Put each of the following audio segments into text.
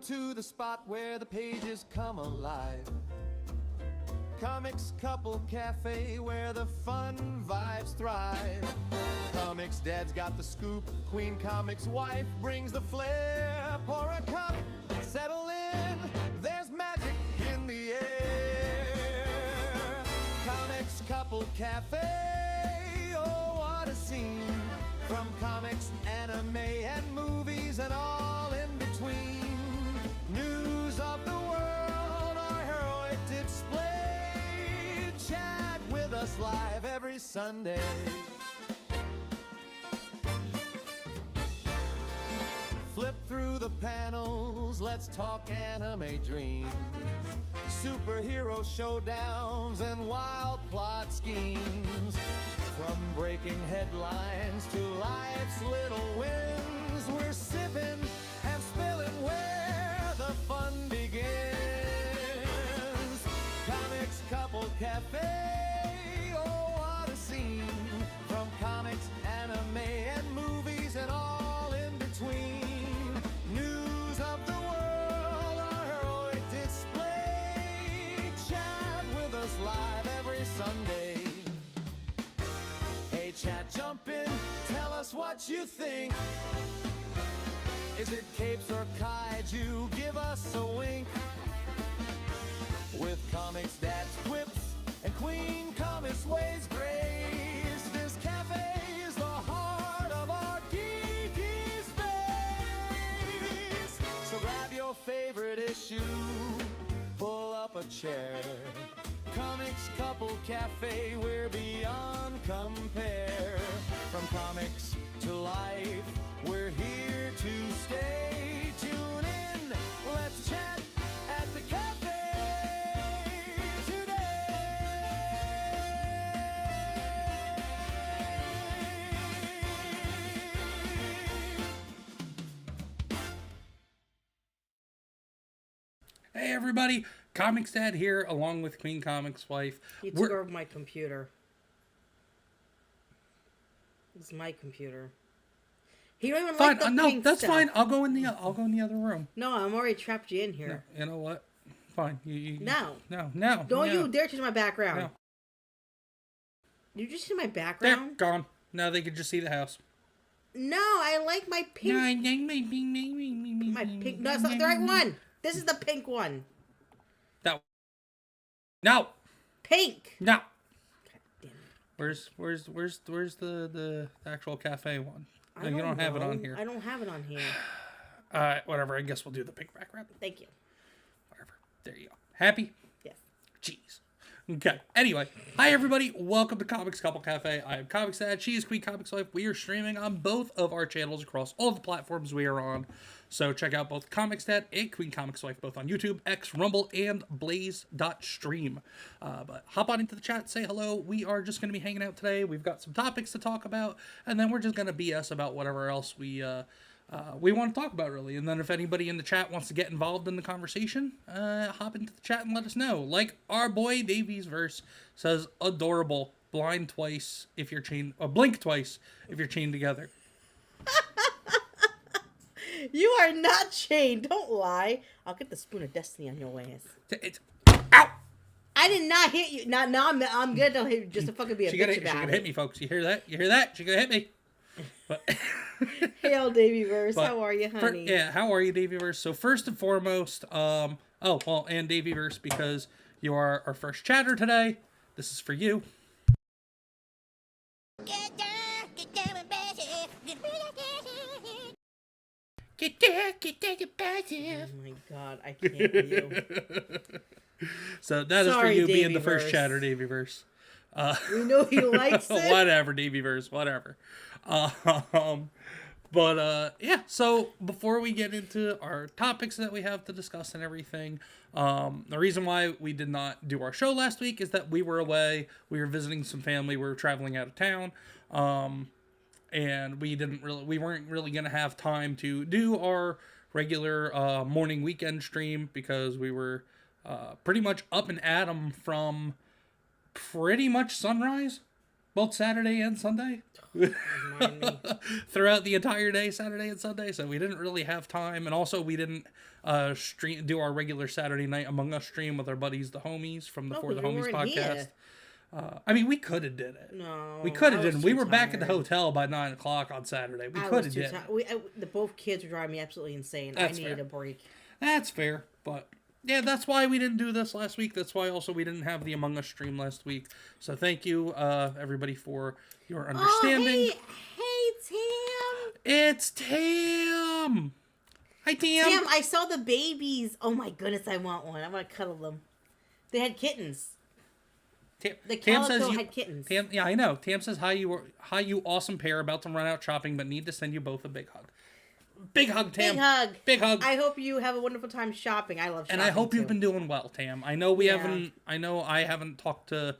to the spot where the pages come alive. Comics Couple Cafe, where the fun vibes thrive. ComixDad's got the scoop, QueenComixWife brings the flair. Pour a cup, settle in, there's magic in the air. Comics Couple Cafe, oh what a scene. From comics, anime, and movies, and all in between. News of the world, our heroic display. Chat with us live every Sunday. Flip through the panels, let's talk anime dreams. Superhero showdowns and wild plot schemes. From breaking headlines to life's little wins, we're sipping and spilling where the fun begins. Comics Couple Cafe, oh what a scene. From comics, anime, and movies, and all in between. News of the world, our heroic display. Chat with us live every Sunday. Hey chat, jump in, tell us what you think. Is it capes or kaiju? Give us a wink. With ComixDad's quips and QueenComixWife's grace, this cafe is the heart of our geeky space. So grab your favorite issue, pull up a chair. Comics Couple Cafe, we're beyond compare. From comics to life, we're here to stay. Tune in, let's chat at the cafe today. Hey everybody, ComixDad here, along with QueenComixWife. He took over my computer. It's my computer. He don't even Fine, like the no, pink that's stuff. fine. I'll go in the other room. No, I'm already trapped you in No, here. you know what? Fine. No. No. Don't you dare change my background. No. You just see my There, background? gone. Now they can just see the house. No, I like my pink. My pink. No, that's not the right one. This is the pink one. No. Pink. No. God damn it. Where's the actual cafe one? I You don't have it know. on here. I don't have it on here. Whatever. I guess we'll do the pink background. Thank you. Whatever. There you go. Happy? Yes. Jeez. Okay. Anyway, hi everybody. Welcome to Comics Couple Cafe. I am ComixDad. She is QueenComixWife. We are streaming on both of our channels across all the platforms we are on. So check out both ComixDad and QueenComixWife, both on YouTube, X, Rumble, and Blaze.stream. But hop on into the chat, say hello. We are just going to be hanging out today. We've got some topics to talk about, and then we're just going to BS about whatever else we want to talk about, really. And then if anybody in the chat wants to get involved in the conversation, hop into the chat and let us know. Like our boy Davies Verse says, adorable. Blind twice if you're chained, or blink twice if you're chained together. You are not chained. Don't lie. I'll get the spoon of destiny on your ass. Ow! I did not hit you. Now I'm good to just to fucking be a bitch about it. She gonna hit me, folks. You hear that? You hear that? She gonna hit me. But Hail, Daveyverse. How are you, honey? How are you, Daveyverse? So first and foremost, and Daveyverse, because you are our first chatter today. This is for you. Get down and bash it. Get passive. Oh my god, I can't with you. So that is for you being the first chatter, Daveyverse. We know he likes it. Whatever, Daveyverse, whatever. So before we get into our topics that we have to discuss and everything, the reason why we did not do our show last week is that we were away. We were visiting some family. We were traveling out of town. And we weren't really going to have time to do our regular morning weekend stream because we were pretty much up and at 'em from pretty much sunrise. both Saturday and Sunday. Remind me. Throughout the entire day, Saturday and Sunday, so we didn't really have time, and also we didn't do our regular Saturday night Among Us stream with our buddies, the homies from the For the Homies podcast. I mean, we could have did it. No, we could have did it. We were back at the tired. hotel by 9 o'clock on Saturday. We could have did it. The both kids were driving me absolutely insane. That's I needed fair. a break. That's fair, but yeah, that's why we didn't do this last week. That's why also we didn't have the Among Us stream last week. So thank you, everybody, for your understanding. Oh, hey, Tam. It's Tam. Hi, Tam. Tam, I saw the babies. Oh my goodness, I want one. I want to cuddle them. They had kittens. The calico had kittens. Tam, yeah, I know. Tam says, hi, you awesome pair, about to run out shopping, but need to send you both a big hug. Big hug, Tam. Big hug. Big hug. I hope you have a wonderful time shopping. I love shopping. And I hope too. you've been doing well, Tam. I know we haven't. I know I haven't talked to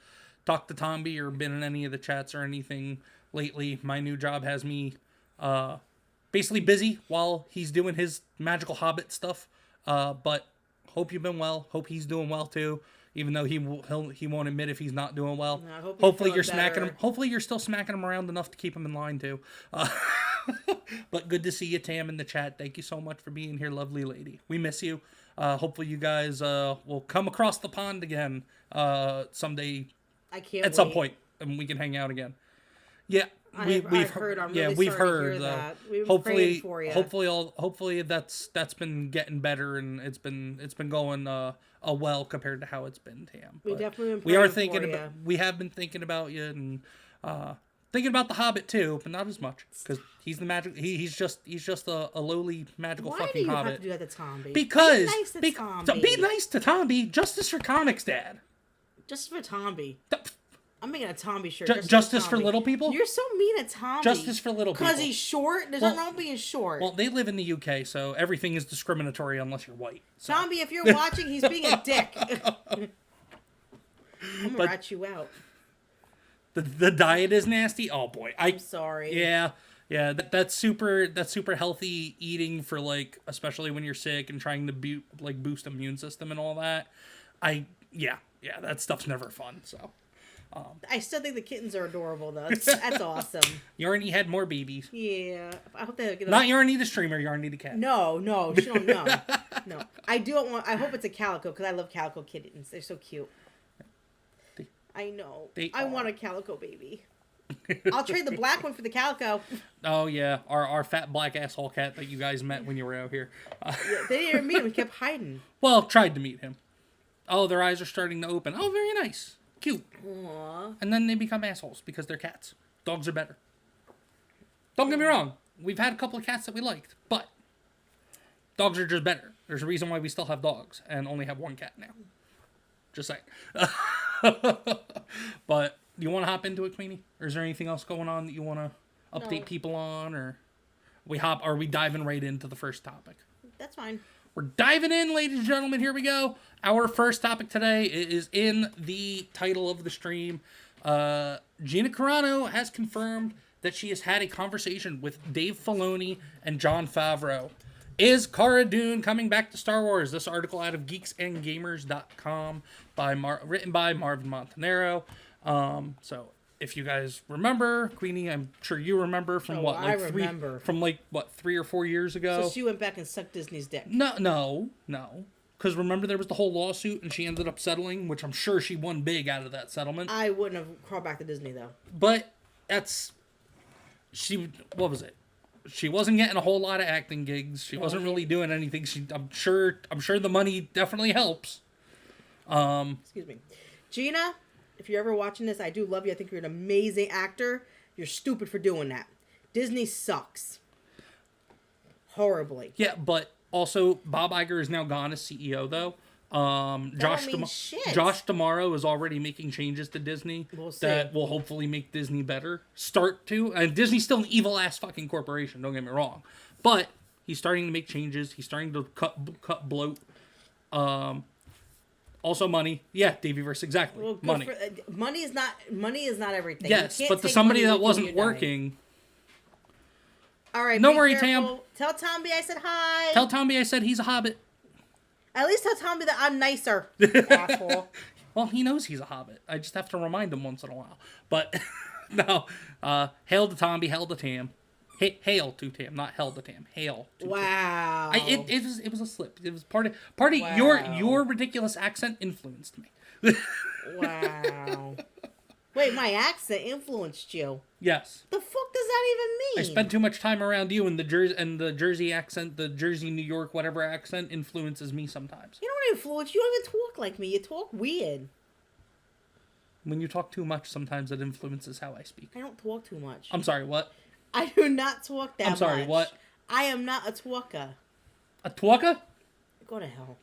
Tomby or been in any of the chats or anything lately. My new job has me basically busy while he's doing his magical Hobbit stuff. But hope you've been well. Hope he's doing well too. Even though he won't admit if he's not doing well. No, hopefully you're smacking him. Hopefully you're still smacking him around enough to keep him in line too. But good to see you, Tam, in the chat. Thank you so much for being here, lovely lady. We miss you. Hopefully you guys will come across the pond again someday. I can't at some point, and we can hang out again. Yeah, we've heard. I'm really we've heard. That. We've hopefully, for you. hopefully that's been getting better, and it's been going well compared to how it's been, Tam. We definitely been we are thinking thinking about. We have been thinking about you, and thinking about the Hobbit too, but not as much because he's the magic. He's just a lowly magical Why fucking do you Hobbit. have to do that to Tomby? Because be nice to Tomby. Be nice to Tomby. Justice for ComixDad. Just for Tomby. I'm making a Tomby shirt. Justice for little people? You're so mean at Tomby. Justice for little people. Because he's short? There's nothing wrong with being short. Well, they live in the UK, so everything is discriminatory unless you're white. So. Tomby, if you're watching, he's being a dick. I'm going to rat you out. The diet is nasty? Oh, boy. I'm sorry. Yeah. Yeah, that's super healthy eating for, like, especially when you're sick and trying to boost immune system and all that. Yeah, that stuff's never fun, so... I still think the kittens are adorable, though. That's awesome. Yarny had more babies. Yeah. I hope they get Not Yarny the streamer, Yarny the cat. No, she don't know. No. I hope it's a calico, because I love calico kittens. They're so cute. I know. I want a calico baby. I'll trade the black one for the calico. Oh, yeah. Our fat black asshole cat that you guys met when you were out here. Yeah, they didn't even meet him. He kept hiding. Well, tried to meet him. Oh, their eyes are starting to open. Oh, very nice. Cute. Aww. And then they become assholes because they're cats. Dogs are better. Don't get me wrong. We've had a couple of cats that we liked, but dogs are just better. There's a reason why we still have dogs and only have one cat now. Just saying. But do you want to hop into it, Queenie? Or is there anything else going on that you want to update people on? Or are we diving right into the first topic? That's fine. We're diving in, ladies and gentlemen. Here we go. Our first topic today is in the title of the stream. Gina Carano has confirmed that she has had a conversation with Dave Filoni and Jon Favreau. Is Cara Dune coming back to Star Wars? This article out of geeksandgamers.com written by Marvin Montanaro. So if you guys remember, Queenie, I'm sure you remember from what 3 or 4 years ago. So she went back and sucked Disney's dick. No. Because remember there was the whole lawsuit and she ended up settling, which I'm sure she won big out of that settlement. I wouldn't have crawled back to Disney though. But what was it? She wasn't getting a whole lot of acting gigs. She wasn't really doing anything. I'm sure the money definitely helps. Excuse me. Gina, if you're ever watching this, I do love you. I think you're an amazing actor. You're stupid for doing that. Disney sucks. Horribly. Yeah, but also Bob Iger is now gone as CEO though. Josh D'Amaro is already making changes to Disney that will hopefully make Disney better. And Disney's still an evil ass fucking corporation, don't get me wrong. But he's starting to make changes. He's starting to cut bloat. Also money. Yeah, Daveyverse, exactly. Well, money. Money is not everything. Yes, but to somebody that wasn't working. All right, don't worry, Tam. Tell Tomby I said hi. Tell Tomby I said he's a hobbit. At least tell Tomby that I'm nicer, asshole. Well, he knows he's a hobbit. I just have to remind him once in a while. But No. Hail to Tom, hail to Tam. Hail to Tam, not hell to Tam. Hail to Wow. Tam. It was a slip. It was part of your ridiculous accent influenced me. Wow. Wait, my accent influenced you. Yes. The fuck does that even mean? I spent too much time around you, and the Jersey accent, the Jersey, New York, whatever accent influences me sometimes. You don't influence. You don't even talk like me. You talk weird. When you talk too much, sometimes it influences how I speak. I don't talk too much. I'm sorry, what? I do not talk that much. I'm sorry, what? I am not a talker. A talker? Go to hell,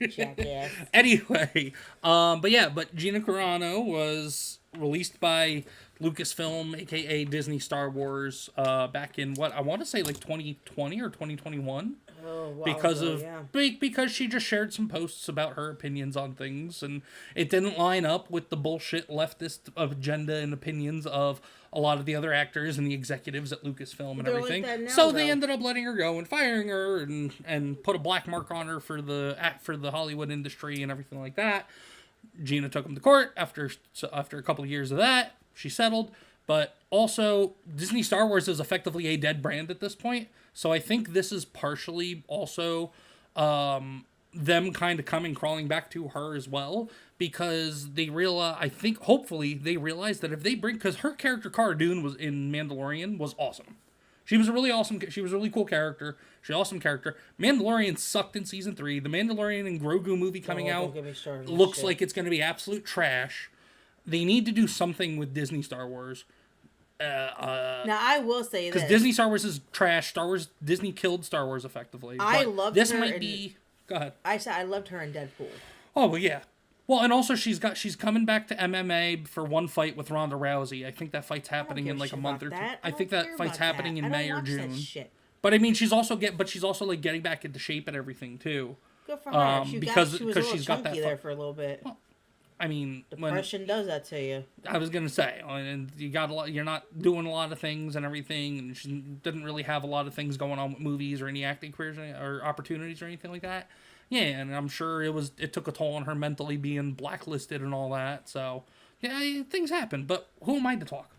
jackass. Anyway, but Gina Carano was released by Lucasfilm, aka Disney Star Wars, back in what I want to say like 2020 or 2021. Oh, wow. Because she just shared some posts about her opinions on things, and it didn't line up with the bullshit leftist agenda and opinions of a lot of the other actors and the executives at Lucasfilm and everything. Like now, so they ended up letting her go and firing her and put a black mark on her for the Hollywood industry and everything like that. Gina took him to court after a couple of years of that. She settled, but also Disney Star Wars is effectively a dead brand at this point. So I think this is partially also them kind of crawling back to her as well, because they hopefully they realize that if they because her character Cara Dune was in Mandalorian was awesome. She was a really cool character. She's an awesome character. Mandalorian sucked in season 3. The Mandalorian and Grogu movie coming out looks like it's going to be absolute trash. They need to do something with Disney Star Wars. Now I will say this, because Disney Star Wars is trash. Disney killed Star Wars effectively. I loved this her. Might be. Go ahead. I said I loved her in Deadpool. Oh well, yeah. Well, and also she's coming back to MMA for one fight with Ronda Rousey. I think that fight's happening in like a month or two. I think that fight's happening in May or June. But I mean, she's also like getting back into shape and everything too. Good for her. Because she's got that there for a little bit. Well, I mean, depression does that to you. I was gonna say, and you got a lot. You're not doing a lot of things and everything, and she didn't really have a lot of things going on with movies or any acting careers or opportunities or anything like that. Yeah, and I'm sure it took a toll on her mentally being blacklisted and all that. So yeah, things happen. But who am I to talk?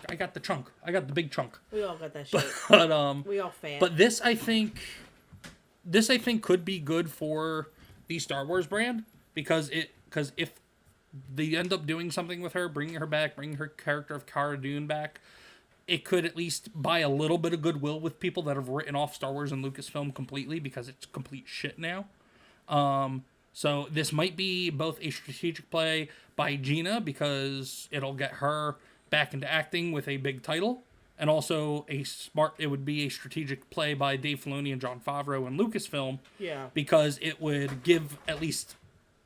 I got the chunk. I got the big chunk. We all got that shit. But we all fan. But this I think could be good for the Star Wars brand. Because if they end up doing something with her, bringing her character of Cara Dune back, it could at least buy a little bit of goodwill with people that have written off Star Wars and Lucasfilm completely, because it's complete shit now. So this might be both a strategic play by Gina, because it'll get her back into acting with a big title, and also it would be a strategic play by Dave Filoni and Jon Favreau and Lucasfilm. Yeah. Because it would give at least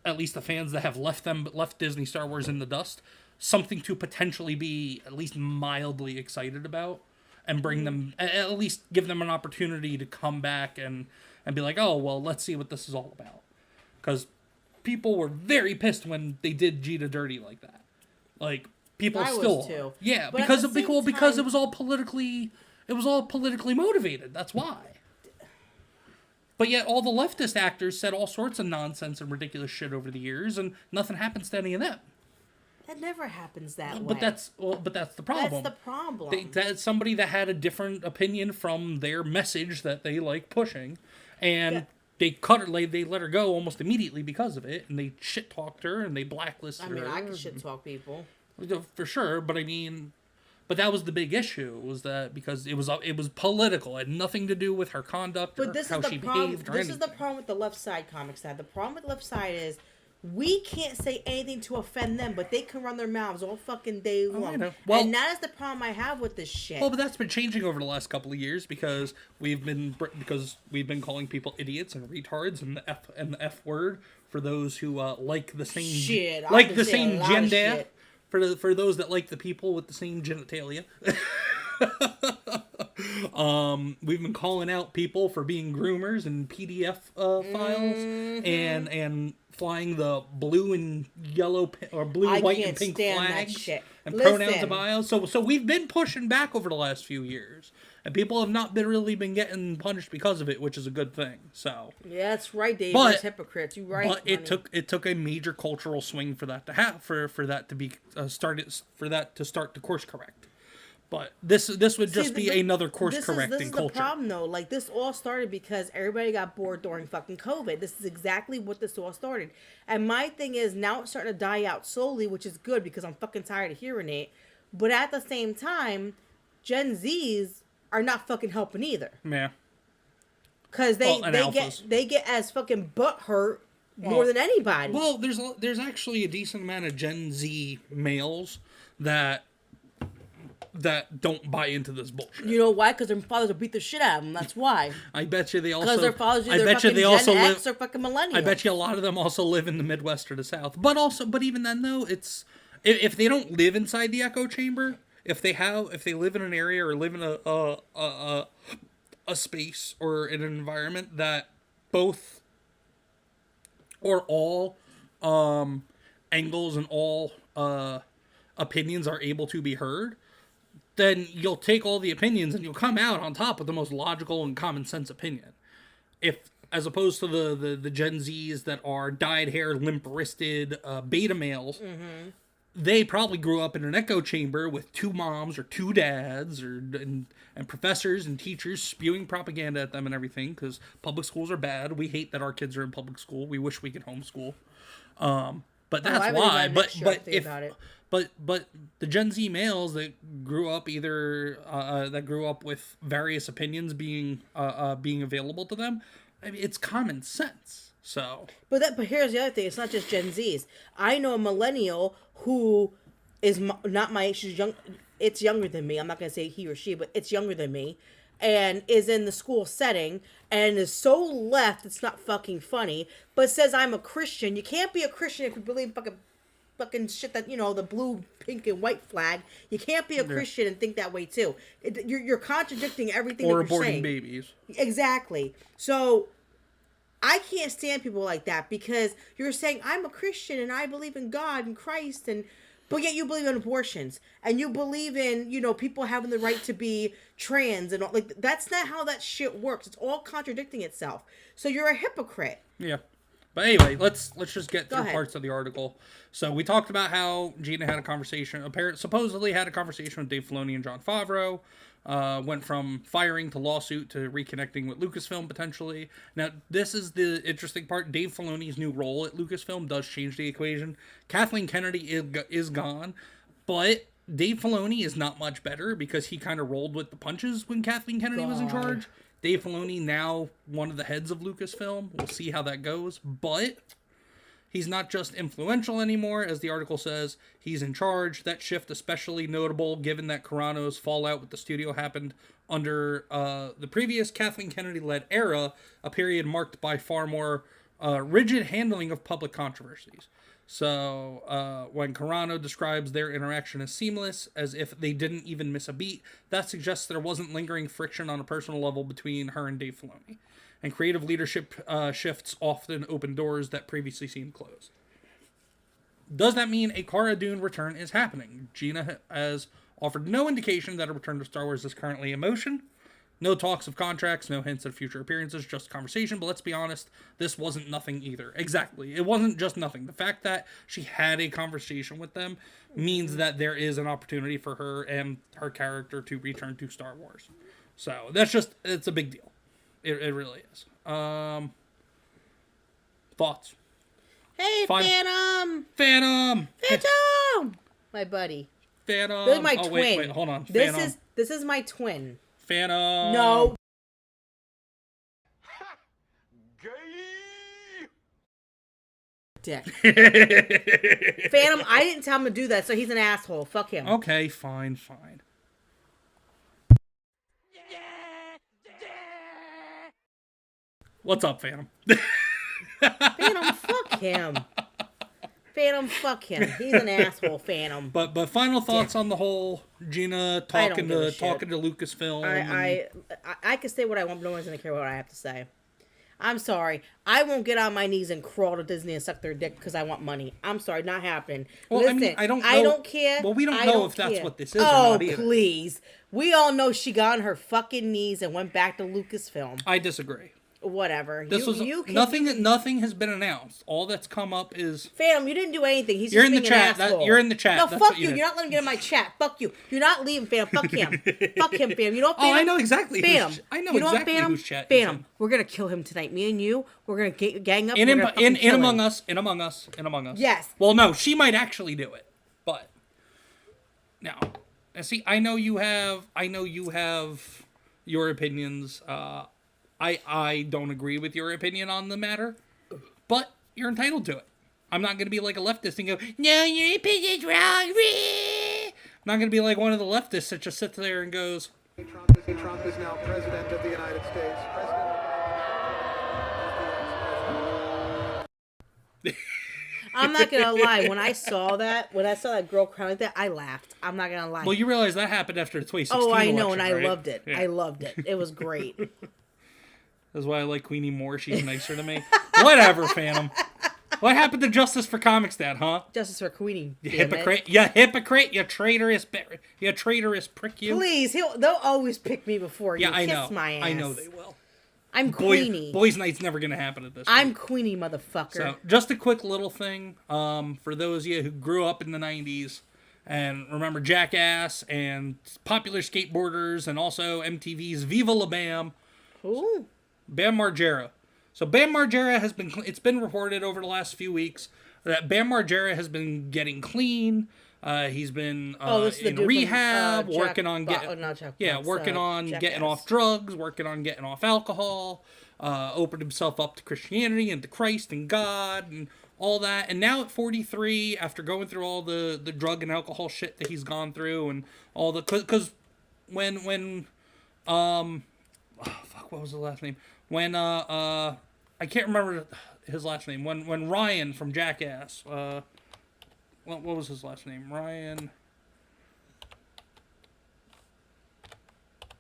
the fans that have left Disney Star Wars in the dust something to potentially be at least mildly excited about, and bring them, at least give them an opportunity to come back and be like, oh, well, let's see what this is all about. Because people were very pissed when they did Gina dirty like that. Like, people still too. Yeah, but because it was all politically motivated. That's why. But yet all the leftist actors said all sorts of nonsense and ridiculous shit over the years, and nothing happens to any of them. That never happens that way. But that's the problem. That's the problem. That's somebody that had a different opinion from their message that they like pushing, and they cut her. They let her go almost immediately because of it, and they shit talked her and they blacklisted her. I can shit talk people for sure, but I mean. But that was the big issue, was that because it was political. It had nothing to do with her conduct or how she behaved. This is the problem with the left side ComixDad. The problem with the left side is we can't say anything to offend them, but they can run their mouths all fucking day long. Well, and that is the problem I have with this shit. Well, but that's been changing over the last couple of years, because we've been calling people idiots and retards and the F word for those who like the same shit, gender. For those that like the people with the same genitalia. We've been calling out people for being groomers and PDF files and flying the blue and yellow or blue, white, and pink flags and pronouns of bios. So we've been pushing back over the last few years. and people have not really been getting punished because of it, which is a good thing. So yeah, that's right, Dave. There's hypocrites. You're right. But it took a major cultural swing for that to happen, for that to be started, for that to start to course correct. But this would just be another course correcting this is culture. The problem, though. Like, this all started because everybody got bored during fucking COVID. This is exactly what this all started. And my thing is, now it's starting to die out slowly, which is good because I'm fucking tired of hearing it. But at the same time, Gen Zs are not fucking helping either. Yeah. Because they get as fucking butthurt more than anybody. Well, there's actually a decent amount of Gen Z males that don't buy into this bullshit. You know why? Because their fathers will beat the shit out of them. That's why. I bet you they also. Because their fathers are fucking Gen X or fucking millennials. I bet you a lot of them also live in the Midwest or the South. But even then though, it's if they don't live inside the echo chamber, if they live in an area or live in a space or in an environment that both or all angles and all opinions are able to be heard, then you'll take all the opinions and you'll come out on top with the most logical and common sense opinion. As opposed to the Gen Zs that are dyed hair, limp wristed beta males, they probably grew up in an echo chamber with two moms or two dads and professors and teachers spewing propaganda at them and everything, because public schools are bad. We hate that our kids are in public school. We wish we could homeschool. But that's why. But the Gen Z males that grew up with various opinions being available to them, I mean, it's common sense. So, but here's the other thing. It's not just Gen Zs. I know a millennial who is not my age. She's young. It's younger than me. I'm not gonna say he or she, but it's younger than me, and is in the school setting and is so left. It's not fucking funny. But says I'm a Christian. You can't be a Christian if you believe fucking shit that, the blue, pink, and white flag. You can't be a Christian and think that way too. You're contradicting everything that you're saying. Or aborting babies. Exactly. So I can't stand people like that, because you're saying I'm a Christian and I believe in God and Christ, but yet you believe in abortions and you believe in, people having the right to be trans and all. Like, that's not how that shit works. It's all contradicting itself. So you're a hypocrite. Yeah. But anyway, let's just get through parts of the article. So we talked about how Gina supposedly had a conversation with Dave Filoni and Jon Favreau. Went from firing to lawsuit to reconnecting with Lucasfilm potentially. Now, this is the interesting part. Dave Filoni's new role at Lucasfilm does change the equation. Kathleen Kennedy is gone, but Dave Filoni is not much better because he kind of rolled with the punches when Kathleen Kennedy was in charge. Dave Filoni, now one of the heads of Lucasfilm. We'll see how that goes. But he's not just influential anymore, as the article says. He's in charge. That shift especially notable given that Carano's fallout with the studio happened under the previous Kathleen Kennedy-led era, a period marked by far more rigid handling of public controversies. So, when Carano describes their interaction as seamless, as if they didn't even miss a beat, that suggests there wasn't lingering friction on a personal level between her and Dave Filoni. And creative leadership shifts often open doors that previously seemed closed. Does that mean a Cara Dune return is happening? Gina has offered no indication that a return to Star Wars is currently in motion. No talks of contracts, no hints of future appearances, just conversation. But let's be honest, this wasn't nothing either. Exactly. It wasn't just nothing. The fact that she had a conversation with them means that there is an opportunity for her and her character to return to Star Wars. So it's a big deal. It really is. Thoughts? Hey, Phantom! Phantom! My buddy. Phantom! This is my twin. Wait, hold on. Phantom. This is my twin. Phantom. No. Dick. Phantom, I didn't tell him to do that, so he's an asshole. Fuck him. Okay, fine. What's up, Phantom? Phantom, fuck him. Phantom, fuck him. He's an asshole, Phantom. But final thoughts on the whole Gina talking to Lucasfilm. I can say what I want, but no one's gonna care what I have to say. I'm sorry. I won't get on my knees and crawl to Disney and suck their dick because I want money. I'm sorry, not happening. Well, Listen, I mean, I don't care. Well, we don't know if that's what this is or Oh, not either. please. We all know she got on her fucking knees and went back to Lucasfilm. I disagree. Whatever. Nothing has been announced. All that's come up is Phantom, you didn't do anything. You're in the chat. You're in the chat. No, fuck you. You're not letting him get in my chat. Fuck you. You're not leaving, Phantom. Fuck him. Fuck him, Phantom. You know what, Phantom? Oh, I know exactly. Phantom. I know you know exactly what, Phantom? whose chat. Phantom. We're gonna kill him tonight. Me and you. We're gonna gang up. In Among Us. In Among Us. Yes. Well, no, she might actually do it, but now, see, I know you have your opinions. I don't agree with your opinion on the matter, but you're entitled to it. I'm not going to be like a leftist and go, no, your opinion's wrong. I'm not going to be like one of the leftists that just sits there and goes, Trump is now president of the United States. I'm not gonna lie. When I saw that girl crying like that, I laughed. I'm not gonna lie. Well, you realize that happened after the 2016 Oh, I know, election, and I right? loved it. Yeah. I loved it. It was great. That's why I like Queenie more. She's nicer to me. Whatever, Phantom. What happened to justice for ComixDad, huh? Justice for Queenie. You hypocrite! You hypocrite! You traitorous prick! You. Please, they'll always pick me before you. Yeah, I know. Kiss my ass. I know they will. I'm Queenie. Boys' night's never gonna happen at this. I'm Queenie, motherfucker. So, just a quick little thing. For those of you who grew up in the '90s and remember Jackass and popular skateboarders, and also MTV's Viva La Bam. Who? Bam Margera. So Bam Margera it's been reported over the last few weeks that Bam Margera has been getting clean. He's been in rehab, working on getting off drugs, working on getting off alcohol, opened himself up to Christianity and to Christ and God and all that. And now at 43, after going through all the drug and alcohol shit that he's gone through and all the, because when what was the last name? When I can't remember his last name. When Ryan from Jackass, what was his last name? Ryan.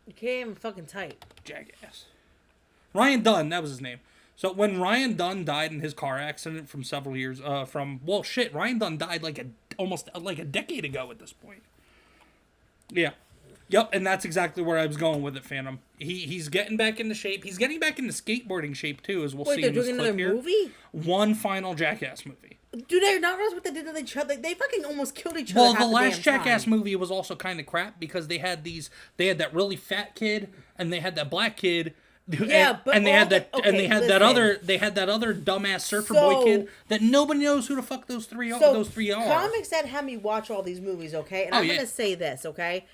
You can't even fucking type. Jackass. Ryan Dunn, that was his name. So when Ryan Dunn died in his car accident from several years, Ryan Dunn died almost a decade ago at this point. Yeah. Yep, and that's exactly where I was going with it, Phantom. He's getting back into shape. He's getting back into skateboarding shape, too, as we'll see in this clip here. Wait, they're doing another movie? One final Jackass movie. Do they not realize what they did to each other? They fucking almost killed each other. Well, the last Jackass movie was also kind of crap because they had that really fat kid and they had that black kid. Yeah, and they had that other dumbass surfer boy kid that nobody knows who the fuck those three are. ComixDad had me watch all these movies, okay? And I'm gonna say this, okay?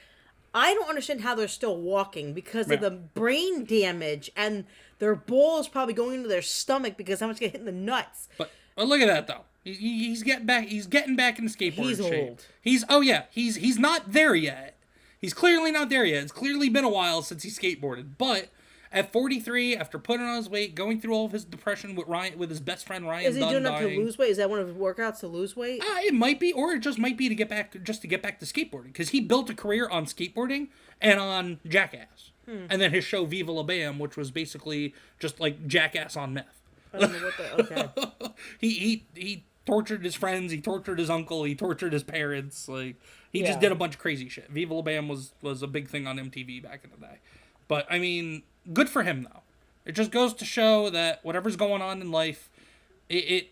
I don't understand how they're still walking because of the brain damage and their balls probably going into their stomach because how much get hit in the nuts. But look at that though. He's getting back. He's getting back into skateboarding shape. He's old. He's not there yet. He's clearly not there yet. It's clearly been a while since he skateboarded. But at 43, after putting on his weight, going through all of his depression with his best friend Ryan Dunn dying. Is he doing it to lose weight? Is that one of his workouts to lose weight? It might be, or it just might be to get back to skateboarding because he built a career on skateboarding and on Jackass, and then his show Viva La Bam, which was basically just like Jackass on meth. I don't know what the okay. He tortured his friends. He tortured his uncle. He tortured his parents. Like he just did a bunch of crazy shit. Viva La Bam was a big thing on MTV back in the day. But I mean, good for him though. It just goes to show that whatever's going on in life, it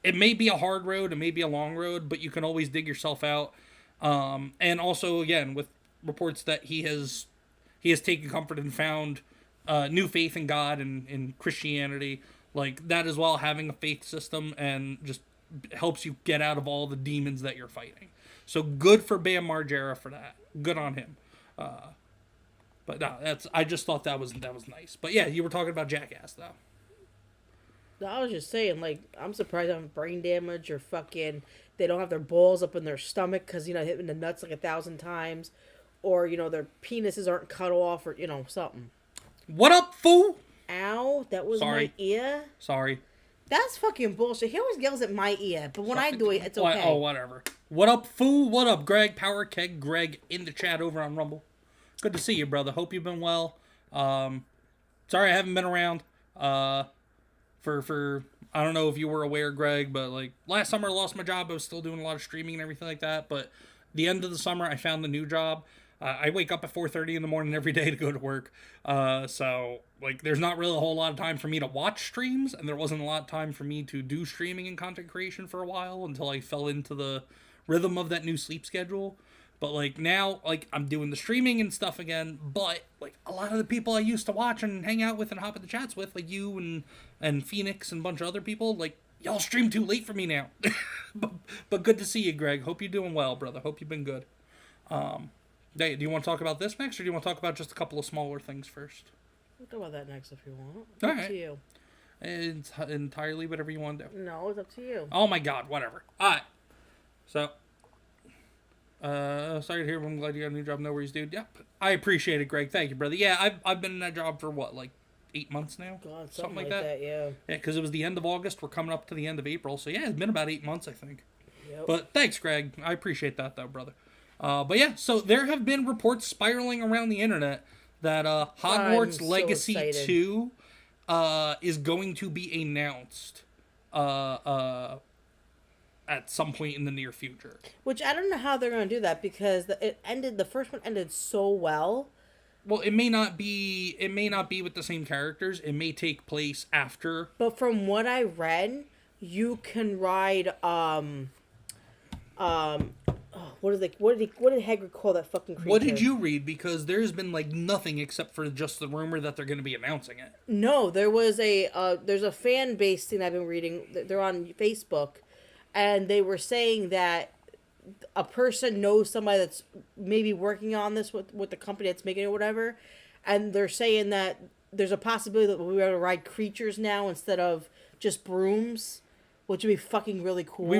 may be a hard road, it may be a long road, but you can always dig yourself out. And also, again, with reports that he has taken comfort and found new faith in God and in Christianity, like that as well, having a faith system and just helps you get out of all the demons that you're fighting. So good for Bam Margera for that. Good on him. But no, I just thought that was nice. But yeah, you were talking about Jackass though. I was just saying, like, I'm surprised I have brain damage or fucking they don't have their balls up in their stomach because hit in the nuts like 1,000 times, or their penises aren't cut off or something. What up, fool? Ow, that was my ear. Sorry. That's fucking bullshit. He always yells at my ear, but when I do it, it's okay. Oh, whatever. What up, fool? What up, Greg? Power Keg Greg in the chat over on Rumble. Good to see you, brother. Hope you've been well. Sorry I haven't been around. For I don't know if you were aware, Greg, but like last summer I lost my job. I was still doing a lot of streaming and everything like that. But the end of the summer, I found a new job. I wake up at 4:30 in the morning every day to go to work. So like there's not really a whole lot of time for me to watch streams, and there wasn't a lot of time for me to do streaming and content creation for a while until I fell into the rhythm of that new sleep schedule. But like now, like I'm doing the streaming and stuff again, but like a lot of the people I used to watch and hang out with and hop in the chats with, like you and Phoenix and a bunch of other people, like y'all stream too late for me now. but good to see you, Greg. Hope you're doing well, brother. Hope you've been good. Hey, do you want to talk about this next, or do you want to talk about just a couple of smaller things first? We'll talk about that next if you want. All Up right. to you. It's entirely whatever you want to do. No, it's up to you. Oh my God, whatever. All right. So, sorry to hear. I'm glad you got a new job. No worries, dude. Yep. I appreciate it, Greg. Thank you, brother. Yeah, I've been in that job for what, like 8 months now? God, something like that. Yeah. Yeah, because it was the end of August. We're coming up to the end of April. So, yeah, it's been about 8 months, I think. Yep. But thanks, Greg. I appreciate that, though, brother. But yeah, so there have been reports spiraling around the internet that Hogwarts Legacy 2 is going to be announced at some point in the near future. Which I don't know how they're going to do that because the first one ended so well. Well, it may not be with the same characters. It may take place after. But from what I read, you can ride what did Hagrid call that fucking creature? What did you read? Because there's been like nothing except for just the rumor that they're going to be announcing it. No, there was there's a fan base thing I've been reading. They're on Facebook, and they were saying that a person knows somebody that's maybe working on this with the company that's making it or whatever, and they're saying that there's a possibility that we'll be able to ride creatures now instead of just brooms, which would be fucking really cool. We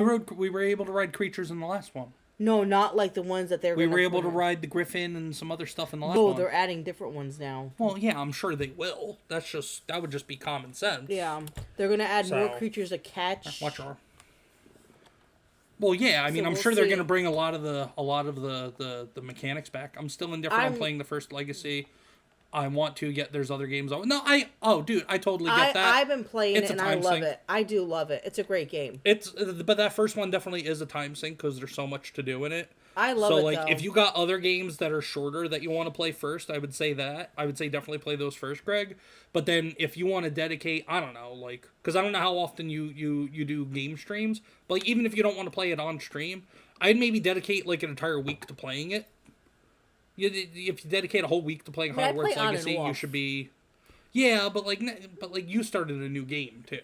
were able to ride creatures in the last one. No, not like the ones that we were able to ride the Griffin and some other stuff in the last one. one. No, they're adding different ones now. Well, yeah, I'm sure they will. That would just be common sense. Yeah, they're gonna add more creatures to catch. Watch our. Well, yeah, I mean, I'm sure they're gonna bring a lot of the mechanics back. I'm still indifferent on playing the first Legacy. I want to get there's other games. Dude, I totally get that. I've been playing it and I love it. I do love it. It's a great game. But that first one definitely is a time sink because there's so much to do in it. I love it. So like, if you got other games that are shorter that you want to play first, I would say definitely play those first, Greg. But then if you want to dedicate, I don't know, like, because I don't know how often you do game streams, but like, even if you don't want to play it on stream, I'd maybe dedicate like an entire week to playing it. If you dedicate a whole week to playing Hogwarts Legacy, you should be. Yeah, but you started a new game too.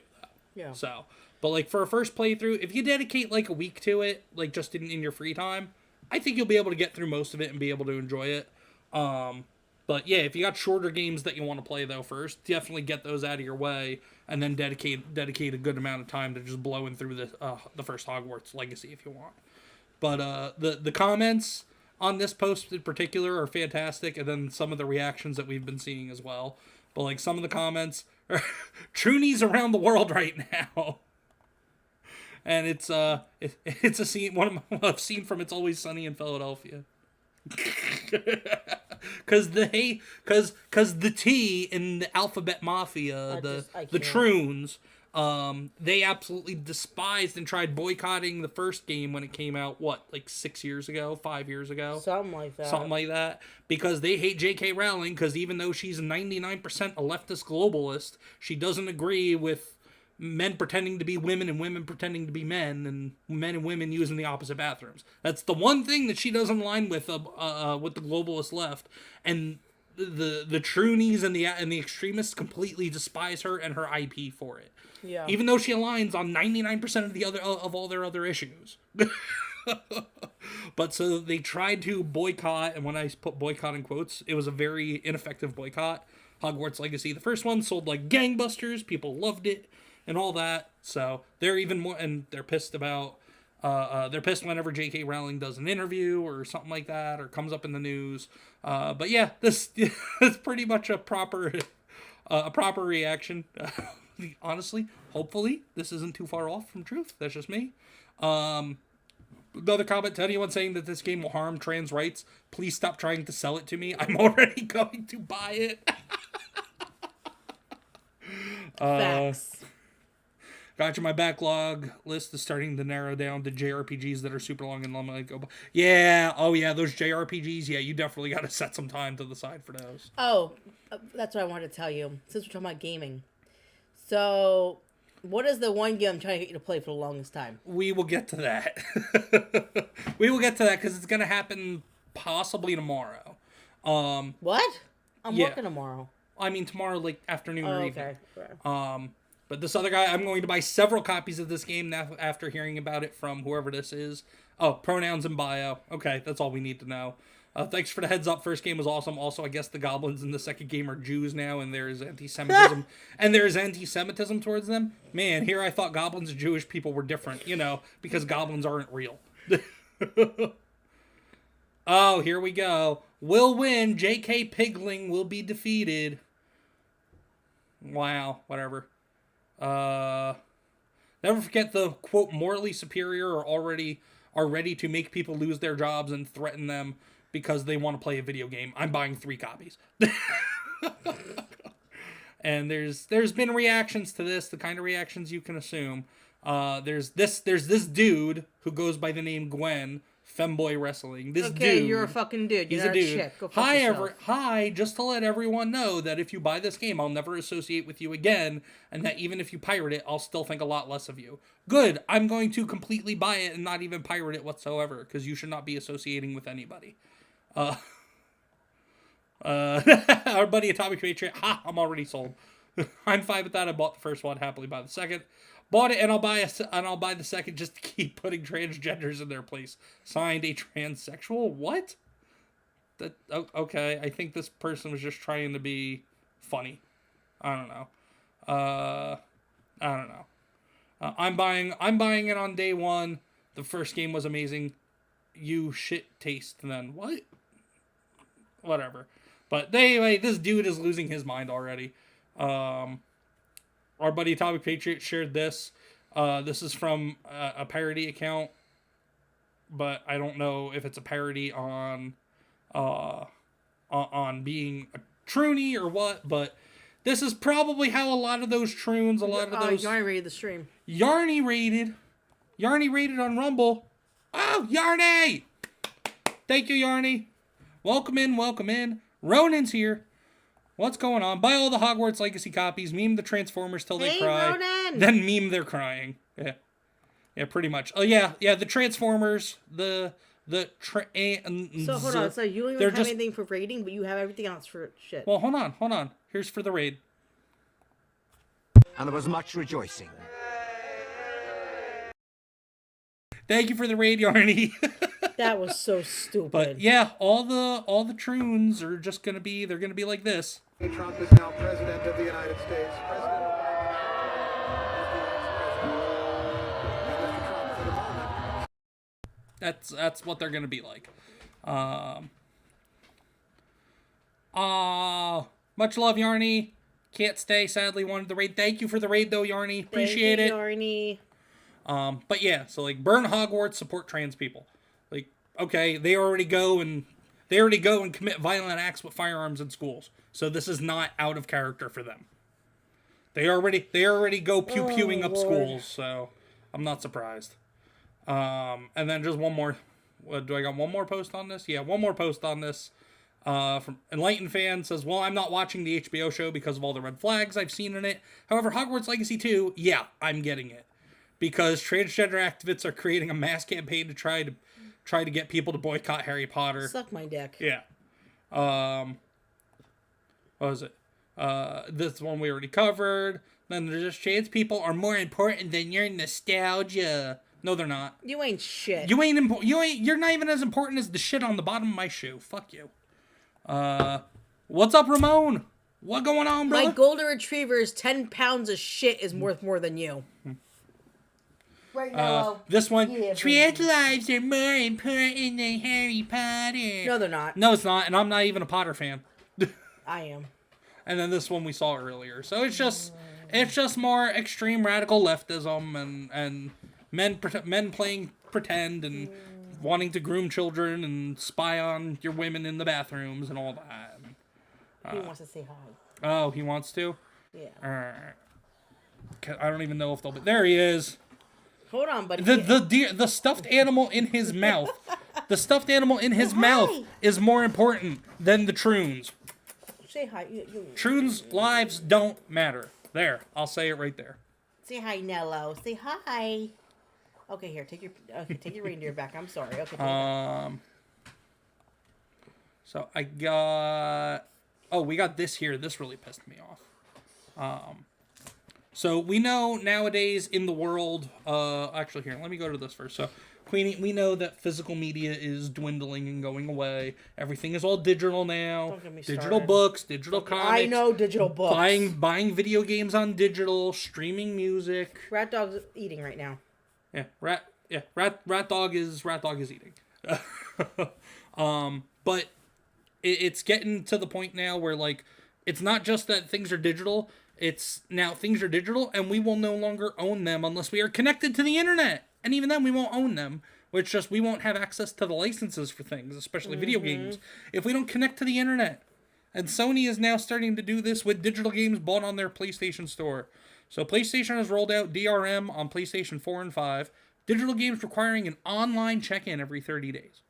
Yeah. So, but like for a first playthrough, if you dedicate like a week to it, like just in your free time, I think you'll be able to get through most of it and be able to enjoy it. But yeah, if you got shorter games that you want to play though first, definitely get those out of your way, and then dedicate a good amount of time to just blowing through the first Hogwarts Legacy if you want. But the comments on this post in particular are fantastic, and then some of the reactions that we've been seeing as well. But like some of the comments are Troonies around the world right now. And it's a scene I've seen from It's Always Sunny in Philadelphia. Cause the T in the Alphabet Mafia, the Troons, they absolutely despised and tried boycotting the first game when it came out, like 5 years ago? Something like that. Because they hate J.K. Rowling, because even though she's 99% a leftist globalist, she doesn't agree with men pretending to be women and women pretending to be men, and men and women using the opposite bathrooms. That's the one thing that she doesn't align with the globalist left. And the Troonies and the extremists completely despise her and her IP for it. Yeah. Even though she aligns on 99% of all their other issues. But so they tried to boycott, and when I put boycott in quotes, it was a very ineffective boycott. Hogwarts Legacy, the first one, sold like gangbusters. People loved it and all that. So they're even more, and they're pissed about. They're pissed whenever J.K. Rowling does an interview or something like that, or comes up in the news. But yeah, this is pretty much a proper reaction. Honestly, hopefully, this isn't too far off from truth. That's just me. Another comment to anyone saying that this game will harm trans rights, please stop trying to sell it to me. I'm already going to buy it. Facts. Gotcha. My backlog list is starting to narrow down to JRPGs that are super long, and I'm like, yeah, oh yeah, those JRPGs, yeah, you definitely got to set some time to the side for those. Oh, that's what I wanted to tell you. Since we're talking about gaming, so what is the one game I'm trying to get you to play for the longest time? We will get to that. We will get to that because it's gonna happen possibly tomorrow. What? I'm working tomorrow. I mean tomorrow, like afternoon or evening. Okay. But this other guy, I'm going to buy several copies of this game now after hearing about it from whoever this is. Oh, pronouns in bio. Okay, that's all we need to know. Thanks for the heads up. First game was awesome. Also, I guess the goblins in the second game are Jews now, and there's anti-Semitism. And there's anti-Semitism towards them. Man, here I thought goblins and Jewish people were different, you know, because goblins aren't real. Oh, here we go. Will win. J.K. Pigling will be defeated. Wow, whatever. Never forget the quote morally superior are ready to make people lose their jobs and threaten them because they want to play a video game. I'm buying 3 copies. And there's been reactions to this, the kind of reactions you can assume. There's this dude who goes by the name Gwen. Femboy Wrestling. This dude. You're a fucking dude. You're He's a dude. chick. Go fuck yourself. Hi, just to let everyone know that if you buy this game, I'll never associate with you again, and that even if you pirate it, I'll still think a lot less of you. Good. I'm going to completely buy it and not even pirate it whatsoever, because you should not be associating with anybody. Our buddy Atomic Patriot. Ha! I'm already sold. I'm fine with that. I bought the first one. Happily buy the second. Bought it and I'll buy the second just to keep putting transgenders in their place. Signed, a transsexual. What? Okay. I think this person was just trying to be funny. I don't know. I don't know. I'm buying it on day one. The first game was amazing. You shit taste then. What? Whatever. But anyway, this dude is losing his mind already. Our buddy Atomic Patriot shared this. This is from a parody account, but I don't know if it's a parody on being a troonie or what. But this is probably how a lot of those troons, Yarny rated the stream. Yarny rated on Rumble. Oh, Yarny! Thank you, Yarny. Welcome in. Ronan's here. What's going on? Buy all the Hogwarts Legacy copies, meme the Transformers till they cry, Ronan! then meme they're crying. Yeah, pretty much. Oh yeah, the Transformers, the So hold on, so you don't even have anything for rating, but you have everything else for shit. Well, hold on. Here's for the raid. And there was much rejoicing. Thank you for the raid, Yarny. That was so stupid. But yeah, all the troons are just gonna be like this. Trump is now president of the United States. President Mr. Trump, for the moment. That's what they're gonna be like. Much love, Yarny. Can't stay, sadly. Wanted the raid. Thank you for the raid, though, Yarny. Appreciate it. Yarny. But yeah, so like burn Hogwarts, support trans people. Like, okay, they already go and commit violent acts with firearms in schools. So this is not out of character for them. They already go pew-pewing up schools, so I'm not surprised. And then just one more. Do I got one more post on this? Yeah, one more post on this. From Enlightened Fan says, well, I'm not watching the HBO show because of all the red flags I've seen in it. However, Hogwarts Legacy 2, yeah, I'm getting it. Because transgender activists are creating a mass campaign to try to get people to boycott Harry Potter. Suck my dick. Yeah. What was it? This one we already covered. Then there's just trans people are more important than your nostalgia. No, they're not. You ain't shit. You're not even as important as the shit on the bottom of my shoe. Fuck you. What's up, Ramon? What going on, bro? My golden retriever's 10 pounds of shit is worth more than you. Right now, this one, trans lives are more important than Harry Potter. No, they're not. No, it's not, and I'm not even a Potter fan. I am. And then this one we saw earlier. So it's just more extreme radical leftism and men playing pretend and wanting to groom children and spy on your women in the bathrooms and all that. He wants to say hi. Oh, he wants to? Yeah. I don't even know if they'll be... There he is. Hold on, buddy. The stuffed animal in his mouth. The stuffed animal in his mouth is more important than the Troons. Say hi. Troons' lives don't matter. There, I'll say it right there. Say hi, Nello. Say hi. Okay, here, take your reindeer back. I'm sorry. Okay. So I got... Oh, we got this here. This really pissed me off. So we know nowadays in the world... actually, here, let me go to this first. So, Queenie, we know that physical media is dwindling and going away. Everything is all digital now. Don't get me digital started. books, digital comics. I know digital books. Buying video games on digital, streaming music. Rat Dog's eating right now. Yeah, rat dog is eating. But it's getting to the point now where, like, it's not just that things are digital. It's now things are digital, and we will no longer own them unless we are connected to the internet. And even then, we won't own them. Which just, we won't have access to the licenses for things, especially video games, if we don't connect to the internet. And Sony is now starting to do this with digital games bought on their PlayStation Store. So PlayStation has rolled out DRM on PlayStation 4 and 5. Digital games requiring an online check-in every 30 days.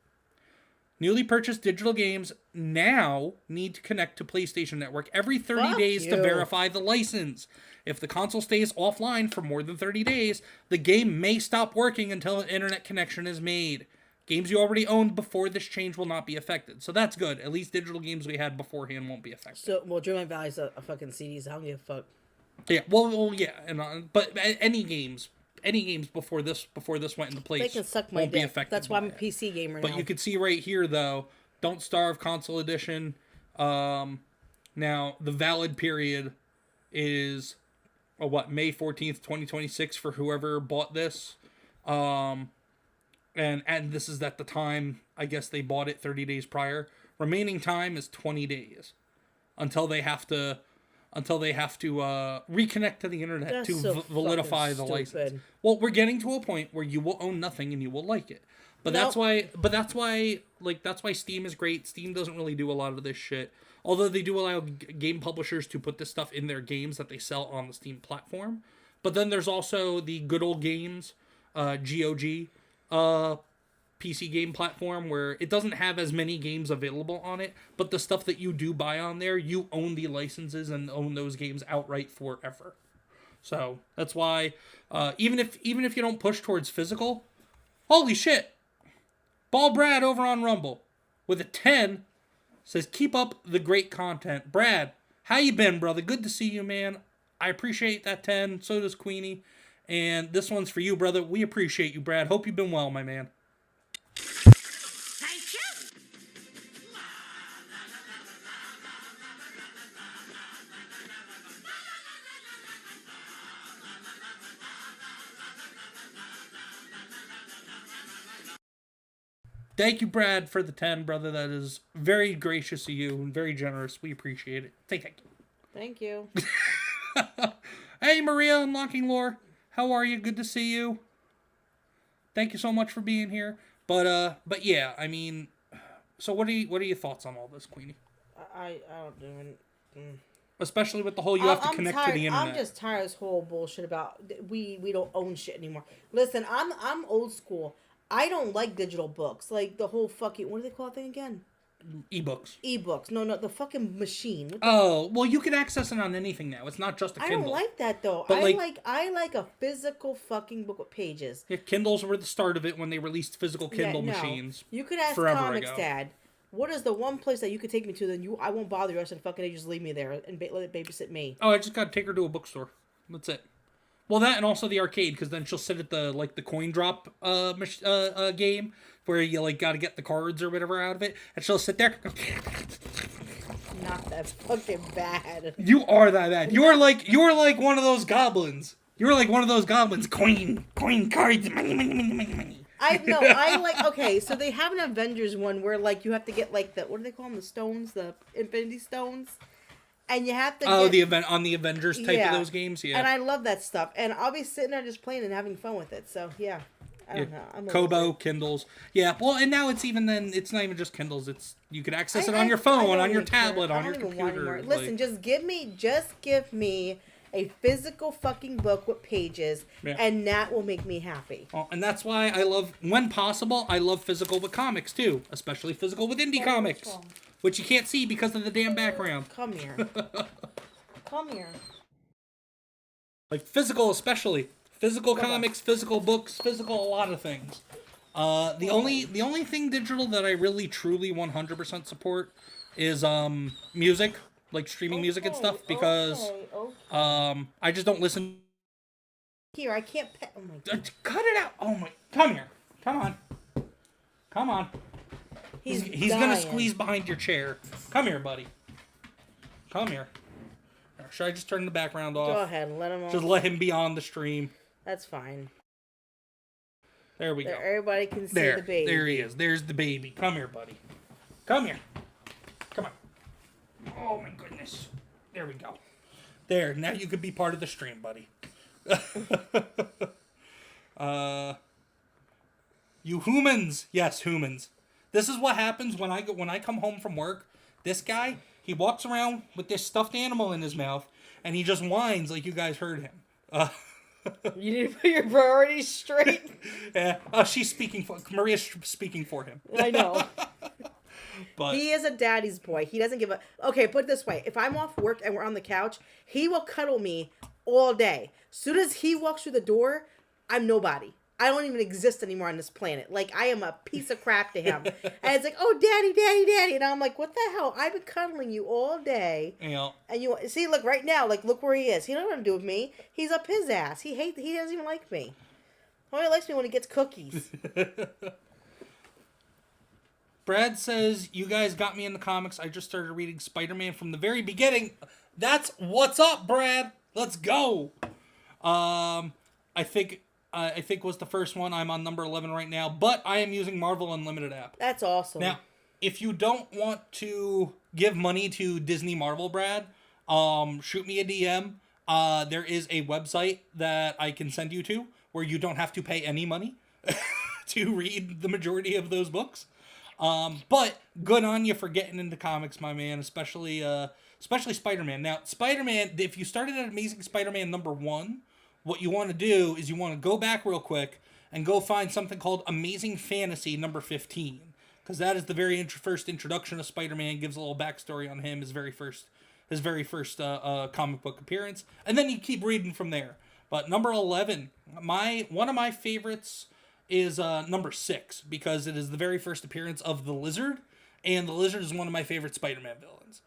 Newly purchased digital games now need to connect to PlayStation Network every 30 days to verify the license. If the console stays offline for more than 30 days, the game may stop working until an internet connection is made. Games you already owned before this change will not be affected. So that's good. At least digital games we had beforehand won't be affected. So, well, Dreamlight Valley's a fucking CD, so I don't give a fuck. Yeah, well, yeah, but any games before this went into place they can suck my won't dick. be affected. That's why I'm a PC gamer now. But you can see right here, though, Don't Starve Console Edition. Now the valid period is May 14th, 2026 for whoever bought this. And this is at the time, I guess they bought it 30 days prior. Remaining time is 20 days until they have to reconnect to the internet. That's to so validify the stupid. license. Well, we're getting to a point where you will own nothing and you will like it. But that's why Steam is great. Steam doesn't really do a lot of this shit. Although they do allow game publishers to put this stuff in their games that they sell on the Steam platform. But then there's also the Good Old Games, GOG, PC game platform where it doesn't have as many games available on it, but the stuff that you do buy on there, you own the licenses and own those games outright forever. So that's why, even if you don't push towards physical, holy shit, Ball Brad over on Rumble with a 10 says, keep up the great content. Brad, how you been, brother? Good to see you, man. I appreciate that 10. So does Queenie. And this one's for you, brother. We appreciate you, Brad. Hope you've been well, my man. Thank you. Thank you, Brad, for the 10, brother. That is very gracious of you and very generous. We appreciate it. Thank you. Thank you. Hey, Maria, Unlocking Lore. How are you? Good to see you. Thank you so much for being here. But yeah, I mean, so what are your thoughts on all this, Queenie? I don't do it. Especially with the whole you have to connect to the internet. I'm just tired of this whole bullshit about we don't own shit anymore. Listen, I'm old school. I don't like digital books. Like the whole fucking, what do they call that thing again? Ebooks. No, the fucking machine. Oh, well, you can access it on anything now. It's not just a Kindle. I don't like that though. But I like a physical fucking book with pages. Yeah, Kindles were the start of it when they released physical Kindle machines. You could ask ComixDad, what is the one place that you could take me to? Then I won't bother you. I said, fucking, they just leave me there and let it babysit me. Oh, I just gotta take her to a bookstore. That's it. Well, that and also the arcade, because then she'll sit at the coin drop game where you gotta get the cards or whatever out of it, and she'll sit there. Not that fucking bad. You are that bad. You're like one of those goblins. You're like one of those goblins. Coin cards, money. Okay, so they have an Avengers one where you have to get the, what do they call them, the stones, the Infinity Stones. And you have to on the Avengers type of those games, yeah. And I love that stuff. And I'll be sitting there just playing and having fun with it. So, yeah. I don't know. Kobo, Kindles. Yeah, well, and now it's not even just Kindles. It's you could access it on your phone, on your tablet, on your computer. Listen, just give me a physical fucking book with pages, and that will make me happy. Well, and that's why I love, when possible, I love physical with comics too, especially physical with indie comics, which you can't see because of the damn background. Come here. Come here. Like physical, especially physical comics, physical books, physical a lot of things. The only thing digital that I really truly 100% support is music, like streaming music and stuff, because I just don't listen. Here, I can't pet. Oh my God. Cut it out. Oh my, come here. Come on. He's gonna squeeze behind your chair. Come here, buddy. Come here. Should I just turn the background off? Go ahead, let him off. Just let him be on the stream. That's fine. There we go. Everybody can see the baby. There he is. There's the baby. Come here, buddy. Come here. Come on. Oh my goodness. There we go. There. Now you could be part of the stream, buddy. You humans. Yes, humans. This is what happens when I come home from work. This guy, he walks around with this stuffed animal in his mouth, and he just whines like you guys heard him. You need to put your priorities straight. Yeah, Maria's speaking for him. I know. But he is a daddy's boy. He doesn't give a... Okay, put it this way. If I'm off work and we're on the couch, he will cuddle me all day. Soon as he walks through the door, I'm nobody. I don't even exist anymore on this planet. Like, I am a piece of crap to him. And it's like, oh, daddy, daddy, daddy. And I'm like, what the hell? I've been cuddling you all day. Yeah. And you see, look, right now, like, look where he is. He don't have to do with me. He's up his ass. He doesn't even like me. He only likes me when he gets cookies. Brad says, you guys got me in the comics. I just started reading Spider-Man from the very beginning. That's what's up, Brad. Let's go. I think was the first one. I'm on number 11 right now, but I am using Marvel Unlimited app. That's awesome. Now, if you don't want to give money to Disney Marvel, Brad, shoot me a DM. There is a website that I can send you to where you don't have to pay any money to read the majority of those books. But good on you for getting into comics, my man, especially Spider-Man. Now, Spider-Man, if you started at Amazing Spider-Man number 1, what you want to do is you want to go back real quick and go find something called Amazing Fantasy number 15. Because that is the very first introduction of Spider-Man, gives a little backstory on him, his very first comic book appearance. And then you keep reading from there. But number 11, one of my favorites is number 6, because it is the very first appearance of the Lizard, and the Lizard is one of my favorite Spider-Man villains.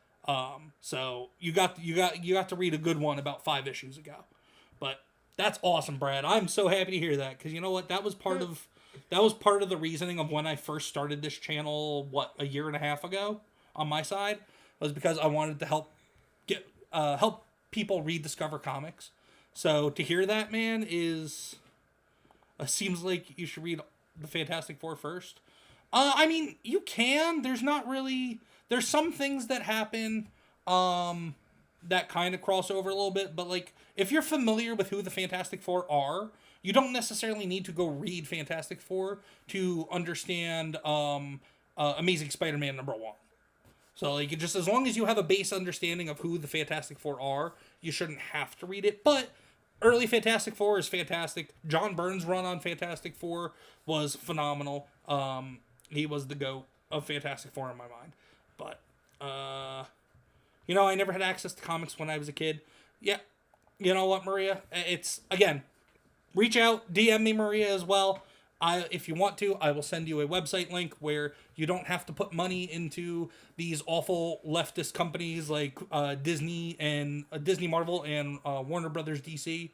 So you got to read a good one about 5 issues ago. But that's awesome, Brad. I'm so happy to hear that, because you know what? That was part of the reasoning of when I first started this channel, a year and a half ago on my side, was because I wanted to help people rediscover comics. So to hear that, man, seems like you should read the Fantastic Four first. I mean, you can. There's some things that happen that kind of cross over a little bit, but like, if you're familiar with who the Fantastic Four are, you don't necessarily need to go read Fantastic Four to understand Amazing Spider-Man number 1. So like, just as long as you have a base understanding of who the Fantastic Four are, you shouldn't have to read it. But early Fantastic Four is fantastic. John Byrne's run on Fantastic Four was phenomenal. He was the GOAT of Fantastic Four in my mind. But, I never had access to comics when I was a kid. Yeah, you know what, Maria? Again, reach out, DM me, Maria, as well. If you want to, I will send you a website link where you don't have to put money into these awful leftist companies like Disney Marvel and Warner Brothers DC,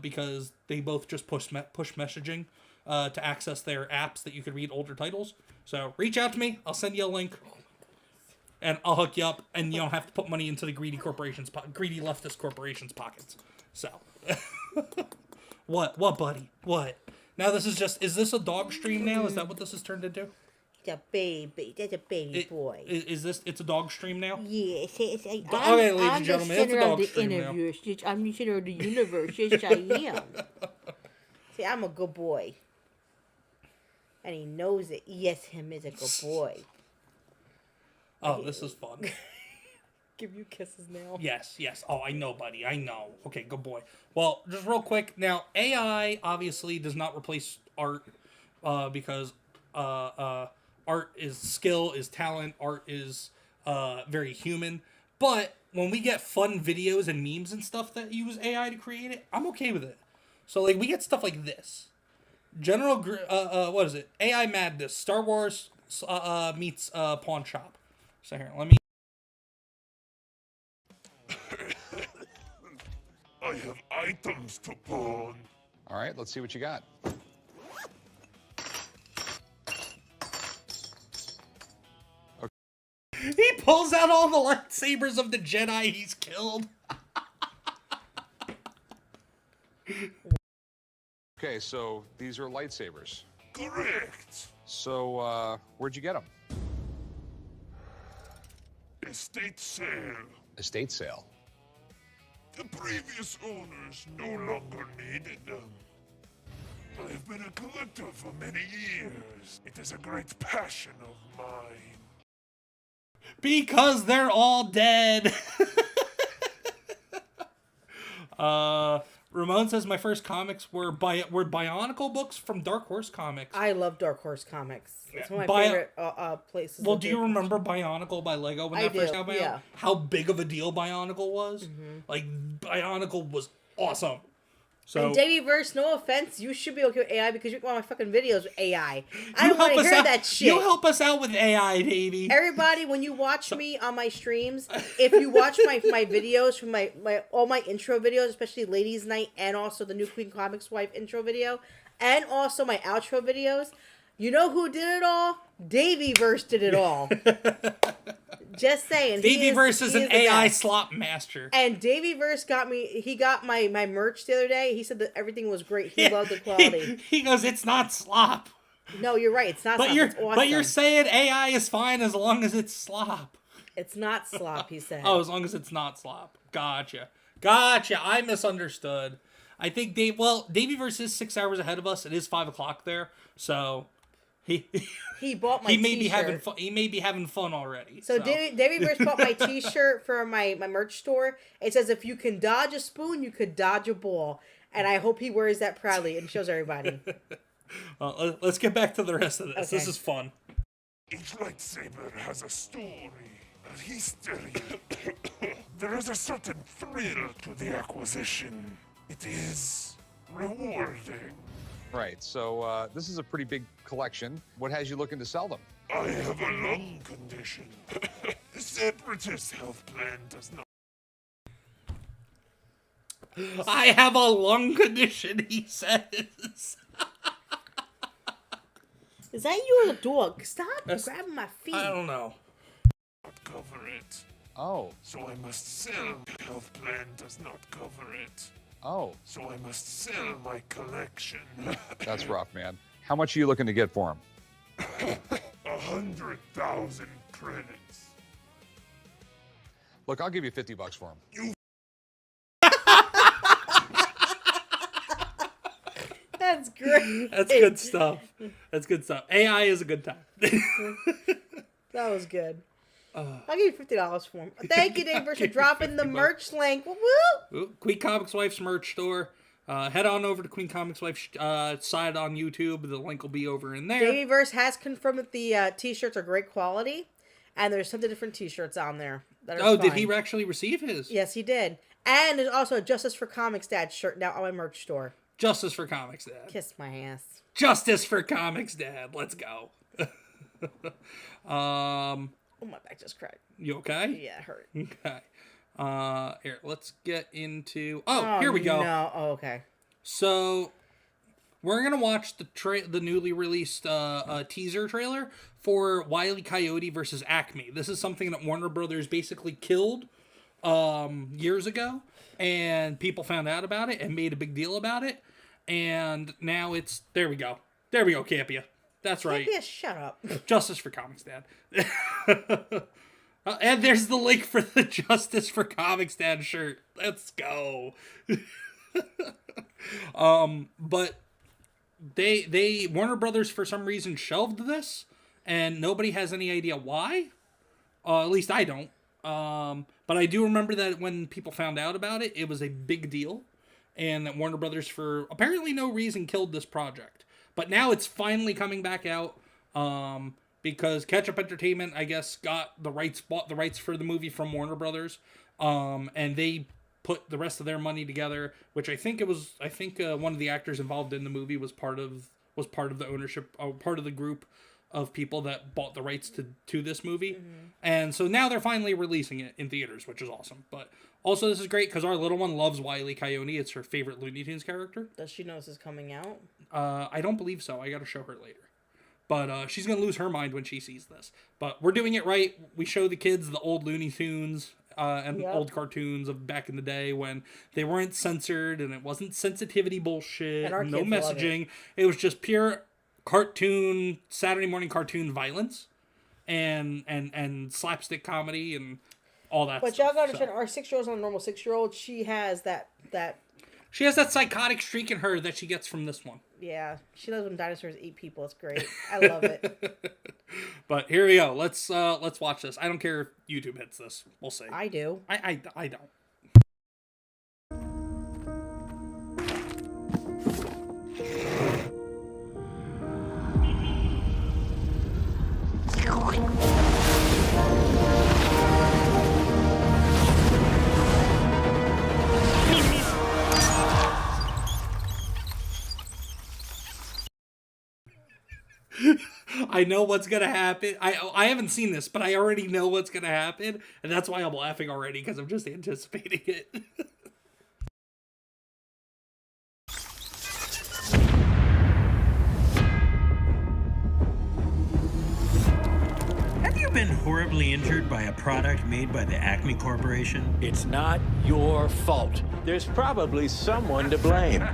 because they both just push messaging to access their apps that you could read older titles. So reach out to me. I'll send you a link, and I'll hook you up, and you don't have to put money into the greedy leftist corporations' pockets. So, what, buddy? What? Now is this a dog stream now? Is that what this has turned into? It's a baby. That's a baby boy. It's a dog stream now? Yes. Okay, ladies and gentlemen, it's a dog stream now. I'm the center of the universe. Yes, I am. See, I'm a good boy. And he knows it. Yes, him is a good boy. Oh, this is fun. Give you kisses now. Yes. Oh, I know, buddy. I know. Okay, good boy. Well, just real quick. Now, AI obviously does not replace art because art is skill, is talent. Art is very human. But when we get fun videos and memes and stuff that use AI to create it, I'm okay with it. So, like, we get stuff like this. What is it? AI Madness. Star Wars meets Pawn Shop. So here, let me... I have items to pawn. All right, let's see what you got. He pulls out all the lightsabers of the Jedi he's killed. Okay, so these are lightsabers. Correct. So, where'd you get them? Estate sale. Estate sale. The previous owners no longer needed them. I have been a collector for many years. It is a great passion of mine. Because they're all dead. Ramon says my first comics were Bionicle books from Dark Horse Comics. I love Dark Horse Comics. It's one of my favorite places. Well, do you remember Bionicle by Lego when that first came out? Yeah. How big of a deal Bionicle was? Mm-hmm. Like, Bionicle was awesome. So, and Davey Verse, no offense, you should be okay with AI because you can watch my fucking videos with AI. I don't want to hear that shit. You help us out with AI, Davey. Everybody, when you watch me on my streams, if you watch my videos from all my intro videos, especially Ladies Night and also the new QueenComixWife intro video, and also my outro videos, you know who did it all? Davey Verse did it all. Just saying. Davey Verse is an AI slop master. And Davey Verse got my merch the other day. He said that everything was great. He loved the quality. He goes, it's not slop. No, you're right. It's not slop. It's awesome. But you're saying AI is fine as long as it's slop. It's not slop, he said. Oh, as long as it's not slop. Gotcha. I misunderstood. I think Davey Verse is 6 hours ahead of us. It is 5 o'clock there. So... He bought my t-shirt. He may be having fun already. So Davey Verse bought my t-shirt for my merch store. It says, if you can dodge a spoon, you could dodge a ball. And I hope he wears that proudly and shows everybody. Let's get back to the rest of this. Okay. This is fun. Each lightsaber has a story, a history. There is a certain thrill to the acquisition. It is rewarding. Right, so this is a pretty big collection. What has you looking to sell them? I have a lung condition. The Separatist health plan does not. I have a lung condition, he says. Is that you or the dog? Stop grabbing my feet. I don't know. Cover it. Oh. So I must sell. Health plan does not cover it. Oh. So I must sell my collection. That's rough, man. How much are you looking to get for them? 100,000 credits. Look, I'll give you $50 for them. That's great. That's good stuff. AI is a good time. That was good. I'll give you $50 for him. Thank you, Dave, for dropping the merch link. Woo woo! Queen Comics Wife's merch store. Head on over to Queen Comics Wife's side on YouTube. The link will be over in there. Davey Verse has confirmed that the t-shirts are great quality, and there's some different t-shirts on there that are fine. Did he actually receive his? Yes, he did. And there's also a Justice for ComixDad shirt now on my merch store. Justice for ComixDad. Kiss my ass. Justice for ComixDad. Let's go. Oh, my back just cracked. You okay? Yeah, it hurt. Okay. Here, let's get into... Oh, here we go. No. Oh, okay. So, we're going to watch the newly released teaser trailer for Wile E. Coyote versus Acme. This is something that Warner Brothers basically killed years ago, and people found out about it and made a big deal about it, and now it's... There we go. There we go, Campia. That's right. Campia, shut up. Justice for ComixDad. And there's the link for the Justice for ComixDad shirt. Let's go. But they Warner Brothers for some reason shelved this, and nobody has any idea why. At least I don't. But I do remember that when people found out about it, it was a big deal. And that Warner Brothers, for apparently no reason, killed this project. But now it's finally coming back out because Ketchup Entertainment, I guess, bought the rights for the movie from Warner Brothers. And they put the rest of their money together, which I think one of the actors involved in the movie was part of the ownership, part of the group of people that bought the rights to this movie. Mm-hmm. And so now they're finally releasing it in theaters, which is awesome. But also this is great because our little one loves Wile E. Coyote. It's her favorite Looney Tunes character. Does she know this is coming out? I don't believe so. I got to show her later. But she's going to lose her mind when she sees this. But we're doing it right. We show the kids the old Looney Tunes and old cartoons of back in the day when they weren't censored and it wasn't sensitivity bullshit, and no messaging. It was just pure cartoon, Saturday morning cartoon violence and slapstick comedy and all that but stuff. Y'all gotta understand, our 6-year-old's not a normal 6-year-old. She has that she has that psychotic streak in her that she gets from this one. Yeah, she loves when dinosaurs eat people. It's great. I love it. But here we go. Let's watch this. I don't care if YouTube hits this. We'll see. I do. I don't. I know what's gonna happen. I haven't seen this, but I already know what's gonna happen, and that's why I'm laughing already because I'm just anticipating it. Have you been horribly injured by a product made by the Acme Corporation? It's not your fault. There's probably someone to blame.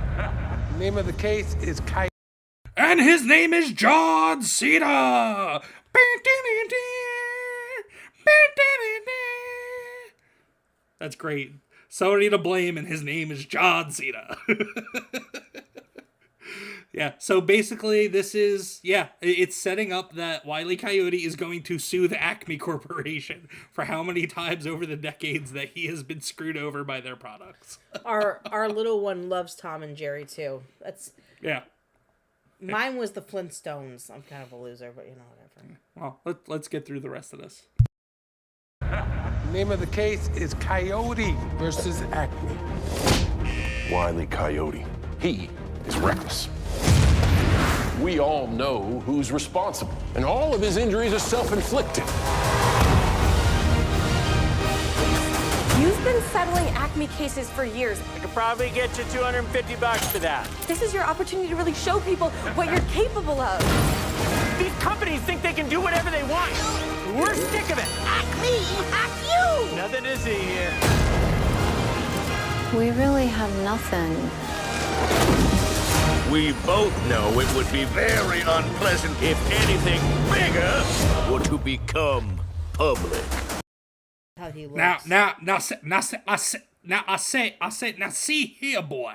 Name of the case is And his name is John Cena. That's great. Somebody to blame, and his name is John Cena. Yeah, so basically this is, it's setting up that Wile E. Coyote is going to sue the Acme Corporation for how many times over the decades that he has been screwed over by their products. Our little one loves Tom and Jerry too. Mine was the Flintstones. I'm kind of a loser, but whatever. Well, let's get through the rest of this. Name of the case is Coyote versus Acme. Wile E. Coyote. He is reckless. We all know who's responsible, and all of his injuries are self-inflicted. You've been settling Acme cases for years. I could probably get you $250 for that. This is your opportunity to really show people what you're capable of. These companies think they can do whatever they want. We're sick of it. Acme, hack you! Nothing to see here. We really have nothing. We both know it would be very unpleasant if anything bigger were to become public. How he looks. Now see here, boy.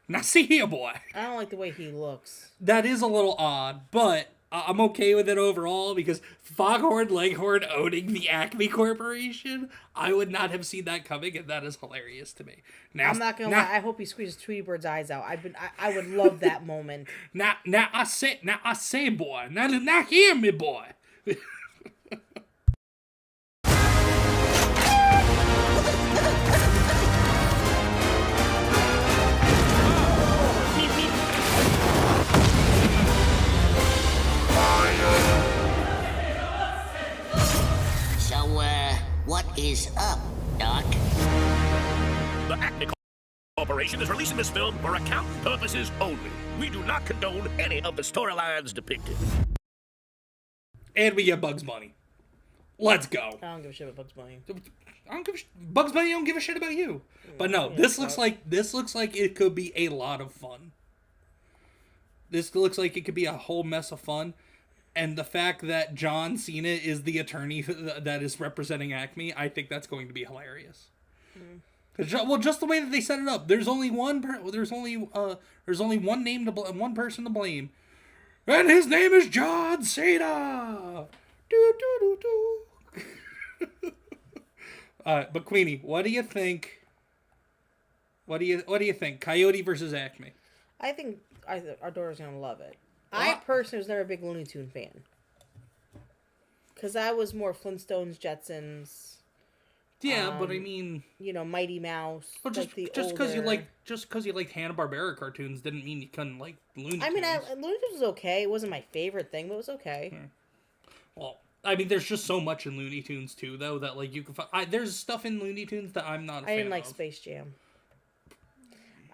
Now see here, boy. I don't like the way he looks. That is a little odd, but I'm okay with it overall because Foghorn Leghorn owning the Acme Corporation, I would not have seen that coming, and that is hilarious to me. Now, I'm not gonna lie. I hope he squeezes Tweety Bird's eyes out. I would love that moment. Now I say, boy. Now hear me, boy. What is up, Doc? The Acme Corporation is releasing this film for accounting purposes only. We do not condone any of the storylines depicted. And we get Bugs Bunny. Let's go. I don't give a shit about Bugs Bunny. Bugs Bunny don't give a shit about you. But no, this looks like it could be a lot of fun. This looks like it could be a whole mess of fun. And the fact that John Cena is the attorney that is representing Acme, I think that's going to be hilarious. Well, just the way that they set it up, there's only one name to one person to blame, and his name is John Cena. But Queenie, what do you think? What do you think? Coyote versus Acme. I think our daughter's gonna love it. I personally was never a big Looney Tune fan. Because I was more Flintstones, Jetsons. Yeah, but I mean, Mighty Mouse. Well, just because you liked Hanna-Barbera cartoons didn't mean you couldn't like Looney Tunes. I mean, Looney Tunes was okay. It wasn't my favorite thing, but it was okay. Well, I mean, there's just so much in Looney Tunes too, though, that like you can find. There's stuff in Looney Tunes that I'm not. I didn't like Space Jam.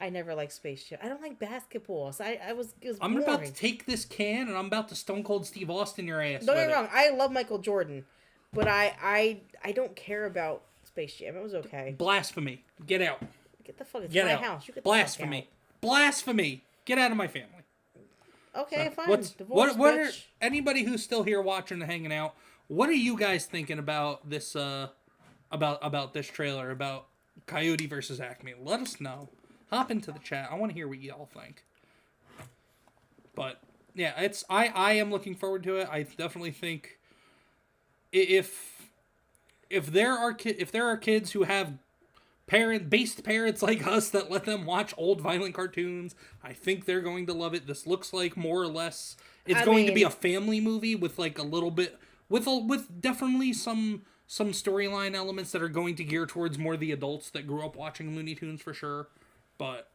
I never liked Space Jam. I don't like basketball. So it was I'm boring. about to take this can and I'm about to Stone Cold Steve Austin your ass. Don't get me wrong. I love Michael Jordan, but I don't care about Space Jam. It was okay. Blasphemy. Get out. Get the fuck. It's Get my out. house. You get Blasphemy. The fuck out. Blasphemy. Get out of my family. Okay, fine. What are anybody who's still here watching and hanging out? What are you guys thinking about this? About this trailer about Coyote versus Acme? Let us know. Hop into the chat. I want to hear what y'all think. But yeah, I am looking forward to it. I definitely think if there are kids who have based parents like us that let them watch old violent cartoons, I think they're going to love it. This looks like more or less it's going to be a family movie with like a little bit with definitely some storyline elements that are going to gear towards more the adults that grew up watching Looney Tunes for sure. But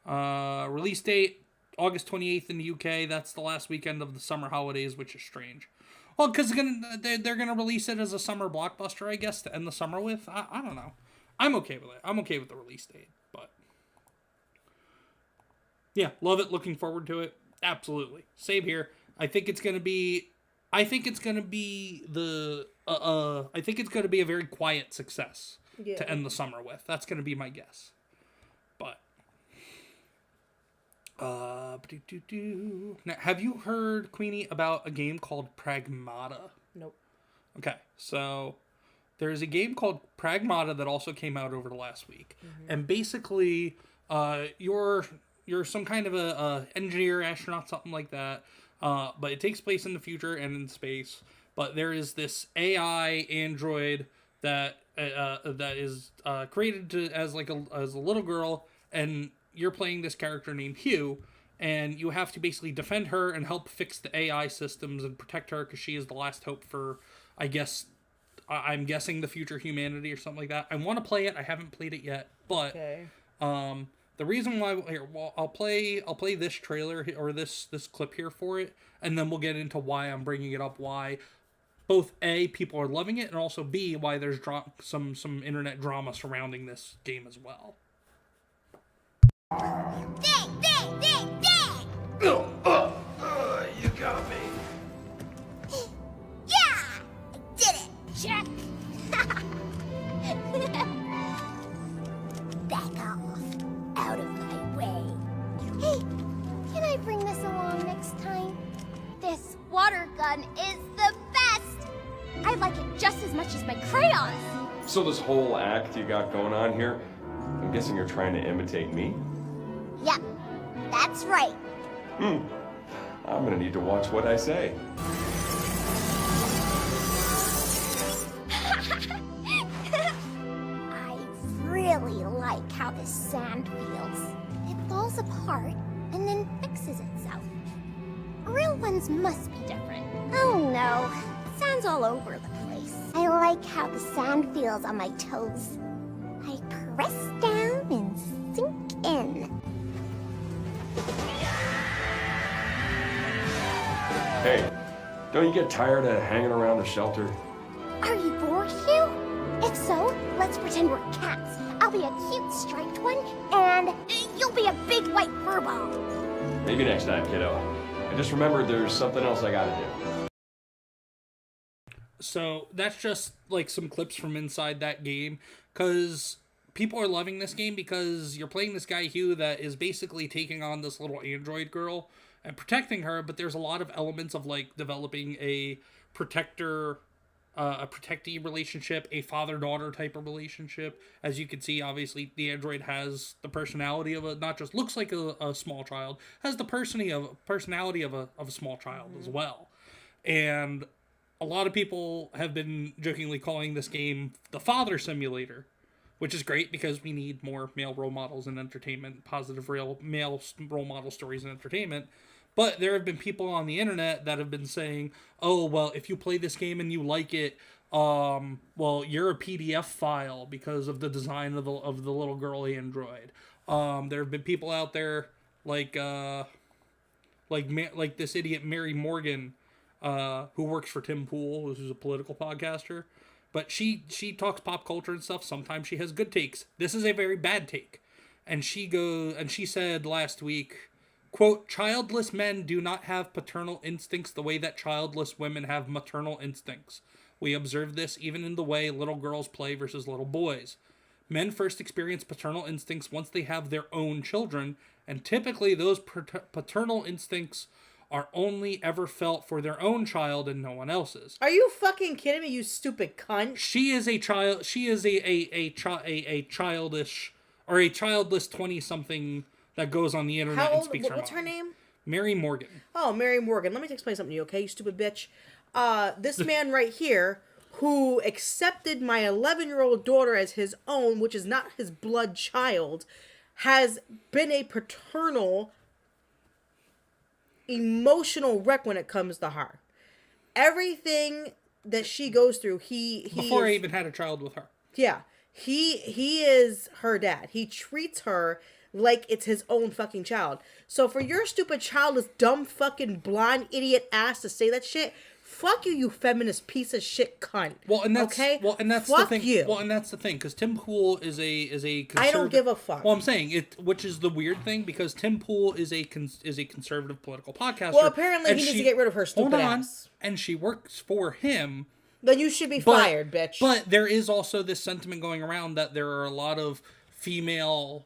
release date August 28th in the UK. That's the last weekend of the summer holidays, which is strange. Well, because they're gonna release it as a summer blockbuster, I guess, to end the summer with. I don't know. I'm okay with it. I'm okay with the release date, but yeah, love it. Looking forward to it. Absolutely. Same here. I think it's gonna be a very quiet success to end the summer with. That's gonna be my guess. But now, have you heard, Queenie, about a game called Pragmata? Nope. Okay, so there's a game called Pragmata that also came out over the last week, and basically, you're some kind of a engineer, astronaut, something like that. But it takes place in the future and in space. But there is this AI android that is created as a little girl, and you're playing this character named Hugh, and you have to basically defend her and help fix the AI systems and protect her because she is the last hope for, I'm guessing the future humanity or something like that. I want to play it. I haven't played it yet, but the reason why I'll play this trailer or this clip here for it, and then we'll get into why I'm bringing it up. Why both A, people are loving it, and also B, why there's some internet drama surrounding this game as well. You got me. Yeah! I did it! Check! Back off. Out of my way. Hey, can I bring this along next time? This water gun is the best! I like it just as much as my crayons. So this whole act you got going on here, I'm guessing you're trying to imitate me? Yep, that's right. I'm gonna need to watch what I say. I really like how the sand feels. It falls apart and then fixes itself. Real ones must be different. Oh no, sand's all over the place. I like how the sand feels on my toes. I press down and sink in. Hey, don't you get tired of hanging around the shelter? Are you bored, Hugh? If so, let's pretend we're cats. I'll be a cute striped one, and you'll be a big white furball. Maybe next time, kiddo. I just remembered there's something else I gotta do. So that's just like some clips from inside that game, because people are loving this game because you're playing this guy Hugh that is basically taking on this little android girl and protecting her, but there's a lot of elements of like developing a protectee relationship, a father-daughter type of relationship. As you can see, obviously the android has the personality of not just looks like a small child, has the personality of a small child as well. And a lot of people have been jokingly calling this game the father simulator, which is great because we need more male role models in entertainment, positive male role model stories in entertainment. But there have been people on the internet that have been saying, oh, well, if you play this game and you like it, well, you're a PDF file because of the design of the little girl android. There have been people out there like this idiot Mary Morgan, who works for Tim Pool, who's a political podcaster. But she talks pop culture and stuff. Sometimes she has good takes. This is a very bad take. And she said last week, quote, childless men do not have paternal instincts the way that childless women have maternal instincts. We observe this even in the way little girls play versus little boys. Men first experience paternal instincts once they have their own children, and typically those paternal instincts are only ever felt for their own child and no one else's. Are you fucking kidding me, you stupid cunt? She is a child. She is a childish or a childless 20-something that goes on the internet and speaks her mind. What's her name? Mary Morgan. Oh, Mary Morgan. Let me explain something to you, okay, you stupid bitch. This man right here, who accepted my 11-year-old daughter as his own, which is not his blood child, has been a paternal, emotional wreck when it comes to her. Everything that she goes through, Before I even had a child with her. Yeah. He is her dad. He treats her like it's his own fucking child. So for your stupid childless, dumb fucking blonde idiot ass to say that shit, fuck you, you feminist piece of shit cunt. Well, and that's okay. Well, and that's fuck the thing. You. Well, and that's the thing, because Tim Pool is a. I don't give a fuck. Well, I'm saying it, which is the weird thing, because Tim Pool is a conservative political podcaster. Well, apparently he needs to get rid of her stupid ass. And she works for him. Then you should be fired, bitch. But there is also this sentiment going around that there are a lot of female,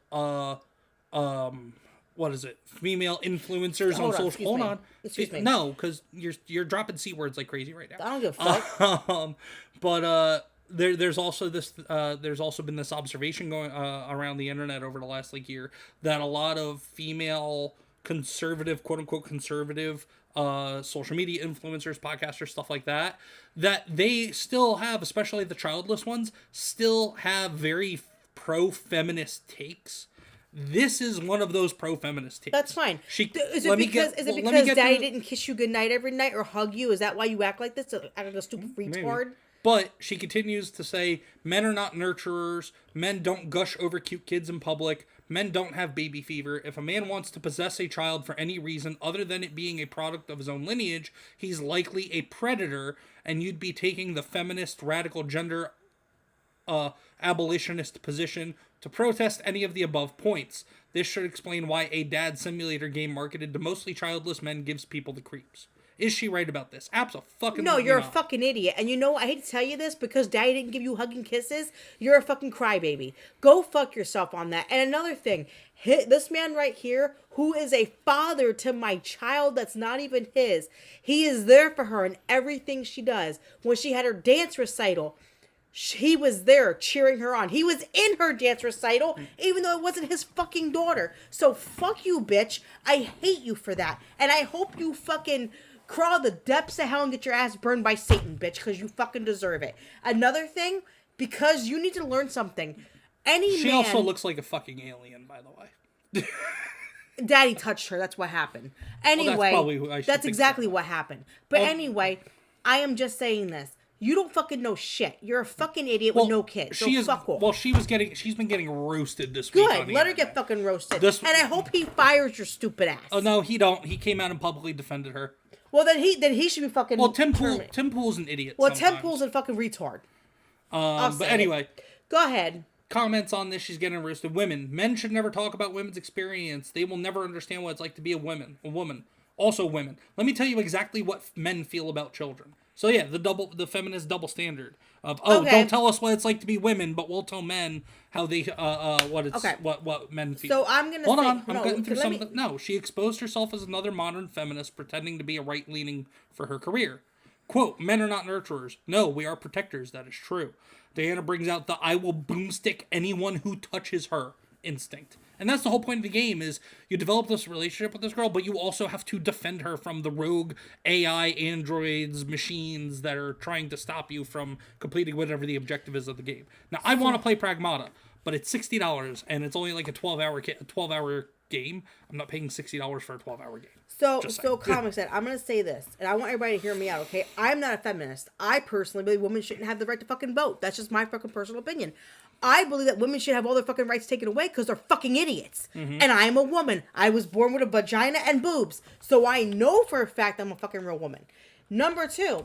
what is it? Female influencers on social. Hold on. Excuse me. No, because you're dropping C words like crazy right now. I don't give a fuck. But there's also this. There's also been this observation going around the internet over the last year that a lot of female conservative, quote unquote conservative, social media influencers, podcasters, stuff like that, that they still have, especially the childless ones, still have very pro-feminist takes. This is one of those pro-feminist takes. That's fine. Is it because daddy didn't kiss you goodnight every night or hug you? Is that why you act like this? Act like a stupid retard? Maybe. But she continues to say, men are not nurturers. Men don't gush over cute kids in public. Men don't have baby fever. If a man wants to possess a child for any reason other than it being a product of his own lineage, he's likely a predator, and you'd be taking the feminist, radical gender abolitionist position to protest any of the above points. This should explain why a dad simulator game marketed to mostly childless men gives people the creeps. Is she right about this? Absolutely. No, you're a fucking idiot. And you know what? I hate to tell you this, because daddy didn't give you hugging kisses, you're a fucking crybaby. Go fuck yourself on that. And another thing, this man right here, who is a father to my child that's not even his, he is there for her in everything she does. When she had her dance recital, he was there cheering her on. He was in her dance recital, even though it wasn't his fucking daughter. So fuck you, bitch. I hate you for that. And I hope you fucking crawl the depths of hell and get your ass burned by Satan, bitch, because you fucking deserve it. Another thing, because you need to learn something. She also looks like a fucking alien, by the way. Daddy touched her. That's what happened. Anyway, well, that's exactly what happened. But anyway, I am just saying this. You don't fucking know shit. You're a fucking idiot with no kids. So fuck off. Well, she's been getting roasted this week. Good. Let her get fucking roasted. And I hope he fires your stupid ass. Oh no, he don't. He came out and publicly defended her. Well, then he should be fucking. Well, Tim Pool's an idiot. Well, Tim Pool's a fucking retard. But anyway, go ahead. Comments on this: she's getting roasted. Men should never talk about women's experience. They will never understand what it's like to be a woman. Also, women. Let me tell you exactly what men feel about children. So yeah, the feminist double standard of don't tell us what it's like to be women, but we'll tell men how they what men feel. So I'm gonna hold on, I'm getting through some of the. No, she exposed herself as another modern feminist, pretending to be a right leaning for her career. Quote: "Men are not nurturers. No, we are protectors. That is true." Diana brings out the "I will boomstick anyone who touches her." instinct. And that's the whole point of the game, is you develop this relationship with this girl, but you also have to defend her from the rogue AI androids, machines that are trying to stop you from completing whatever the objective is of the game. Now, I want to play Pragmata, but it's $60, and it's only like a 12-hour game. I'm not paying $60 for a 12-hour game. So ComixDad, I'm going to say this, and I want everybody to hear me out, okay? I'm not a feminist. I personally believe women shouldn't have the right to fucking vote. That's just my fucking personal opinion. I believe that women should have all their fucking rights taken away because they're fucking idiots. Mm-hmm. And I am a woman. I was born with a vagina and boobs. So I know for a fact I'm a fucking real woman. Number 2,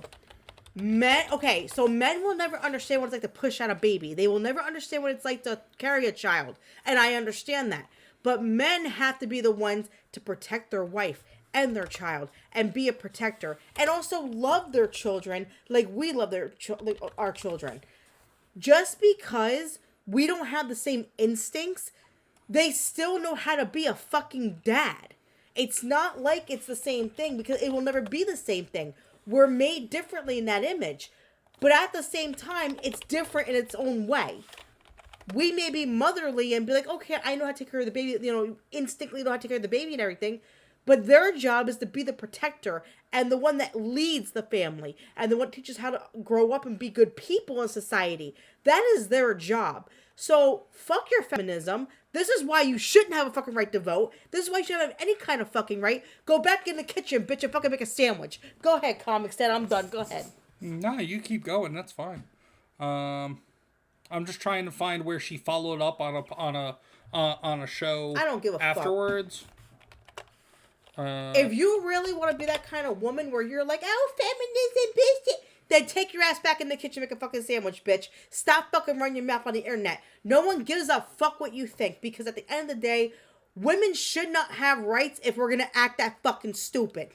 men will never understand what it's like to push out a baby. They will never understand what it's like to carry a child. And I understand that. But men have to be the ones to protect their wife and their child and be a protector and also love their children like we love our children. Just because we don't have the same instincts, they still know how to be a fucking dad. It's not like it's the same thing, because it will never be the same thing. We're made differently in that image. But at the same time, it's different in its own way. We may be motherly and be like, okay, I know how to take care of the baby, instinctively know how to take care of the baby and everything. But their job is to be the protector and the one that leads the family and the one that teaches how to grow up and be good people in society. That is their job. So fuck your feminism. This is why you shouldn't have a fucking right to vote. This is why you shouldn't have any kind of fucking right. Go back in the kitchen, bitch, and fucking make a sandwich. Go ahead, ComixDad. I'm done. Go ahead. No, you keep going. That's fine. I'm just trying to find where she followed up on a show. I don't give a afterwards. Fuck. If you really want to be that kind of woman where you're like, oh, feminism, bitch, then take your ass back in the kitchen, make a fucking sandwich, bitch. Stop fucking running your mouth on the internet. No one gives a fuck what you think, because at the end of the day, women should not have rights if we're going to act that fucking stupid.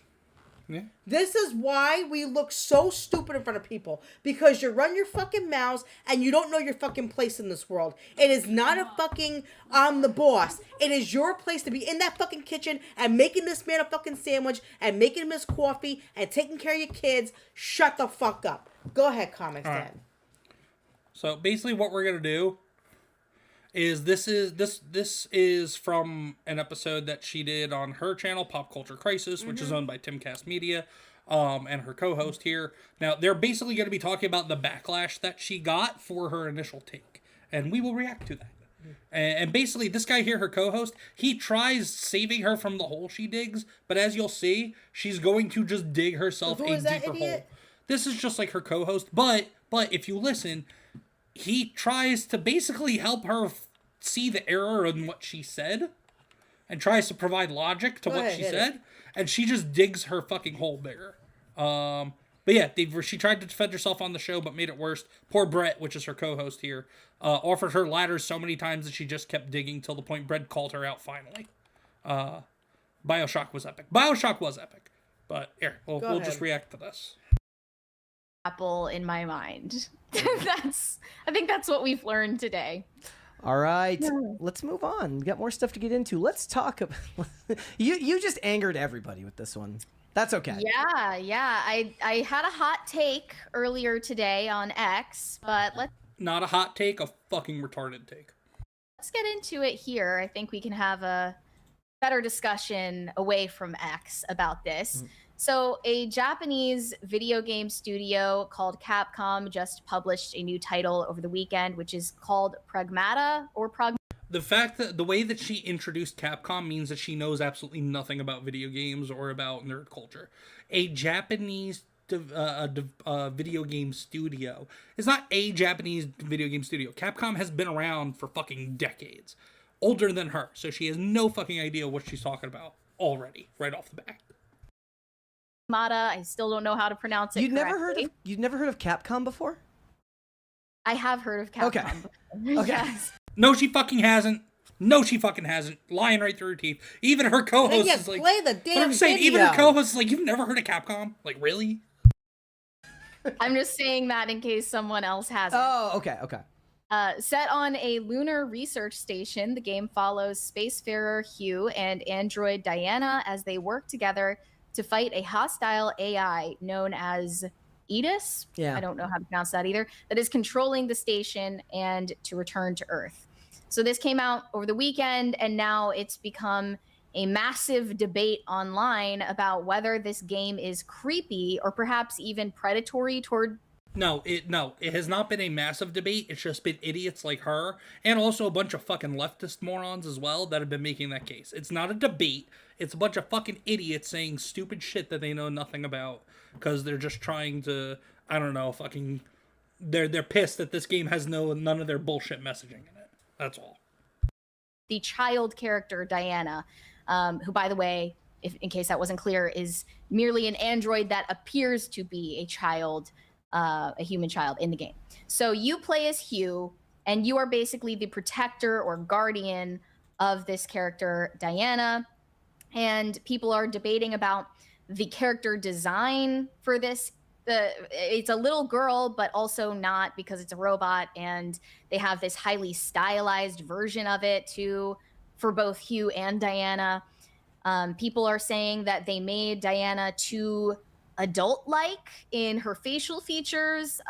Yeah. This is why we look so stupid in front of people, because you run your fucking mouths and you don't know your fucking place in this world. It is not a fucking I'm the boss. It is your place to be in that fucking kitchen and making this man a fucking sandwich and making him his coffee and taking care of your kids. Shut the fuck up. Go ahead, ComixDad. Right. So basically what we're gonna do is this is from an episode that she did on her channel, Pop Culture Crisis, which is owned by Timcast Media, and her co-host here. Now, they're basically going to be talking about the backlash that she got for her initial take, and we will react to that. And basically, this guy here, her co-host, he tries saving her from the hole she digs, but as you'll see, she's going to just dig herself a deeper hole. This is just like her co-host, but if you listen, he tries to basically help her see the error in what she said and tries to provide logic to what she said, and she just digs her fucking hole bigger. But yeah, she tried to defend herself on the show, but made it worse. Poor Brett, which is her co-host here, offered her ladders so many times that she just kept digging till the point Brett called her out finally. Bioshock was epic. But here, we'll just react to this. Apple in my mind. I think that's what we've learned today. All right, let's move on. We got more stuff to get into. Let's talk about you just angered everybody with this one. That's okay. Yeah. I had a hot take earlier today on X, but not a hot take, a fucking retarded take. Let's get into it here. I think we can have a better discussion away from X about this. So a Japanese video game studio called Capcom just published a new title over the weekend, which is called Pragmata or Pragmata. The fact that the way that she introduced Capcom means that she knows absolutely nothing about video games or about nerd culture. A Japanese video game studio is not a Japanese video game studio. Capcom has been around for fucking decades. Older than her, so she has no fucking idea what she's talking about already, right off the bat. I still don't know how to pronounce it. You'd never heard of Capcom before? I have heard of Capcom. Okay. Before. Yes. No, she fucking hasn't. Lying right through her teeth. Even her co-host is like, play the damn video. Even her co-host is like, you've never heard of Capcom? Like, really? I'm just saying that in case someone else hasn't. Oh, okay. Set on a lunar research station, the game follows spacefarer Hugh and android Diana as they work together to fight a hostile AI known as Edis. Yeah. I don't know how to pronounce that either. That is controlling the station and to return to Earth. So this came out over the weekend, and now it's become a massive debate online about whether this game is creepy or perhaps even predatory toward. No, it has not been a massive debate. It's just been idiots like her and also a bunch of fucking leftist morons as well that have been making that case. It's not a debate. It's a bunch of fucking idiots saying stupid shit that they know nothing about because they're just trying to, I don't know, fucking they're pissed that this game has none of their bullshit messaging in it. That's all. The child character Diana, who, by the way, in case that wasn't clear, is merely an android that appears to be a child, a human child in the game. So you play as Hugh, and you are basically the protector or guardian of this character, Diana. And people are debating about the character design for this. It's a little girl, but also not, because it's a robot, and they have this highly stylized version of it too for both Hugh and Diana. People are saying that they made Diana too adult-like in her facial features.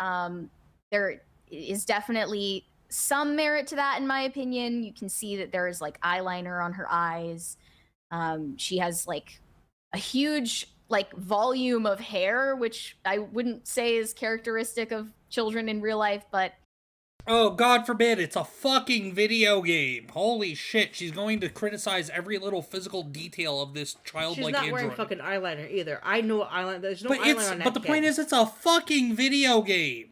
There is definitely some merit to that, in my opinion. You can see that there is like eyeliner on her eyes. She has like a huge volume of hair, which I wouldn't say is characteristic of children in real life, but oh, God forbid, it's a fucking video game. Holy shit, she's going to criticize every little physical detail of this childlike android. She's not wearing fucking eyeliner either. I know eyeliner. There's no eyeliner on that. But the point is, it's a fucking video game.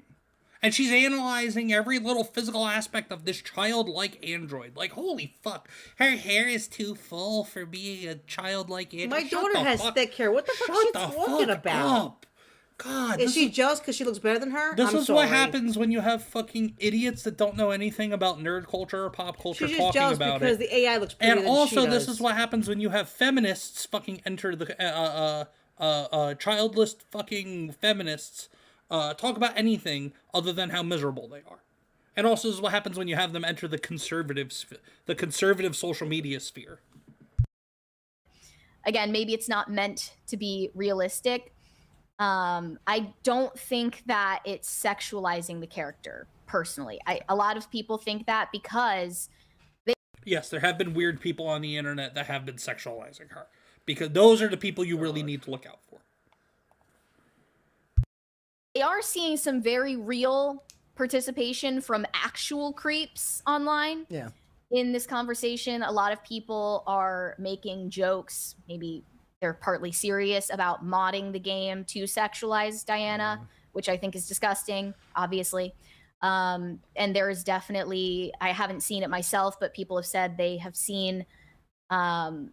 And she's analyzing every little physical aspect of this childlike android. Like, holy fuck. Her hair is too full for being a childlike android. My daughter has thick hair. What the fuck is she talking about? Up. God. Is she jealous because she looks better than her? This is what happens when you have fucking idiots that don't know anything about nerd culture or pop culture She's talking jealous about because it. the AI looks prettier And than also, she does. this is what happens when you have feminists fucking enter the childless fucking feminists talk about anything other than how miserable they are. And also, this is what happens when you have them enter the conservative social media sphere. Again, maybe it's not meant to be realistic. I don't think that it's sexualizing the character, personally. A lot of people think that because yes, there have been weird people on the internet that have been sexualizing her. Because those are the people you really need to look out for. they are seeing some very real participation from actual creeps online. Yeah. In this conversation, a lot of people are making jokes, maybe they're partly serious, about modding the game to sexualize Diana, which I think is disgusting, obviously. And there is definitely, I haven't seen it myself, but people have said they have seen some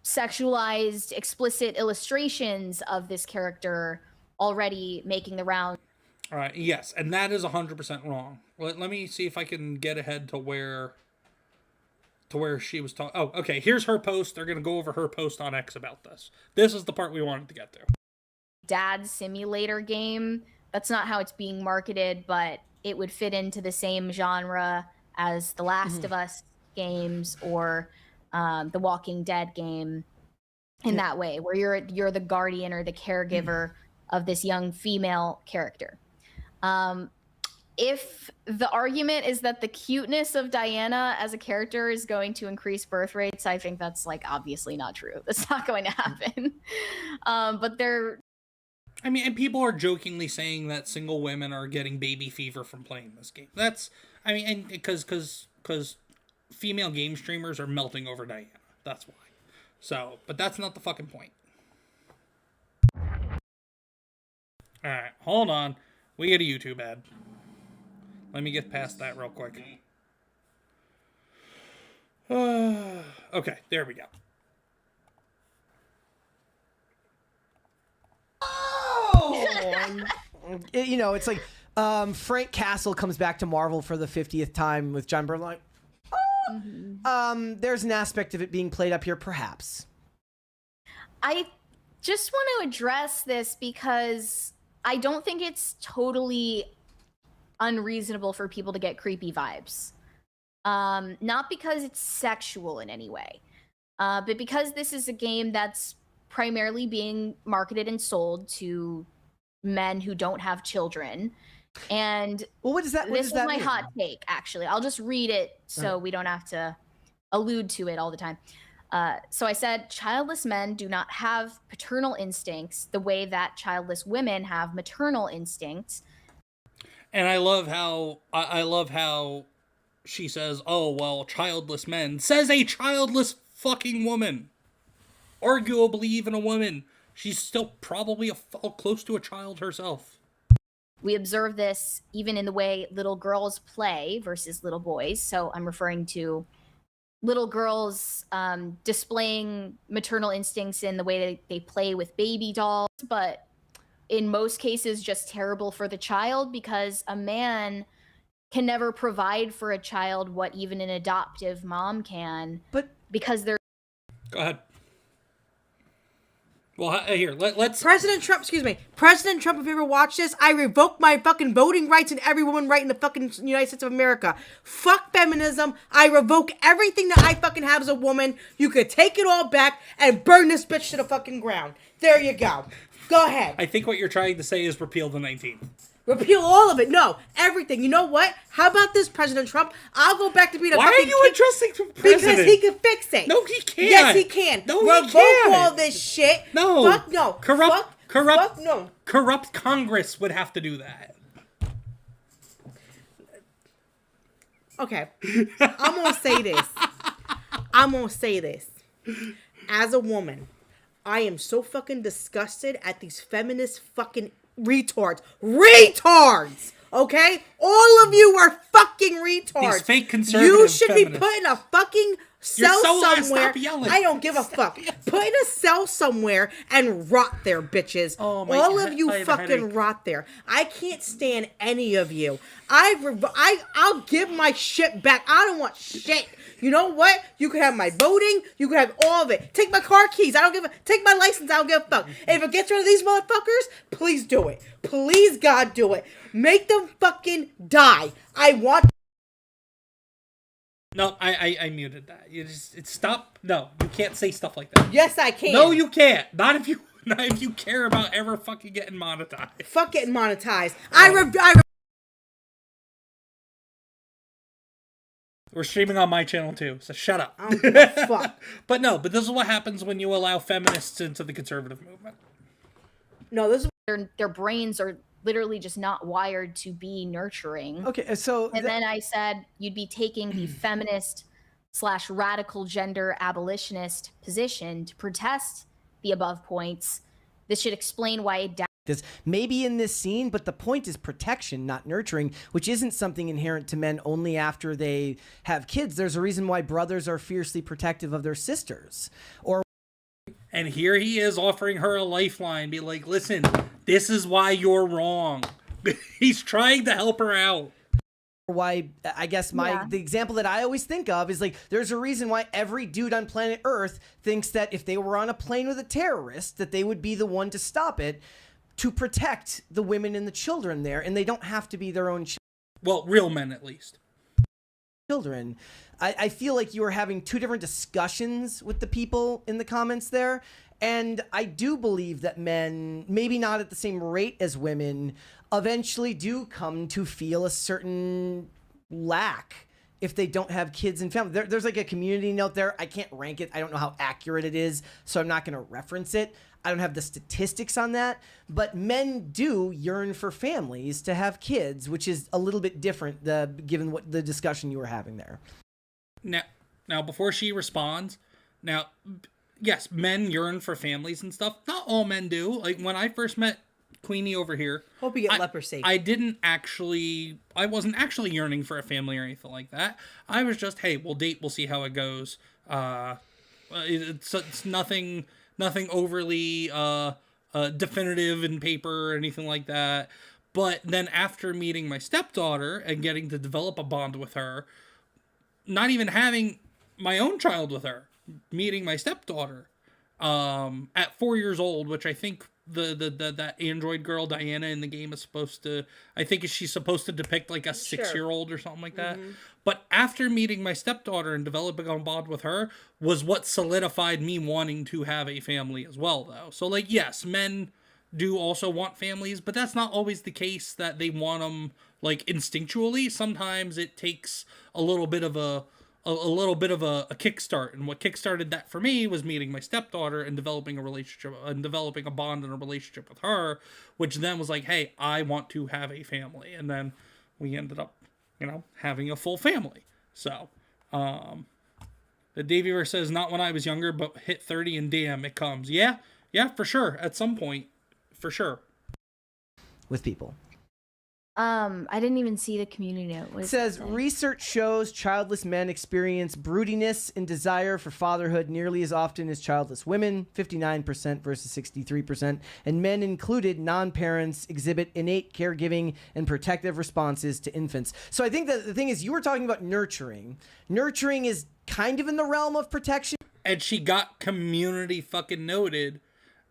sexualized, explicit illustrations of this character already making the round. All right, yes, and that is 100% wrong. Let me see if I can get ahead to where she was talking. Oh, okay, here's her post. They're going to go over her post on X about this. This is the part we wanted to get to. Dad simulator game. That's not how it's being marketed, but it would fit into the same genre as the Last of Us games or the Walking Dead game in that way, where you're the guardian or the caregiver of this young female character. If the argument is that the cuteness of Diana as a character is going to increase birth rates, I think that's like obviously not true. That's not going to happen. But I mean, and people are jokingly saying that single women are getting baby fever from playing this game. That's, I mean, and because female game streamers are melting over Diana. That's why. So, but that's not the fucking point. All right, hold on. We get a YouTube ad. Let me get past that real quick. Okay, there we go. You know, it's like Frank Castle comes back to Marvel for the 50th time with John Byrne. Like, there's an aspect of it being played up here, perhaps. I just want to address this because I don't think it's totally unreasonable for people to get creepy vibes. Not because it's sexual in any way, but because this is a game that's primarily being marketed and sold to men who don't have children. And well, what does that? What this does is that my mean? hot take. Actually, I'll just read it so we don't have to allude to it all the time. So I said, childless men do not have paternal instincts the way that childless women have maternal instincts. And I love how she says, "Oh well, childless men," says a childless fucking woman. Arguably, even a woman. She's still probably close to a child herself. We observe this even in the way little girls play versus little boys. So I'm referring to little girls displaying maternal instincts in the way they play with baby dolls, but in most cases just terrible for the child, because a man can never provide for a child what even an adoptive mom can. But because they're... Go ahead. Well, here, let's... President Trump, if you ever watch this, I revoke my fucking voting rights and every woman right in the fucking United States of America. Fuck feminism. I revoke everything that I fucking have as a woman. You could take it all back and burn this bitch to the fucking ground. There you go. Go ahead. I think what you're trying to say is repeal the 19th. Repeal all of it. No, everything. You know what? How about this, President Trump? I'll go back to being a Why fucking are you addressing the president? Because he can fix it. No, he can't. Yes, he can. No, Revoke he can't. all this shit. No. Fuck no. Corrupt Congress would have to do that. Okay. I'm going to say this. As a woman, I am so fucking disgusted at these feminist fucking retards. Retards! Okay? All of you are fucking retards. These fake conservative You should feminists. be put in a fucking cell somewhere. Stop yelling. I don't give a fuck. Put in a cell somewhere and rot there, bitches. Oh my All God, of you I have a fucking headache. rot there. I can't stand any of you. I'll give my shit back. I don't want shit. You know what? You can have my voting. You can have all of it. Take my car keys. I don't give a... Take my license. I don't give a fuck. If it gets rid of these motherfuckers, please do it. Please, God, do it. Make them fucking die. I want... No, I muted that. Stop. No, you can't say stuff like that. Yes, I can. No, you can't. Not if you care about ever fucking getting monetized. Fuck getting monetized. We're streaming on my channel too, so shut up. I don't give a fuck. But this is what happens when you allow feminists into the conservative movement. No, this is... Their brains are literally just not wired to be nurturing. Okay, so... And then I said you'd be taking the feminist / radical gender abolitionist position to protest the above points. This should explain why this maybe in this scene, but the point is protection, not nurturing, which isn't something inherent to men only after they have kids. There's a reason why brothers are fiercely protective of their sisters. And here he is offering her a lifeline. Be like, listen, this is why you're wrong. He's trying to help her out. Why, I guess the example that I always think of is like, there's a reason why every dude on planet Earth thinks that if they were on a plane with a terrorist, that they would be the one to stop it, to protect the women and the children there, and they don't have to be their own well, real men at least. Children. I feel like you are having two different discussions with the people in the comments there, and I do believe that men, maybe not at the same rate as women, eventually do come to feel a certain lack if they don't have kids and family. There's like a community note there. I can't rank it. I don't know how accurate it is, so I'm not going to reference it. I don't have the statistics on that, but men do yearn for families to have kids, which is a little bit different, given what the discussion you were having there. Now, before she responds, yes, men yearn for families and stuff. Not all men do. Like, when I first met Queenie over here... Hope you get leprosy. I wasn't actually yearning for a family or anything like that. I was just, hey, we'll date, we'll see how it goes. It's nothing overly definitive in paper or anything like that. But then after meeting my stepdaughter and getting to develop a bond with her, not even having my own child with her, meeting my stepdaughter at 4 years old, which I think that android girl Diana in the game is supposed to, I think she's supposed to depict like a 6-year-old or something like that. Mm-hmm. But after meeting my stepdaughter and developing a bond with her was what solidified me wanting to have a family as well, though. So, like, yes, men do also want families, but that's not always the case that they want them like instinctually. Sometimes it takes a little bit of a kickstart, and what kickstarted that for me was meeting my stepdaughter and developing a relationship and developing a bond and a relationship with her, which then was like, hey, I want to have a family, and then we ended up, having a full family. So, the Daveyver says, not when I was younger, but hit 30 and damn, it comes. Yeah, for sure. At some point, for sure. With people. I didn't even see the community note. It says, research shows childless men experience broodiness and desire for fatherhood nearly as often as childless women, 59% versus 63%, and men included, non-parents, exhibit innate caregiving and protective responses to infants. So I think that the thing is, you were talking about nurturing. Nurturing is kind of in the realm of protection. And she got community fucking noted,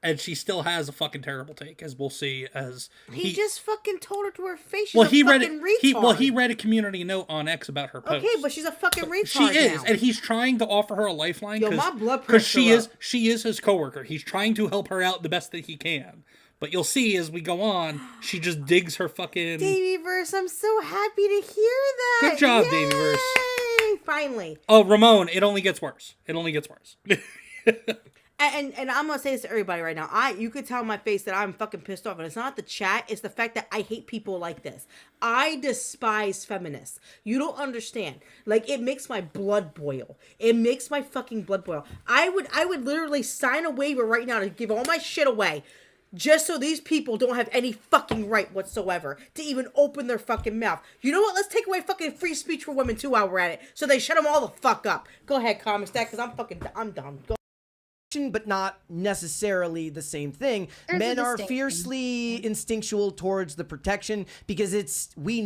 and she still has a fucking terrible take, as we'll see. As he just fucking told her to her face. She's a fucking retard. He read a community note on X about her post. Okay, but she's a fucking retard. She is, now. and he's trying to offer her a lifeline. Yo, my blood pressure. Because she is his coworker. He's trying to help her out the best that he can. But you'll see as we go on, she just digs her fucking. Daveyverse, I'm so happy to hear that. Good job, Daveyverse. Finally. Oh, Ramon, it only gets worse. It only gets worse. And I'm gonna say this to everybody right now. You could tell on my face that I'm fucking pissed off, and it's not the chat. It's the fact that I hate people like this. I despise feminists. You don't understand. Like, it makes my blood boil. It makes my fucking blood boil. I would literally sign a waiver right now to give all my shit away, just so these people don't have any fucking right whatsoever to even open their fucking mouth. You know what? Let's take away fucking free speech for women too while we're at it, so they shut them all the fuck up. Go ahead, ComixDad, because I'm done. Go. But not necessarily the same thing. Men are fiercely instinctual towards the protection because we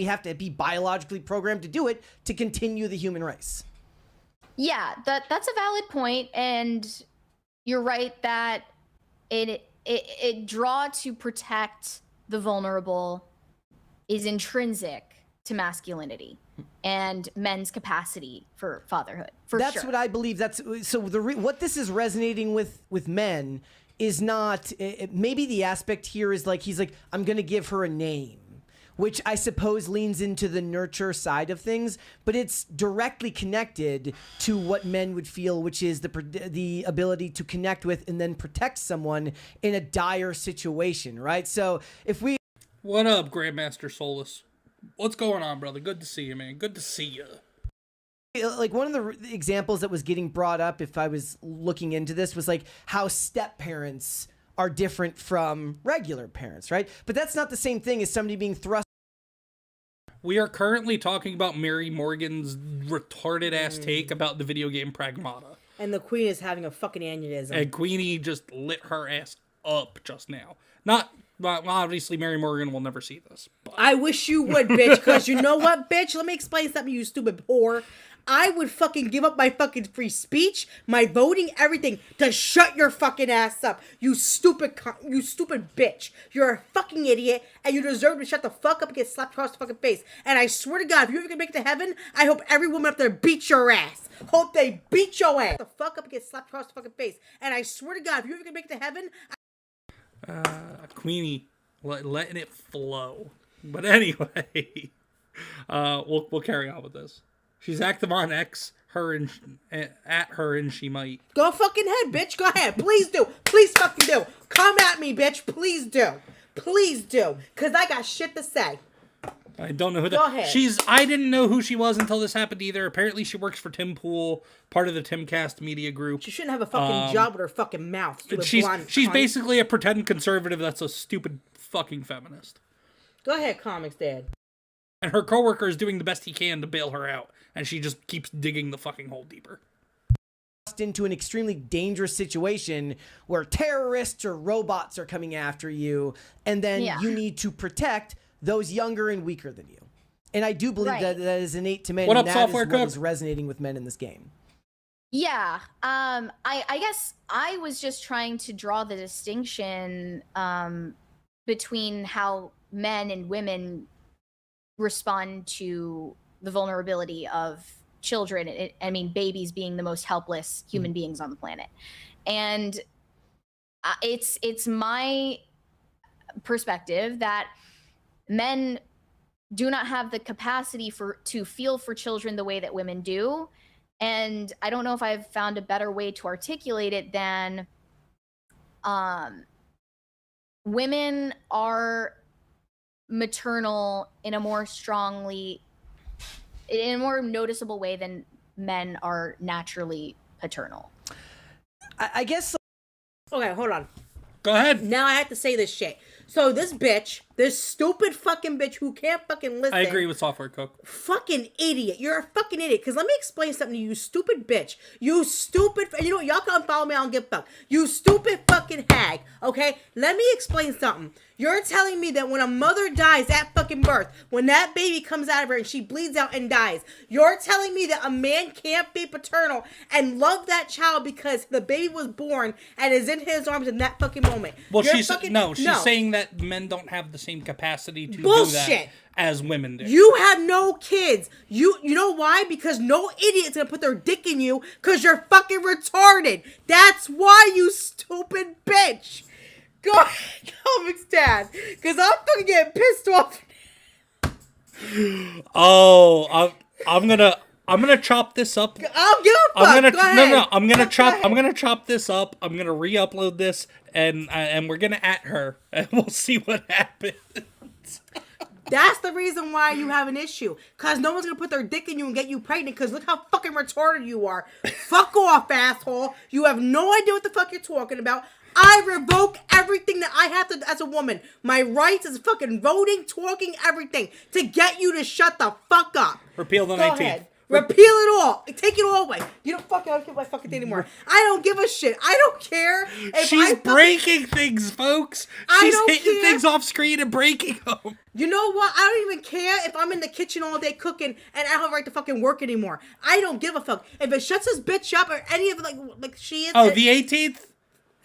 have to be biologically programmed to do it to continue the human race. Yeah, that's a valid point, and you're right that it draw to protect the vulnerable is intrinsic to masculinity and men's capacity for fatherhood. That's what I believe. That's so. What this is resonating with men is not maybe the aspect here is like he's like, I'm gonna give her a name, which I suppose leans into the nurture side of things, but it's directly connected to what men would feel, which is the ability to connect with and then protect someone in a dire situation, right? So if we, what up, Grandmaster Solus? What's going on, brother? Good to see you, man. Good to see you. Like, one of the examples that was getting brought up, if I was looking into this, was like how step parents are different from regular parents, right? But that's not the same thing as somebody being thrust. We are currently talking about Mary Morgan's retarded ass take about the video game Pragmata. And the Queen is having a fucking aneurysm. And Queenie just lit her ass up just now. Not obviously, Mary Morgan will never see this. But. I wish you would, bitch, because you know what, bitch? Let me explain something, you stupid whore. I would fucking give up my fucking free speech, my voting, everything to shut your fucking ass up. You stupid bitch. You're a fucking idiot, and you deserve to shut the fuck up and get slapped across the fucking face. And I swear to God, if you ever gonna make it to heaven, I hope every woman up there beats your ass. Hope they beat your ass. Shut the fuck up and get slapped across the fucking face. And I swear to God, if you ever gonna make it to heaven, Queenie letting it flow. But anyway, we'll carry on with this. She's active on X, at her and she might. Go fucking ahead, bitch. Go ahead. Please do. Please fucking do. Come at me, bitch. Please do. Please do. Because I got shit to say. I don't know who Go ahead. I didn't know who she was until this happened either. Apparently she works for Tim Pool, part of the Timcast media group. She shouldn't have a fucking job with her fucking mouth. She's basically a pretend conservative that's a stupid fucking feminist. Go ahead, ComixDad. And her coworker is doing the best he can to bail her out, and she just keeps digging the fucking hole deeper. Into an extremely dangerous situation where terrorists or robots are coming after you, and then you need to protect those younger and weaker than you. And I do believe that is innate to men. What up, and Software that is what Cook? is resonating with men in this game. Yeah. I guess I was just trying to draw the distinction between how men and women respond to the vulnerability of children. I mean, babies being the most helpless human beings on the planet. And it's my perspective that men do not have the capacity to feel for children the way that women do. And I don't know if I've found a better way to articulate it than women are maternal in a more noticeable way than men are naturally paternal. I guess. Okay, hold on. Go ahead. Now I have to say this shit. So this bitch, this stupid fucking bitch who can't fucking listen. I agree with Software Cook. Fucking idiot. You're a fucking idiot. Because let me explain something to you, you stupid bitch. You stupid. You know what? Y'all can unfollow me. I don't give a fuck. You stupid fucking hag. Okay? Let me explain something. You're telling me that when a mother dies at fucking birth, when that baby comes out of her and she bleeds out and dies, you're telling me that a man can't be paternal and love that child because the baby was born and is in his arms in that fucking moment. Well, she's saying that men don't have the same capacity to do that as women do. You have no kids. You know why? Because no idiot's gonna put their dick in you because you're fucking retarded. That's why, you stupid bitch. Go ahead, ComixDad, because I'm fucking getting pissed off. Oh, I'm gonna chop this up. I'll give a fuck. Go ahead. No, I'm gonna chop this up. I'm gonna re-upload this, and we're gonna at her, and we'll see what happens. That's the reason why you have an issue. Because no one's going to put their dick in you and get you pregnant. Because look how fucking retarded you are. Fuck off, asshole. You have no idea what the fuck you're talking about. I revoke everything that I have to as a woman. My rights is fucking voting, talking, everything. To get you to shut the fuck up. Repeal the 19th. Go ahead. Repeal it all. Take it all away. You don't fucking, I don't give my fucking thing anymore. I don't give a shit. I don't care. She's breaking things, folks. She's hitting things off screen and breaking them. You know what? I don't even care if I'm in the kitchen all day cooking and I don't have a right to fucking work anymore. I don't give a fuck. If it shuts this bitch up or any of it, like she is. Oh, the 18th?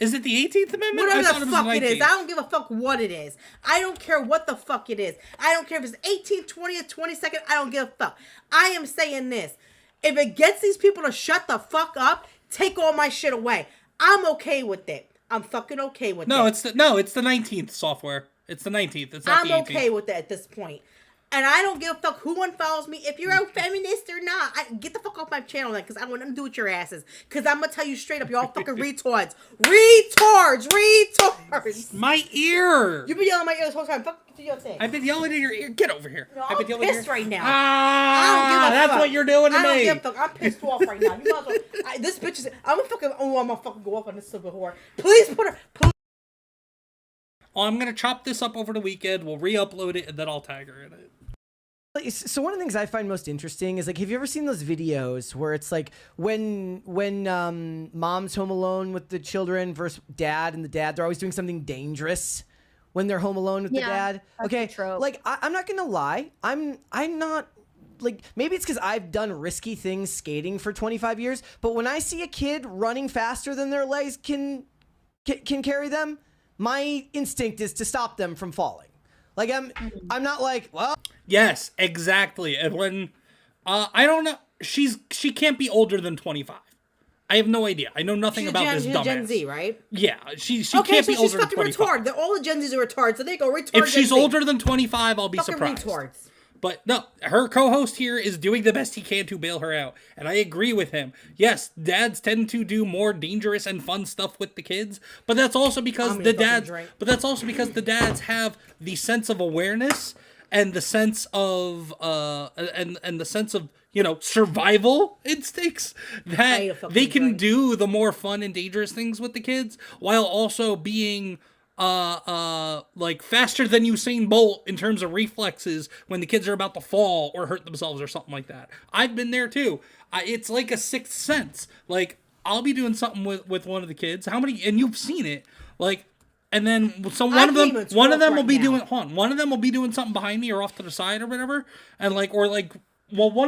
Is it the 18th Amendment? Whatever the fuck it is. I don't give a fuck what it is. I don't care what the fuck it is. I don't care if it's 18th, 20th, 22nd. I don't give a fuck. I am saying this. If it gets these people to shut the fuck up, take all my shit away. I'm okay with it. I'm fucking okay with it. It's the 19th Software. It's the 19th. It's not the 18th. I'm okay with it at this point. And I don't give a fuck who unfollows me. If you're a feminist or not, get the fuck off my channel then, because I want nothing to do with your asses. Because I'm going to tell you straight up, you're all fucking retards. Retards! My ear! You've been yelling in my ear this whole time. Fuck your thing. I've been yelling in your ear. Get over here. No, I'm pissed right now. I don't give a fuck. That's what you're doing to me. I don't give a fuck. I'm pissed off right now. You might as well. This bitch is. I'm gonna fucking go off on this stupid whore. Please put her. Please. I'm gonna chop this up over the weekend. We'll re-upload it, and then I'll tag her in it. So one of the things I find most interesting is, like, have you ever seen those videos where it's like when mom's home alone with the children versus dad, and the dad, they're always doing something dangerous when they're home alone with the dad. Okay, like I'm not gonna lie, I'm not, like, maybe it's because I've done risky things skating for 25 years, but when I see a kid running faster than their legs can carry them, my instinct is to stop them from falling. Like, I'm not like, well. Yes, exactly. And when, I don't know, she can't be older than 25. I have no idea. I know nothing about this dumbass. Gen Z, right? Yeah, she can't be older than 25. Okay, so she's fucking retarded. All the Gen Zs are retarded, so they go retard. If she's older than 25, I'll be surprised. Retards. But no, her co-host here is doing the best he can to bail her out. And I agree with him. Yes, dads tend to do more dangerous and fun stuff with the kids, but that's also because the dads have the sense of awareness and the sense of and the sense of, you know, survival instincts that they can do the more fun and dangerous things with the kids while also being like faster than Usain Bolt in terms of reflexes when the kids are about to fall or hurt themselves or something like that. I've been there too. It's like a sixth sense. Like, I'll be doing something with one of the kids. How many? And you've seen it. Like, and then one of them will be doing something behind me or off to the side or whatever. And one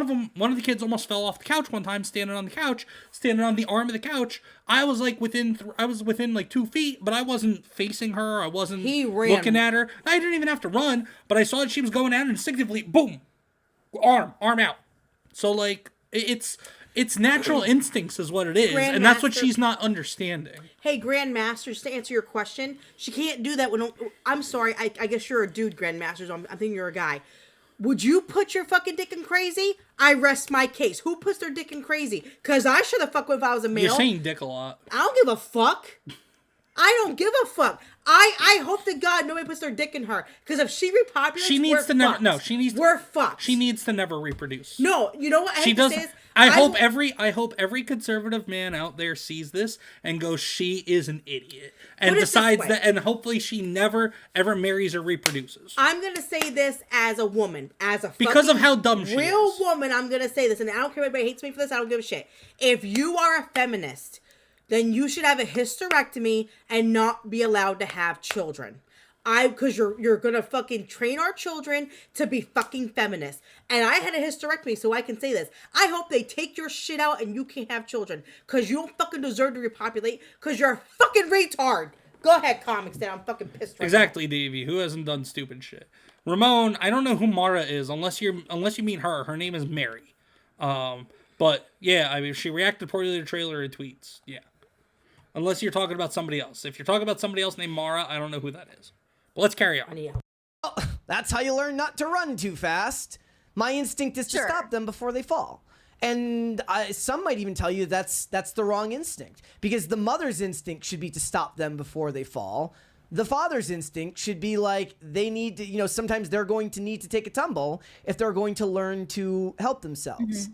of the kids almost fell off the couch one time, standing on the arm of the couch. I was like within like 2 feet, but I wasn't facing her. I wasn't looking at her. I didn't even have to run, but I saw that she was going out and instinctively, boom, arm out. So like, it's It's natural instincts is what it is, and that's what she's not understanding. Hey, Grandmasters, to answer your question, she can't do that when... I'm sorry, I guess you're a dude, Grandmasters. I'm thinking you're a guy. Would you put your fucking dick in crazy? I rest my case. Who puts their dick in crazy? Because I should have fucked if I was a male. You're saying dick a lot. I don't give a fuck. I don't give a fuck. I hope to God nobody puts their dick in her. Because if she repopulates, she needs to never. No, she needs. We're fucked. She needs to never reproduce. No, you know what? She doesn't. I hope every conservative man out there sees this and goes, she is an idiot, and decides that, and hopefully she never ever marries or reproduces. I'm gonna say this as a woman, because of how dumb she is. Real woman, I'm gonna say this, and I don't care if anybody hates me for this. I don't give a shit. If you are a feminist, then you should have a hysterectomy and not be allowed to have children. Because you're gonna fucking train our children to be fucking feminists. And I had a hysterectomy, so I can say this. I hope they take your shit out and you can't have children. Because you don't fucking deserve to repopulate. Because you're a fucking retard. Go ahead, ComixDad. I'm fucking pissed right Exactly, Davey. Who hasn't done stupid shit? Ramon, I don't know who Mara is unless you mean her. Her name is Mary. But yeah, I mean, she reacted poorly to the trailer and tweets. Yeah. Unless you're talking about somebody else. If you're talking about somebody else named Mara, I don't know who that is. But let's carry on. Oh, that's how you learn not to run too fast. My instinct is to stop them before they fall. And some might even tell you that's the wrong instinct. Because the mother's instinct should be to stop them before they fall. The father's instinct should be like, they need to, sometimes they're going to need to take a tumble if they're going to learn to help themselves. Mm-hmm.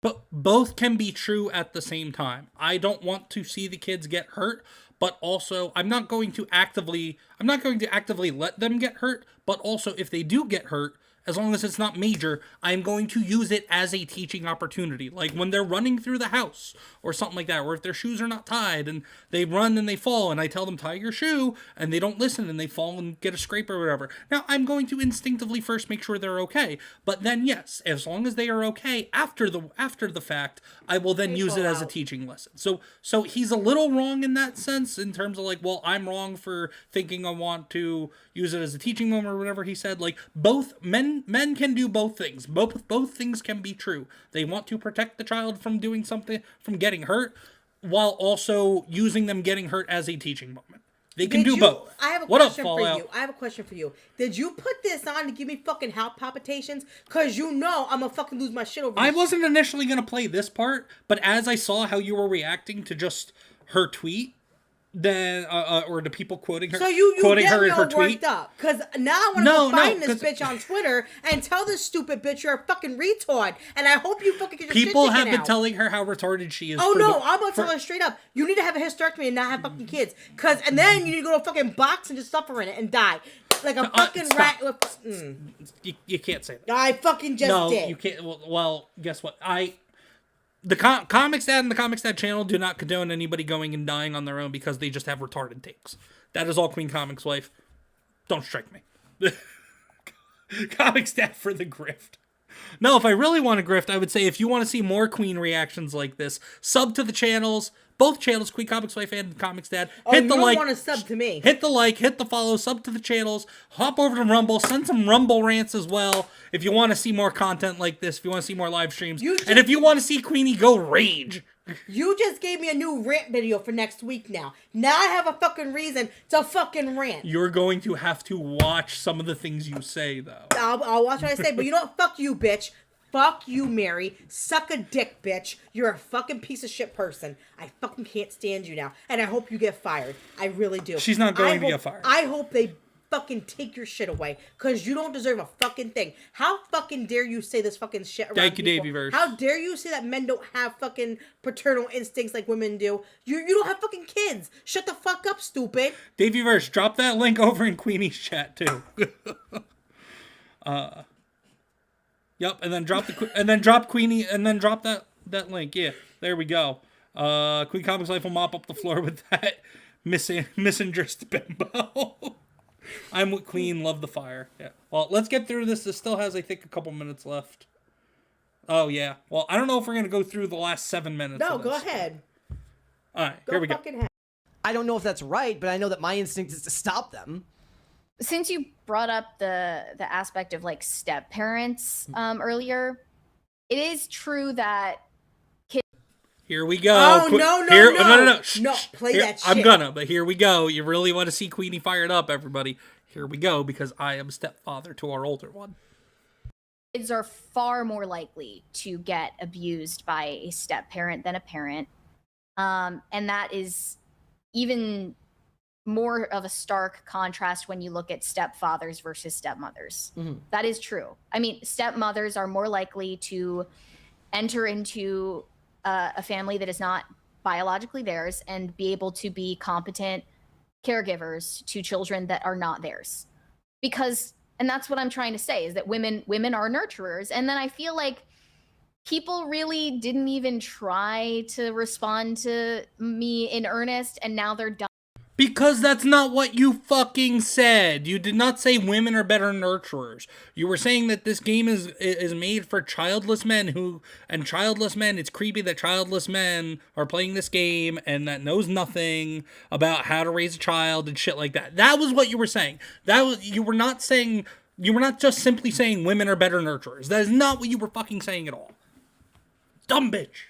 But both can be true at the same time. I don't want to see the kids get hurt, but also I'm not going to actively let them get hurt, but also if they do get hurt, as long as it's not major, I'm going to use it as a teaching opportunity. Like when they're running through the house or something like that, or if their shoes are not tied and they run and they fall and I tell them tie your shoe and they don't listen and they fall and get a scrape or whatever. Now I'm going to instinctively first make sure they're okay. But then yes, as long as they are okay after the fact, I will then use it as a teaching lesson. So he's a little wrong in that sense in terms of like, well, I'm wrong for thinking I want to use it as a teaching moment or whatever he said. Like both men can do both things. Both things can be true. They want to protect the child from doing something, from getting hurt, while also using them getting hurt as a teaching moment. They can do both. I have a question for you. I have a question for you. Did you put this on to give me fucking heart palpitations? Because I'm gonna fucking lose my shit over this. I wasn't initially gonna play this part, but as I saw how you were reacting to just her tweet, then or the people quoting her, so you quoting get her me in her all tweet. Worked up because now I want to find this bitch on Twitter and tell this stupid bitch you're a fucking retard, and I hope you fucking get your people shit have been out. telling her how retarded she is. Oh no, I'm gonna tell her straight up. You need to have a hysterectomy and not have fucking kids, and then you need to go to a fucking box and just suffer in it and die like a fucking rat. You can't say that. I fucking just did. No, you can't. Well, guess what? The ComixDad and the ComixDad channel do not condone anybody going and dying on their own because they just have retarded takes. That is all QueenComixWife. Don't strike me. ComixDad for the grift. No, if I really want to grift, I would say if you want to see more Queen reactions like this, sub to the channels. Both channels, QueenComixWife and ComixDad. Hit the like. You don't want to sub to me. Hit the like, hit the follow, sub to the channels. Hop over to Rumble, send some Rumble rants as well. If you want to see more content like this, if you want to see more live streams, and if you want to see Queenie go rage. You just gave me a new rant video for next week now. Now I have a fucking reason to fucking rant. You're going to have to watch some of the things you say, though. I'll watch what I say, but you know what? Fuck you, bitch. Fuck you, Mary. Suck a dick, bitch. You're a fucking piece of shit person. I fucking can't stand you now. And I hope you get fired. I really do. She's not going to get fired. I hope they fucking take your shit away. Because you don't deserve a fucking thing. How fucking dare you say this fucking shit around Thank you, people? Davey Verse. How dare you say that men don't have fucking paternal instincts like women do? You don't have fucking kids. Shut the fuck up, stupid. Davey Verse, drop that link over in Queenie's chat, too. Yep, and then drop Queenie, and then drop that link. Yeah, there we go. QueenComixWife will mop up the floor with that misandressed bimbo. I'm with Queen, love the fire. Yeah. Well, let's get through this. This still has, I think, a couple minutes left. Oh yeah. Well, I don't know if we're gonna go through the last 7 minutes. No, go ahead. All right, here we go. I don't know if that's right, but I know that my instinct is to stop them. Since you brought up the aspect of like step parents earlier, it is true that kids Here we go. Oh, no. No. No, play that shit. I'm gonna, but here we go. You really want to see Queenie fired up, everybody. Here we go, because I am stepfather to our older one. Kids are far more likely to get abused by a step parent than a parent. And that is even more of a stark contrast when you look at stepfathers versus stepmothers. Mm-hmm. That is true. I mean, stepmothers are more likely to enter into a family that is not biologically theirs and be able to be competent caregivers to children that are not theirs. And that's what I'm trying to say, is that women are nurturers. And then I feel like people really didn't even try to respond to me in earnest, and now they're done. Because that's not what you fucking said. You did not say women are better nurturers. You were saying that this game is made for childless men it's creepy that childless men are playing this game and that knows nothing about how to raise a child and shit like that. That was what you were saying. You were not just simply saying women are better nurturers. That is not what you were fucking saying at all. Dumb bitch.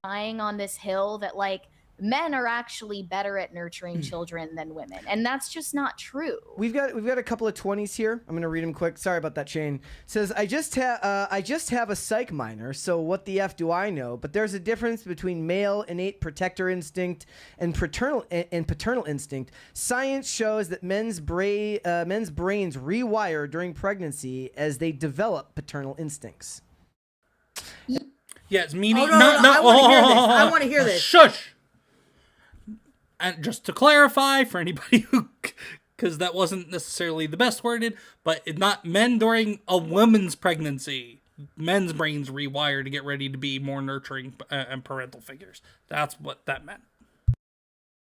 Dying on this hill that, like, men are actually better at nurturing children than women, and that's just not true. We've got a couple of 20s here. I'm gonna read them quick. Sorry about that, Shane. It says, I just have a psych minor, so what the f do I know? But there's a difference between male innate protector instinct and paternal instinct. Science shows that men's brains rewire during pregnancy as they develop paternal instincts. Yes, meaning no, I want to hear this. Shush. And just to clarify for anybody who, because that wasn't necessarily the best worded, but not men during a woman's pregnancy. Men's brains rewire to get ready to be more nurturing and parental figures. That's what that meant.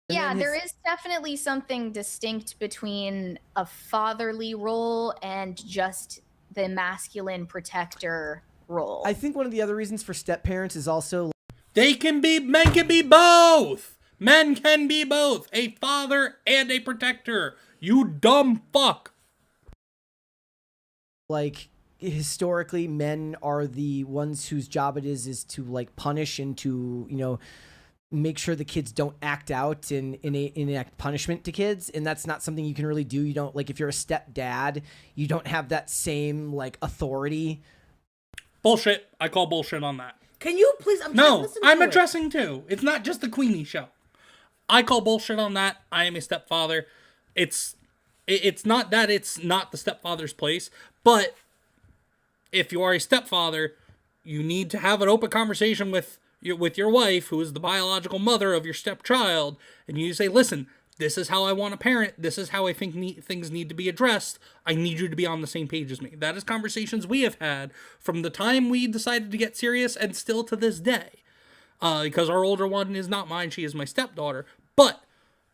Yeah, there is definitely something distinct between a fatherly role and just the masculine protector role. I think one of the other reasons for step parents is also men can be both. Men can be both, a father and a protector. You dumb fuck. Like, historically, men are the ones whose job it is to, like, punish and to, make sure the kids don't act out and enact punishment to kids. And that's not something you can really do. You don't, like, if you're a stepdad, you don't have that same, like, authority. Bullshit. I call bullshit on that. Can you please? I'm addressing too. It's not just the Queenie show. I call bullshit on that. I am a stepfather. It's not that it's not the stepfather's place, but if you are a stepfather, you need to have an open conversation with your wife, who is the biological mother of your stepchild, and you say, listen, this is how I want to parent. This is how I think things need to be addressed. I need you to be on the same page as me. That is conversations we have had from the time we decided to get serious and still to this day. Because our older one is not mine. She is my stepdaughter. But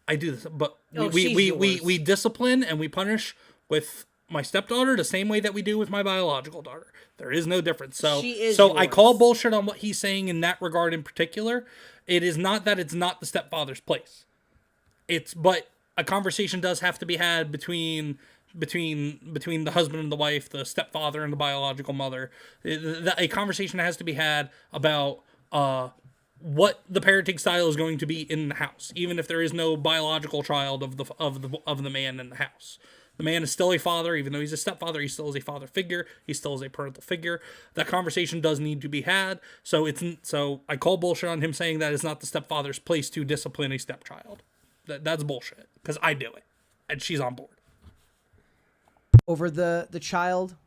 I do this. But we discipline and we punish with my stepdaughter the same way that we do with my biological daughter. There is no difference. So I call bullshit on what he's saying in that regard in particular. It is not that it's not the stepfather's place. But a conversation does have to be had between the husband and the wife, the stepfather and the biological mother. A conversation has to be had about what the parenting style is going to be in the house, even if there is no biological child of the man in the house. The man is still a father, even though he's a stepfather. He still is a father figure. He still is a parental figure. That conversation does need to be had. So I call bullshit on him saying that it's not the stepfather's place to discipline a stepchild. That's bullshit, because I do it, and she's on board. Over the child?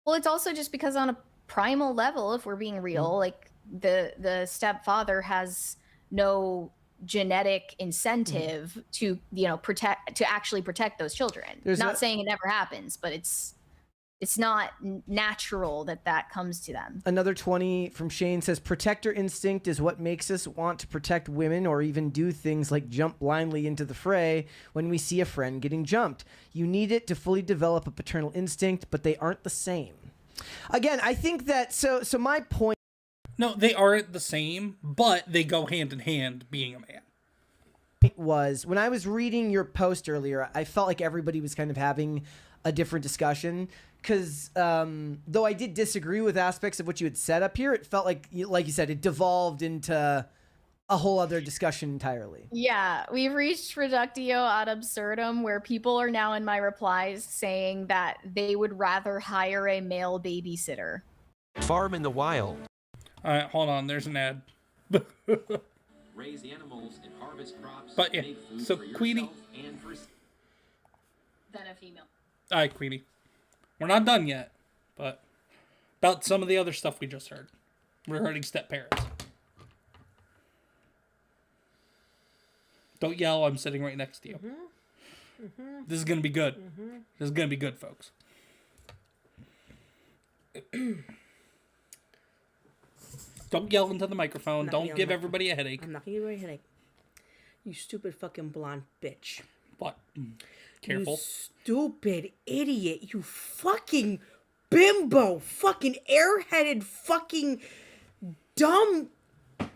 Well, it's also just because on a primal level, if we're being real, like the stepfather has no genetic incentive to actually protect those children. Not saying it never happens, but it's not natural that comes to them. Another 20 from Shane says, protector instinct is what makes us want to protect women or even do things like jump blindly into the fray when we see a friend getting jumped. You need it to fully develop a paternal instinct, but they aren't the same. Again, I think that, so my point... No, they aren't the same, but they go hand in hand being a man. Was, when I was reading your post earlier, I felt like everybody was kind of having a different discussion, because though I did disagree with aspects of what you had said up here, it felt like you said, it devolved into a whole other discussion entirely. Yeah, we've reached reductio ad absurdum, where people are now in my replies saying that they would rather hire a male babysitter. Farm in the wild. All right, hold on. There's an ad. Raise animals and harvest crops. But yeah, so Queenie. Than a female. All right, Queenie. We're not done yet, but about some of the other stuff we just heard regarding step parents. Don't yell. I'm sitting right next to you. This is gonna be good. This is gonna be good, folks. Don't yell into the microphone. Don't give everybody a headache. I'm not gonna give you a headache. You stupid fucking blonde bitch. What? Careful. You stupid idiot. You fucking bimbo. Fucking airheaded fucking dumb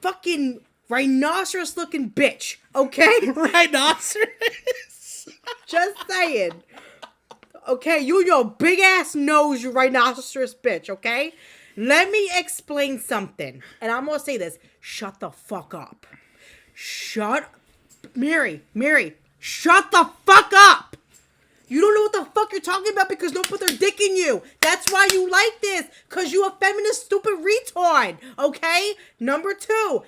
fucking rhinoceros looking bitch. Okay? Rhinoceros? Just saying. Okay, you and your big ass nose, you rhinoceros bitch, okay? Let me explain something. And I'm gonna say this. Shut the fuck up. Mary, shut the fuck up! You don't know what the fuck you're talking about because no one put their dick in you. That's why you like this. Because you a feminist stupid retard. Okay? Number 2.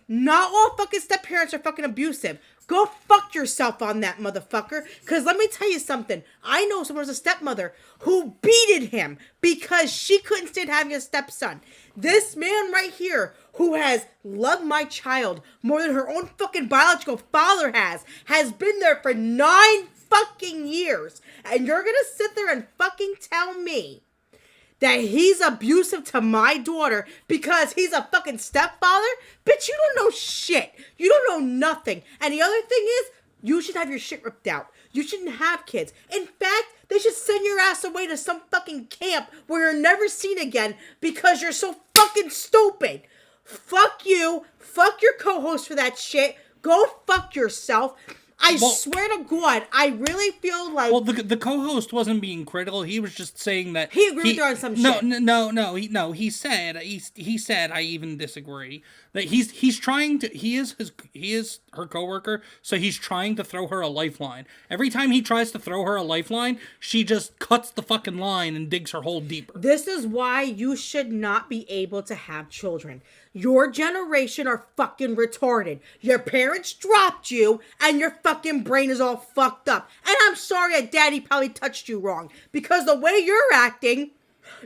Not all fucking step parents are fucking abusive. Go fuck yourself on that, motherfucker. Because let me tell you something. I know someone was a stepmother who beated him because she couldn't stand having a stepson. This man right here, who has loved my child more than her own fucking biological father has been there for 9 fucking years. And you're gonna sit there and fucking tell me that he's abusive to my daughter because he's a fucking stepfather? Bitch, you don't know shit. You don't know nothing. And the other thing is, you should have your shit ripped out. You shouldn't have kids. In fact, they should send your ass away to some fucking camp where you're never seen again because you're so fucking stupid. Fuck you. Fuck your co-host for that shit. Go fuck yourself. I swear to God, I really feel like... Well, the co-host wasn't being critical. He was just saying that... He agreed with her on some shit. No. He said, I even disagree. That he's trying to... He is her coworker, so he's trying to throw her a lifeline. Every time he tries to throw her a lifeline, she just cuts the fucking line and digs her hole deeper. This is why you should not be able to have children. Your generation are fucking retarded. Your parents dropped you, and your fucking brain is all fucked up. And I'm sorry that daddy probably touched you wrong. Because the way you're acting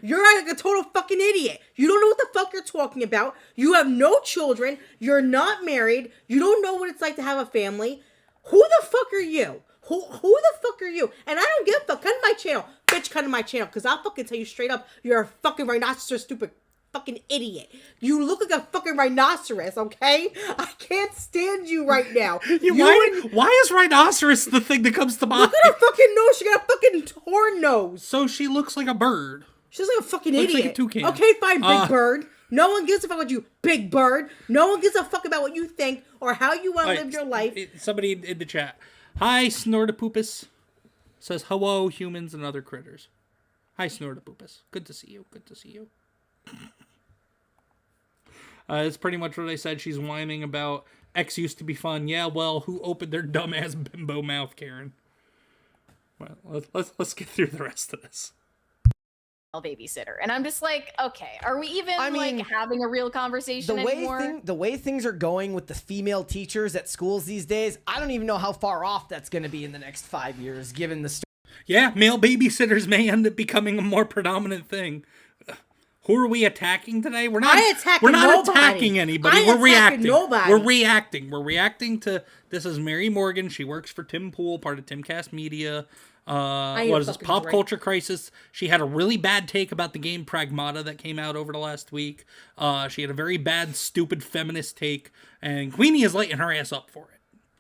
like a total fucking idiot. You don't know what the fuck you're talking about. You have no children. You're not married. You don't know what it's like to have a family. Who the fuck are you? Who the fuck are you? And I don't give a fuck. Come to my channel. Bitch, come to my channel. Because I'll fucking tell you straight up, you're a fucking rhinoceros stupid fucking idiot. You look like a fucking rhinoceros, okay? I can't stand you right now. Why is rhinoceros the thing that comes to mind? Look at her fucking nose. She got a fucking horn nose. So she looks like a bird. She's like a fucking looks idiot. Like a toucan. Okay, fine, big bird. No one gives a fuck about you, big bird. No one gives a fuck about what you think or how you want to live your life. Somebody in the chat. Hi, Snortapoopus. Says, hello, humans and other critters. Hi, Snortapoopus. Good to see you. Good to see you. It's pretty much what I said. She's whining about X used to be fun. Yeah, well, who opened their dumbass bimbo mouth, Karen? Well, let's get through the rest of this. Babysitter, and I'm just like, okay, are we even like having a real conversation anymore? The way things are going with the female teachers at schools these days, I don't even know how far off that's going to be in the next 5 years, given the... Yeah, male babysitters may end up becoming a more predominant thing. Who are we attacking today? We're not attacking anybody. We're reacting. We're reacting to, this is Mary Morgan. She works for Tim Pool, part of Timcast Media. What is this? Pop Culture Crisis. She had a really bad take about the game Pragmata that came out over the last week. She had a very bad, stupid feminist take, and Queenie is lighting her ass up for it.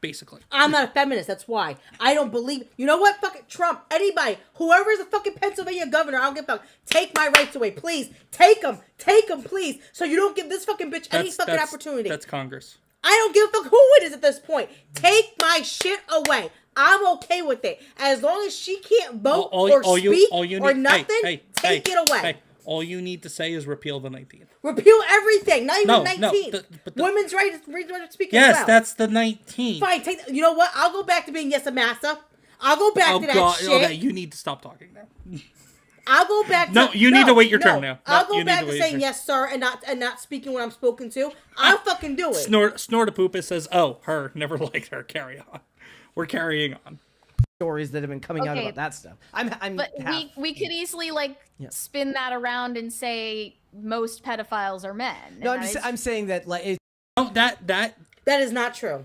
Basically. I'm not a feminist, that's why. I don't believe... You know what? Fucking Trump, anybody, whoever is a fucking Pennsylvania governor, I don't give a fuck. Take my rights away, please. Take them, please. So you don't give this fucking bitch any fucking opportunity. That's Congress. I don't give a fuck who it is at this point. Take my shit away. I'm okay with it. As long as she can't vote or speak or nothing, take it away. Hey, all you need to say is repeal the 19th. Repeal everything, not even 19th. Women's right to speak as well. Yes, that's the 19th. Fine, you know what? I'll go back to being yes a massa. I'll go back to that shit. Okay, you need to stop talking now. I'll go back to... No, you need to wait your turn now. I'll go back to saying yes, sir, and not speaking when I'm spoken to. I'll fucking do it. Snortapoopus says, oh, her, never liked her, carry on. We're carrying on. Stories that have been coming out about that stuff. But we could easily spin that around and say most pedophiles are men. No, I'm saying that that is not true.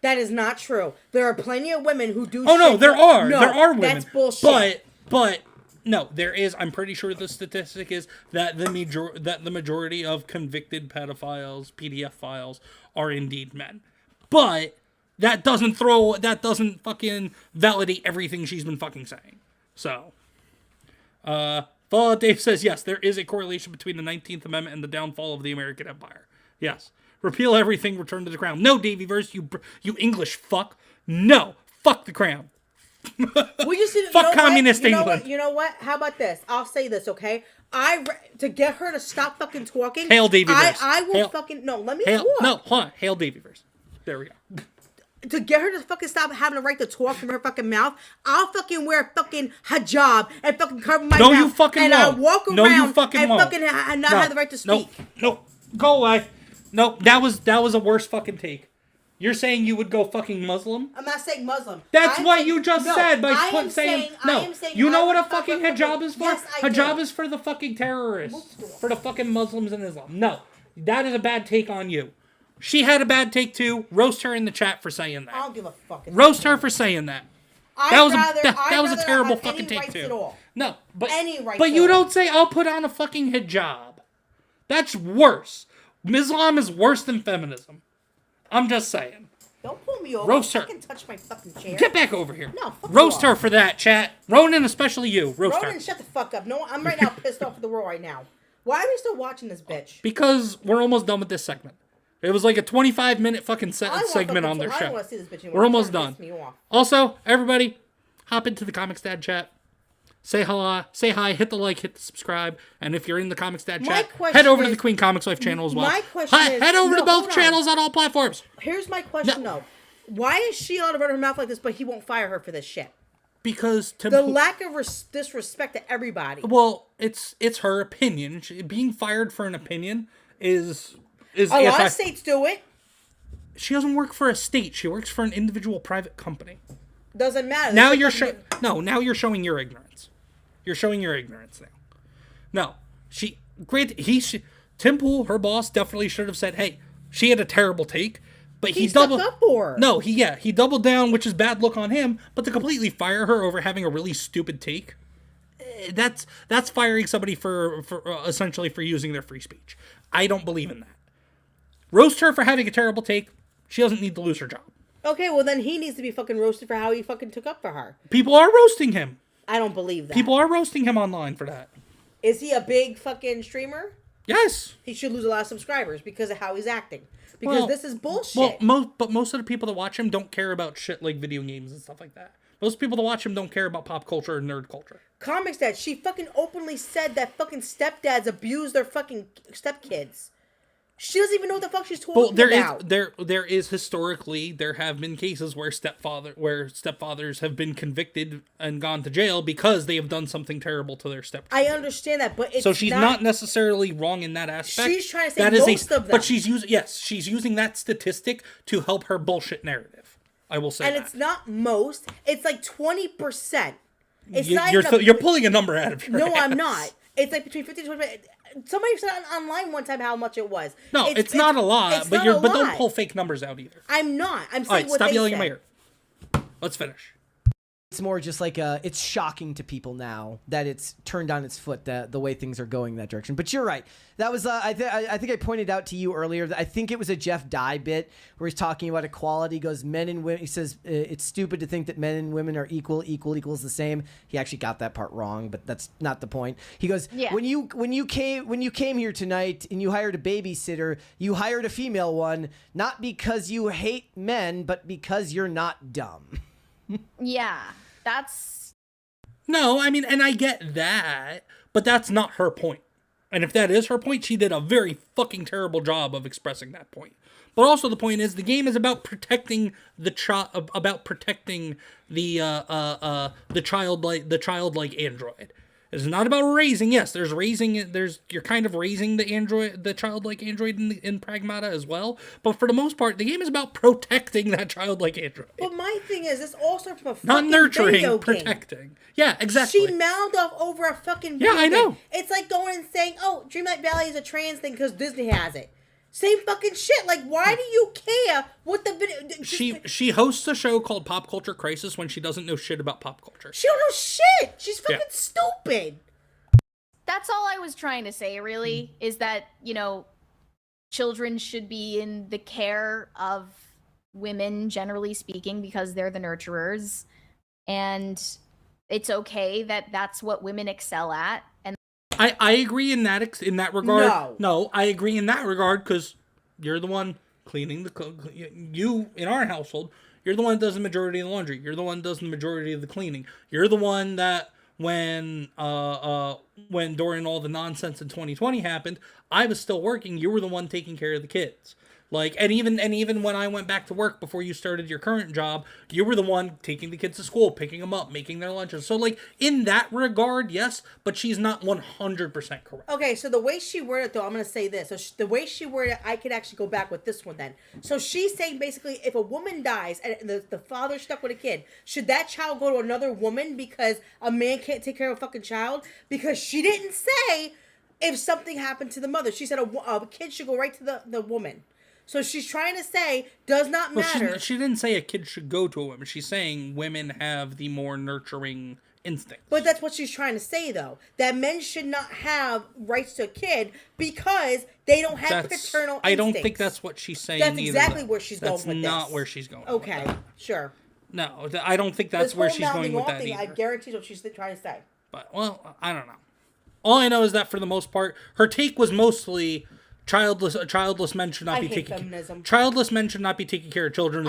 That is not true. There are plenty of women who do. Oh no, there are. No, there are women. That's bullshit. But no, there is. I'm pretty sure the statistic is that the majority of convicted pedophiles, PDF files, are indeed men. But that doesn't fucking validate everything she's been fucking saying. So, Fallout Dave says yes, there is a correlation between the 19th Amendment and the downfall of the American Empire. Yes. Repeal everything, return to the crown. No, Daveyverse, you English fuck. No, fuck the crown. We just fuck communist England. You know what? How about this? I'll say this, okay? To get her to stop fucking talking. Hail Daveyverse. I will fucking let me talk. No, hold on. Hail Daveyverse. There we go. To get her to fucking stop having the right to talk from her fucking mouth, I'll fucking wear a fucking hijab and fucking cover my mouth. No, you fucking won't. And I'll walk around and fucking won't. not have the right to speak. No, go away. No, that was a worse fucking take. You're saying you would go fucking Muslim? I'm not saying Muslim. That's what you just said by saying no. You know what a fucking hijab is for? Yes, hijab is for the fucking terrorists. For the fucking Muslims and Islam. No, that is a bad take on you. She had a bad take too. Roast her in the chat for saying that. I don't give a fucking roast her for saying that. That was a terrible fucking take too. No, but you don't say I'll put on a fucking hijab. That's worse. Islam is worse than feminism. I'm just saying. Don't pull me over. Roast her. Fucking touch my fucking chair. Get back over here. No, fuck roast her for that, chat. Ronan, especially you. Roast her. Ronan, shut the fuck up. No, I'm right now pissed off at the world right now. Why are we still watching this bitch? Because we're almost done with this segment. It was like a 25-minute fucking segment on their show. I don't want to see this bitch anymore. We're almost done. Also, everybody, hop into the ComixDad chat. Say hello, say hi, hit the like, hit the subscribe, and if you're in the ComixDad chat, head over to the QueenComixWife channel as well. My question is, head over to both channels on all platforms. Here's my question though: why is she allowed to run her mouth like this, but he won't fire her for this shit? Because the lack of disrespect to everybody. Well, it's her opinion. Being fired for an opinion is a lot of states do it. She doesn't work for a state. She works for an individual private company. Doesn't matter. Now you're now you're showing your ignorance. You're showing your ignorance now. No, Tim Pool, her boss, definitely should have said, "Hey, she had a terrible take," but he doubled up for her. No, he doubled down, which is bad look on him. But to completely fire her over having a really stupid take, that's firing somebody for essentially for using their free speech. I don't believe in that. Roast her for having a terrible take. She doesn't need to lose her job. Okay, well then he needs to be fucking roasted for how he fucking took up for her. People are roasting him. I don't believe that. People are roasting him online for that. Is he a big fucking streamer? Yes. He should lose a lot of subscribers because of how he's acting. Because this is bullshit. But most of the people that watch him don't care about shit like video games and stuff like that. Most people that watch him don't care about pop culture and nerd culture. ComixDad, she fucking openly said that fucking stepdads abuse their fucking stepkids. She doesn't even know what the fuck she's talking about. There is historically, there have been cases where stepfathers have been convicted and gone to jail because they have done something terrible to their stepchildren. I understand that, but it's so she's not necessarily wrong in that aspect. She's trying to say most of them. But she's using that statistic to help her bullshit narrative. I will say and that. It's not most. It's like 20%. You're pulling a number out of your ass. I'm not. It's like between 50 to 20%. Somebody said online one time how much it was. No, it's not a lot, but don't pull fake numbers out either. I'm not. I'm saying all right, what stop they yelling said. in my ear. Let's finish. It's more just like it's shocking to people now that it's turned on its foot the way things are going that direction. But you're right. That was I think I pointed out to you earlier that I think it was a Jeff Dye bit where he's talking about equality. He goes men and women. He says it's stupid to think that men and women are equal equals the same. He actually got that part wrong, but that's not the point. He goes when you came here tonight and you hired a babysitter, you hired a female one not because you hate men, but because you're not dumb. Yeah, that's... No, I mean, and I get that, but that's not her point. And if that is her point, she did a very fucking terrible job of expressing that point. But also the point is the game is about protecting the childlike android. It's not about raising. Yes, you're kind of raising the childlike android in Pragmata as well. But for the most part, the game is about protecting that childlike android. But my thing is, this all starts from a fucking not nurturing, video game. protecting. Yeah, exactly. She mouthed off over a fucking video Yeah, I know. game. It's like going and saying, "Oh, Dreamlight Valley is a trans thing because Disney has it." Same fucking shit. Like, why do you care what the video? She hosts a show called Pop Culture Crisis when she doesn't know shit about pop culture. She don't know shit. She's fucking stupid. That's all I was trying to say, really, is that, children should be in the care of women, generally speaking, because they're the nurturers. And it's okay that that's what women excel at. And I agree in that regard. No, I agree in that regard because you're the one cleaning you in our household. You're the one that does the majority of the laundry. You're the one that does the majority of the cleaning. You're the one that when during all the nonsense in 2020 happened, I was still working. You were the one taking care of the kids. Like, and even when I went back to work before you started your current job, you were the one taking the kids to school, picking them up, making their lunches. So, like, in that regard, yes, but she's not 100% correct. Okay, so the way she worded it, though, I'm going to say this. So the way she worded it, I could actually go back with this one then. So she's saying basically if a woman dies and the father's stuck with a kid, should that child go to another woman because a man can't take care of a fucking child? Because she didn't say if something happened to the mother. She said a kid should go right to the woman. So she's trying to say, does not matter. Well, she didn't say a kid should go to a woman. She's saying women have the more nurturing instinct. But that's what she's trying to say, though. That men should not have rights to a kid because they don't have paternal instincts. I don't think that's what she's saying That's either, exactly though. where she's going with this. That's not where she's going Okay, with that. sure. No, I don't think that's where she's going with that thing, either. I guarantee what she's trying to say. But, well, I don't know. All I know is that for the most part, her take was mostly... Childless men should not be taking feminism. Childless men should not be taking care of children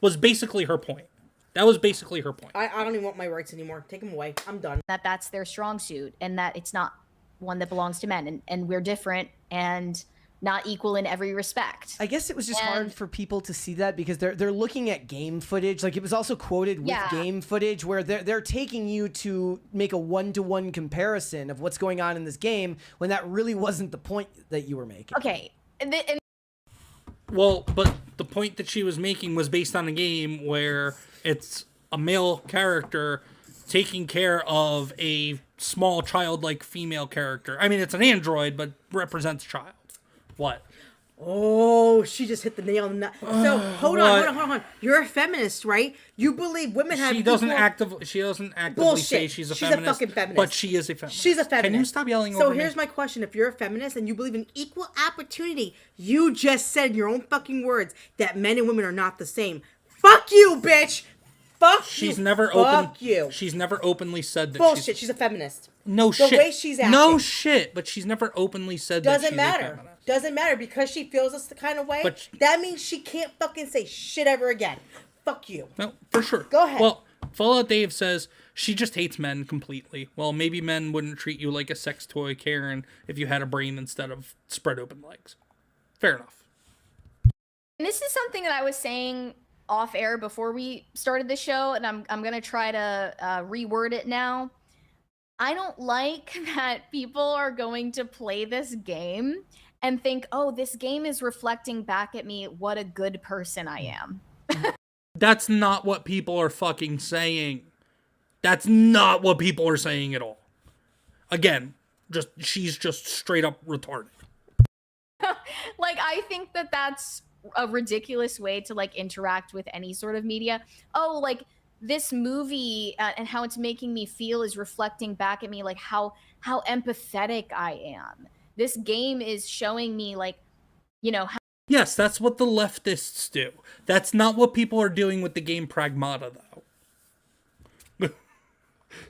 was basically her point. That was basically her point. I don't even want my rights anymore. Take them away. I'm done. That's their strong suit, and that it's not one that belongs to men, and we're different and not equal in every respect. I guess it was just hard for people to see that because they're looking at game footage. Like, it was also quoted with game footage where they're taking you to make a one-to-one comparison of what's going on in this game when that really wasn't the point that you were making. Okay. Well, but the point that she was making was based on a game where it's a male character taking care of a small childlike female character. I mean, it's an android, but represents a child. What? Oh, she just hit the nail on the nut. So hold on. You're a feminist, right? You believe women have. She doesn't actively say she's a feminist. She's a fucking feminist. But she is a feminist. She's a feminist. Can you stop yelling over me? So here's my question: if you're a feminist and you believe in equal opportunity, you just said in your own fucking words that men and women are not the same. Fuck you, bitch. Fuck she's you. Never Fuck you. She's never openly said that. Bullshit. She's a feminist. No shit. The way she's acting. No shit. But she's never openly said that she's a feminist. Doesn't matter because she feels this the kind of way. But that means she can't fucking say shit ever again. Fuck you. No, for sure. Go ahead. Well, Fallout Dave says she just hates men completely. Well, maybe men wouldn't treat you like a sex toy, Karen, if you had a brain instead of spread open legs. Fair enough. And this is something that I was saying off air before we started the show, and I'm gonna try to reword it now. I don't like that people are going to play this game and think, oh, this game is reflecting back at me what a good person I am. That's not what people are fucking saying. That's not what people are saying at all. Again, she's just straight up retarded. Like, I think that that's a ridiculous way to, like, interact with any sort of media. Oh, like, this movie and how it's making me feel is reflecting back at me, like, how empathetic I am. This game is showing me, like, how... Yes, that's what the leftists do. That's not what people are doing with the game Pragmata, though.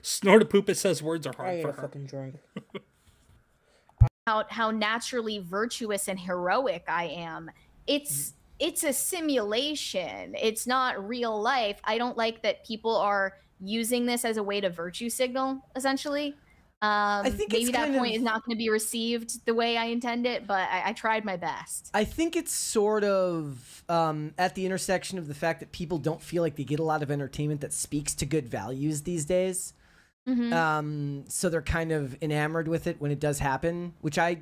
Snortapoopus says words are hard for her. Fucking drink. how naturally virtuous and heroic I am. It's it's a simulation. It's not real life. I don't like that people are using this as a way to virtue signal, essentially. I think maybe that point of, is not going to be received the way I intend it, but I tried my best. I think it's sort of at the intersection of the fact that people don't feel like they get a lot of entertainment that speaks to good values these days. So they're kind of enamored with it when it does happen, which I...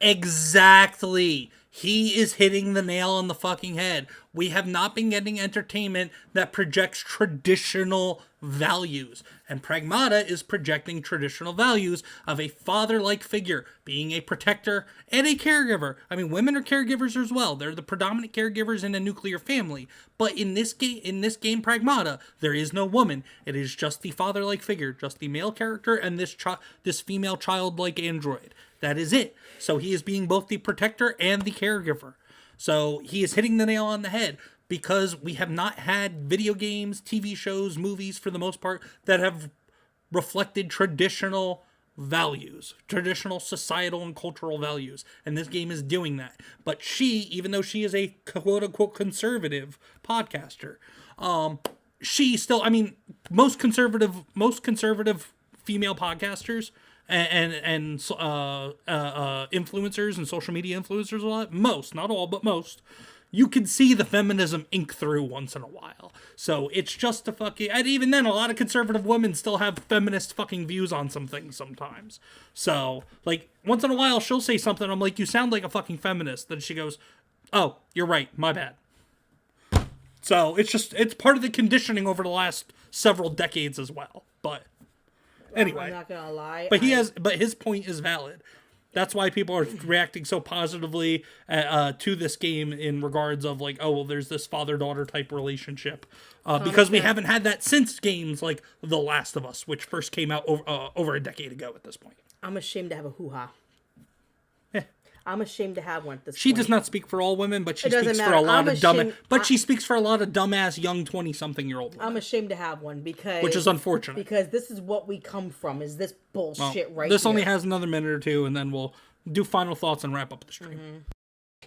Exactly. He is hitting the nail on the fucking head. We have not been getting entertainment that projects traditional values. And Pragmata is projecting traditional values of a father-like figure, being a protector and a caregiver. I mean, women are caregivers as well. They're the predominant caregivers in a nuclear family. But in this game, Pragmata, there is no woman. It is just the father-like figure, just the male character and this female child-like android. That is it. So he is being both the protector and the caregiver. So he is hitting the nail on the head because we have not had video games, TV shows, movies, for the most part, that have reflected traditional values, traditional societal and cultural values. And this game is doing that. But she, even though she is a quote-unquote conservative podcaster, she still, I mean, most conservative female podcasters and influencers and social media influencers a lot, most, not all, but most, you can see the feminism ink through once in a while. So it's just a fucking, and even then, a lot of conservative women still have feminist fucking views on some things sometimes. So, like, once in a while, she'll say something, I'm like, you sound like a fucking feminist. Then she goes, oh, you're right, my bad. So it's part of the conditioning over the last several decades as well. But anyway, I'm not gonna lie. But his point is valid. That's why people are reacting so positively to this game in regards of like, oh, well, there's this father-daughter type relationship. Because we haven't had that since games like The Last of Us, which first came out over a decade ago at this point. I'm ashamed to have a hoo-ha. I'm ashamed to have one at this point. She does not speak for all women, but she speaks for a lot of she speaks for a lot of dumbass young 20-something-year-old women. I'm ashamed to have one because... Which is unfortunate. Because this is what we come from, is this bullshit right This here. only has another minute or two, and then we'll do final thoughts and wrap up the stream. Mm-hmm.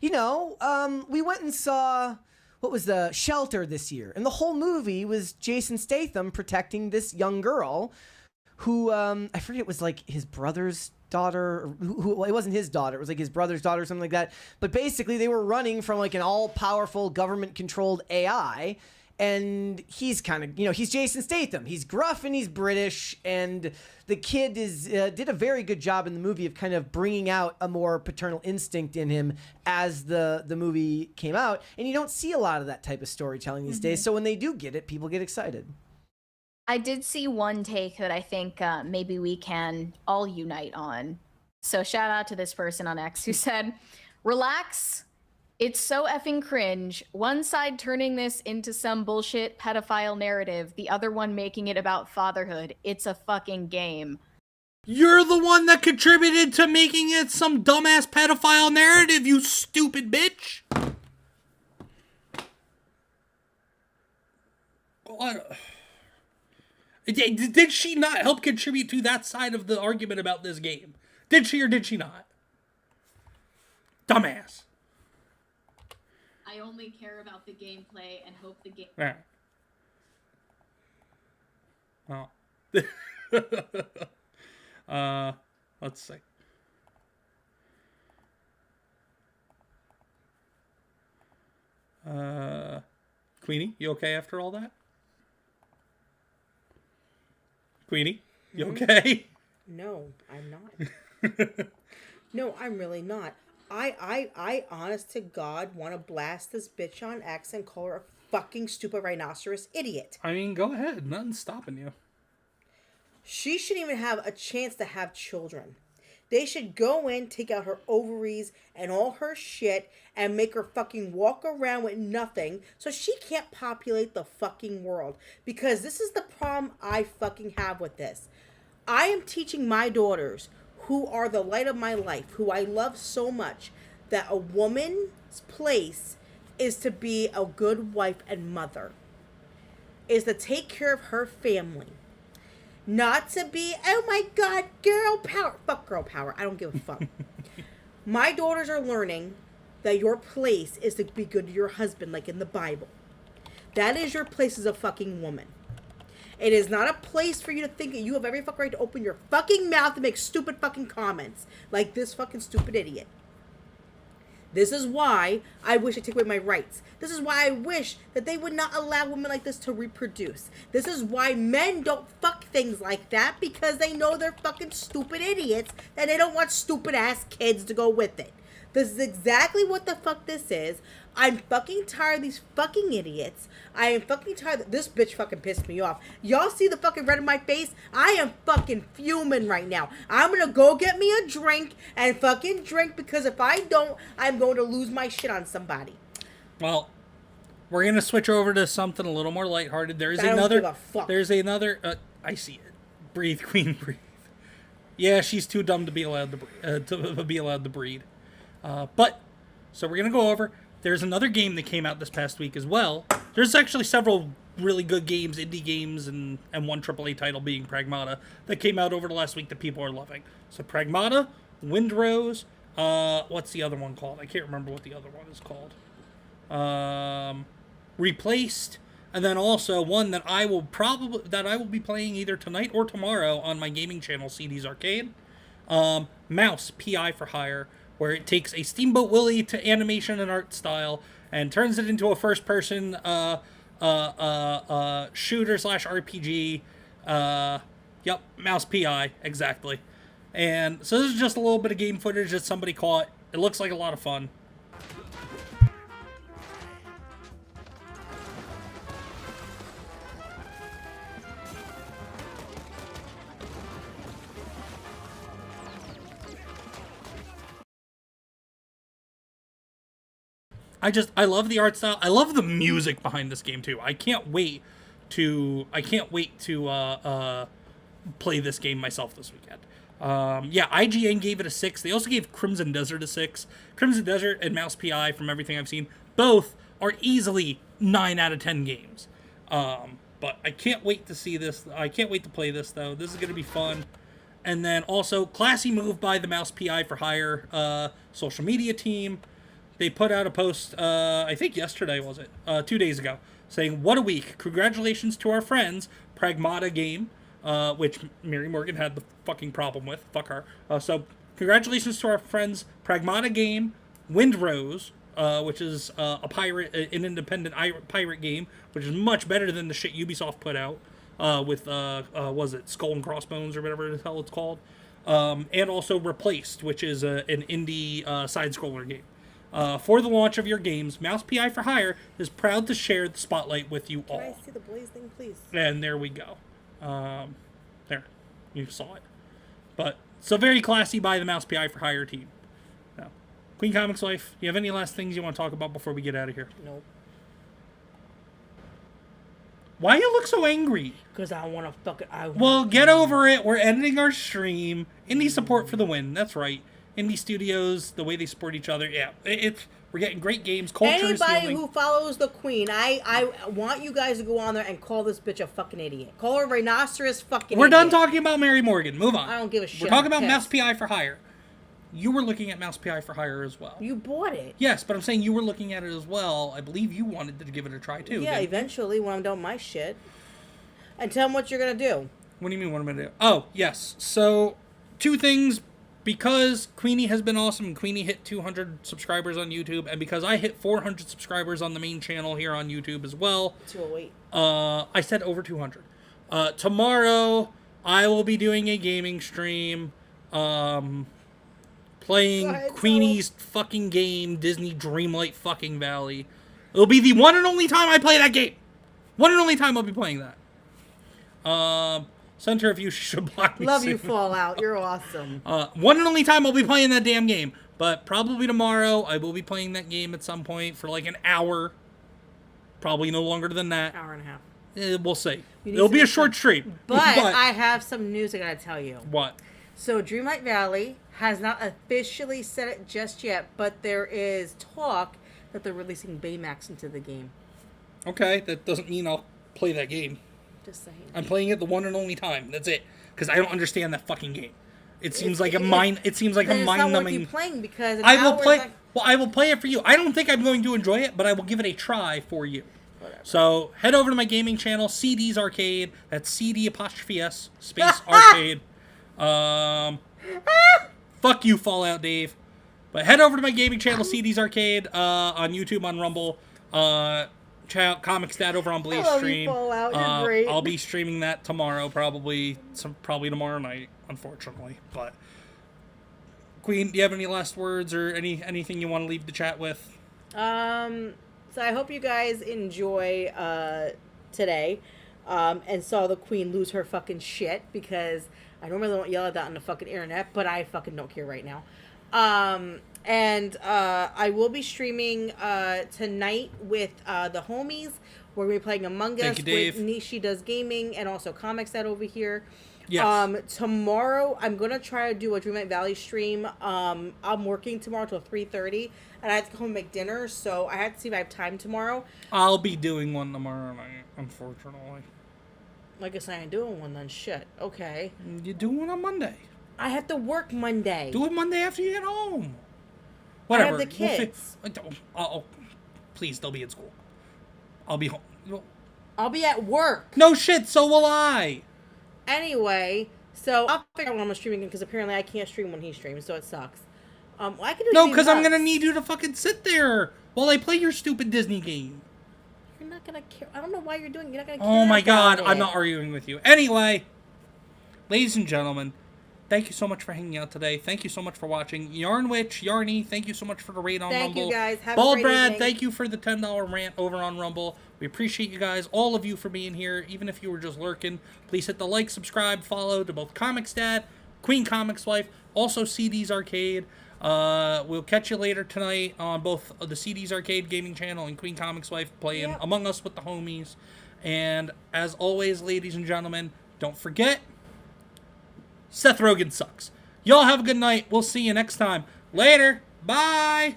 You know, we went and saw... What was the Shelter this year? And the whole movie was Jason Statham protecting this young girl who, I forget, it was like his brother's daughter, who it wasn't his daughter, it was like his brother's daughter or something like that. But basically they were running from like an all-powerful government-controlled AI, and he's kind of, he's Jason Statham. He's gruff and he's British, and the kid did a very good job in the movie of kind of bringing out a more paternal instinct in him as the movie came out. And you don't see a lot of that type of storytelling these days, so when they do get it, people get excited. I did see one take that I think maybe we can all unite on. So shout out to this person on X who said, relax, it's so effing cringe. One side turning this into some bullshit pedophile narrative, the other one making it about fatherhood. It's a fucking game. You're the one that contributed to making it some dumbass pedophile narrative, you stupid bitch. What? Did she not help contribute to that side of the argument about this game? Did she or did she not? Dumbass. I only care about the gameplay and hope the game... Well. Let's see. Queenie, you okay after all that? Queenie, you okay? No, I'm not. No, I'm really not. I honest to God, want to blast this bitch on X and call her a fucking stupid rhinoceros idiot. I mean, go ahead. Nothing's stopping you. She shouldn't even have a chance to have children. They should go in, take out her ovaries and all her shit, and make her fucking walk around with nothing so she can't populate the fucking world. Because this is the problem I fucking have with this. I am teaching my daughters, who are the light of my life, who I love so much, that a woman's place is to be a good wife and mother. Is to take care of her family. Not to be, oh my God, girl power. Fuck girl power. I don't give a fuck. My daughters are learning that your place is to be good to your husband, like in the Bible. That is your place as a fucking woman. It is not a place for you to think that you have every fucking right to open your fucking mouth and make stupid fucking comments like this fucking stupid idiot. This is why I wish I take away my rights. This is why I wish that they would not allow women like this to reproduce. This is why men don't fuck things like that, because they know they're fucking stupid idiots and they don't want stupid ass kids to go with it. This is exactly what the fuck this is. I'm fucking tired of these fucking idiots. I am fucking tired. This bitch fucking pissed me off. Y'all see the fucking red in my face? I am fucking fuming right now. I'm gonna go get me a drink and fucking drink, because if I don't, I'm going to lose my shit on somebody. Well, we're gonna switch over to something a little more lighthearted. There's I don't another. give a fuck. There's another. I see it. Breathe, queen, breathe. Yeah, she's too dumb to be allowed to breed. But so we're gonna go over. There's another game that came out this past week as well. There's actually several really good games, indie games, and one AAA title being Pragmata that came out over the last week that people are loving. So Pragmata, Windrose, what's the other one called? I can't remember what the other one is called. Replaced, and then also one that I will be playing either tonight or tomorrow on my gaming channel, CD's Arcade. Mouse, PI for Hire, where it takes a Steamboat Willie to animation and art style and turns it into a first-person shooter/RPG. Yep, Mouse PI, exactly. And so this is just a little bit of game footage that somebody caught. It looks like a lot of fun. I love the art style. I love the music behind this game too. I can't wait to play this game myself this weekend. Yeah, IGN gave it a 6. They also gave Crimson Desert a 6. Crimson Desert and Mouse PI, from everything I've seen, both are easily 9 out of 10 games. But I can't wait to see this. I can't wait to play this though. This is going to be fun. And then also, classy move by the Mouse PI for Hire social media team. They put out a post, I think yesterday, was it? 2 days ago, saying, "What a week. Congratulations to our friends, Pragmata game," which Mary Morgan had the fucking problem with. Fuck her. So, congratulations to our friends, Pragmata game, Windrose, which is an independent pirate game, which is much better than the shit Ubisoft put out with, was it Skull and Crossbones or whatever the hell it's called? And also Replaced, which is an indie side-scroller game. For the launch of your games, Mouse PI for Hire is proud to share the spotlight with you all. Can I see the blaze thing, please? And there we go. There. You saw it. But, so very classy by the Mouse PI for Hire team. Now, QueenComixWife, do you have any last things you want to talk about before we get out of here? Nope. Why you look so angry? Because I want to fucking... Well, get over it. We're ending our stream. Indie support for the win. That's right. Indie studios, the way they support each other. Yeah, we're getting great games. Culture is Anybody healing. who follows the queen, I want you guys to go on there and call this bitch a fucking idiot. Call her a rhinoceros fucking We're idiot. done talking about Mary Morgan. Move on. I don't give a shit. We're talking about I'm Mouse pissed. PI for Hire. You were looking at Mouse PI for Hire as well. You bought it. Yes, but I'm saying you were looking at it as well. I believe you wanted to give it a try too. Yeah, eventually when I'm done with my shit. And tell them what you're going to do. What do you mean what I'm going to do? Oh, yes. So, 2 things. Because Queenie has been awesome, and Queenie hit 200 subscribers on YouTube, and because I hit 400 subscribers on the main channel here on YouTube as well. 208. I said over 200. Tomorrow, I will be doing a gaming stream, playing Queenie's fucking game, Disney Dreamlight fucking Valley. It'll be the one and only time I play that game. One and only time I'll be playing that. Center of you should block me. Love soon. you, Fallout. You're awesome. One and only time I'll be playing that damn game. But probably tomorrow, I will be playing that game at some point for like an hour. Probably no longer than that. Hour and a half. We'll see. It'll be a short stream. But I have some news I gotta tell you. What? So Dreamlight Valley has not officially said it just yet, but there is talk that they're releasing Baymax into the game. Okay, that doesn't mean I'll play that game. Just saying. I'm playing it the one and only time. That's it. Because I don't understand that fucking game. It seems like a mind. It seems like a mind-numbing. You playing because I will play. Well, I will play it for you. I don't think I'm going to enjoy it, but I will give it a try for you. Whatever. So head over to my gaming channel, CD's Arcade. That's CD''S space arcade. Fuck you, Fallout Dave. But head over to my gaming channel, CD's Arcade, on YouTube, on Rumble. Check out ComixDad over on Blaze Stream. Fallout. You're great. I'll be streaming that tomorrow, probably tomorrow night, unfortunately. But Queen, do you have any last words or anything you want to leave the chat with? So I hope you guys enjoy today, and saw the Queen lose her fucking shit, because I normally don't yell at that on the fucking internet, but I fucking don't care right now. And I will be streaming tonight with the homies. We're going to be playing Among Us with Nishi Does Gaming and also ComixDad over here. Yes. Tomorrow, I'm going to try to do a Dreamlight Valley stream. I'm working tomorrow till 3:30, and I have to go home and make dinner, so I have to see if I have time tomorrow. I'll be doing one tomorrow night, unfortunately. I guess I ain't doing one then. Shit. Okay. You do one on Monday. I have to work Monday. Do it Monday after you get home. Whatever. I have the kids. Please, they'll be at school. I'll be home. I'll be at work. No shit, so will I. Anyway, so I'll figure out when I'm streaming, because apparently I can't stream when he streams, so it sucks. I can do no, because I'm gonna need you to fucking sit there while I play your stupid Disney game. You're not gonna care. I don't know why you're doing it. You're not gonna care. Oh my god, I'm not arguing with you. Anyway, ladies and gentlemen, thank you so much for hanging out today. Thank you so much for watching. Yarnwitch, Yarny, thank you so much for the raid on Rumble. Thank you guys. Have Bald a great Brad, evening. thank you for the $10 rant over on Rumble. We appreciate you guys, all of you, for being here, even if you were just lurking. Please hit the like, subscribe, follow to both ComixDad, QueenComixWife, also CD's Arcade. We'll catch you later tonight on both the CD's Arcade gaming channel and QueenComixWife playing Among Us with the homies. And as always, ladies and gentlemen, don't forget, Seth Rogen sucks. Y'all have a good night. We'll see you next time. Later. Bye.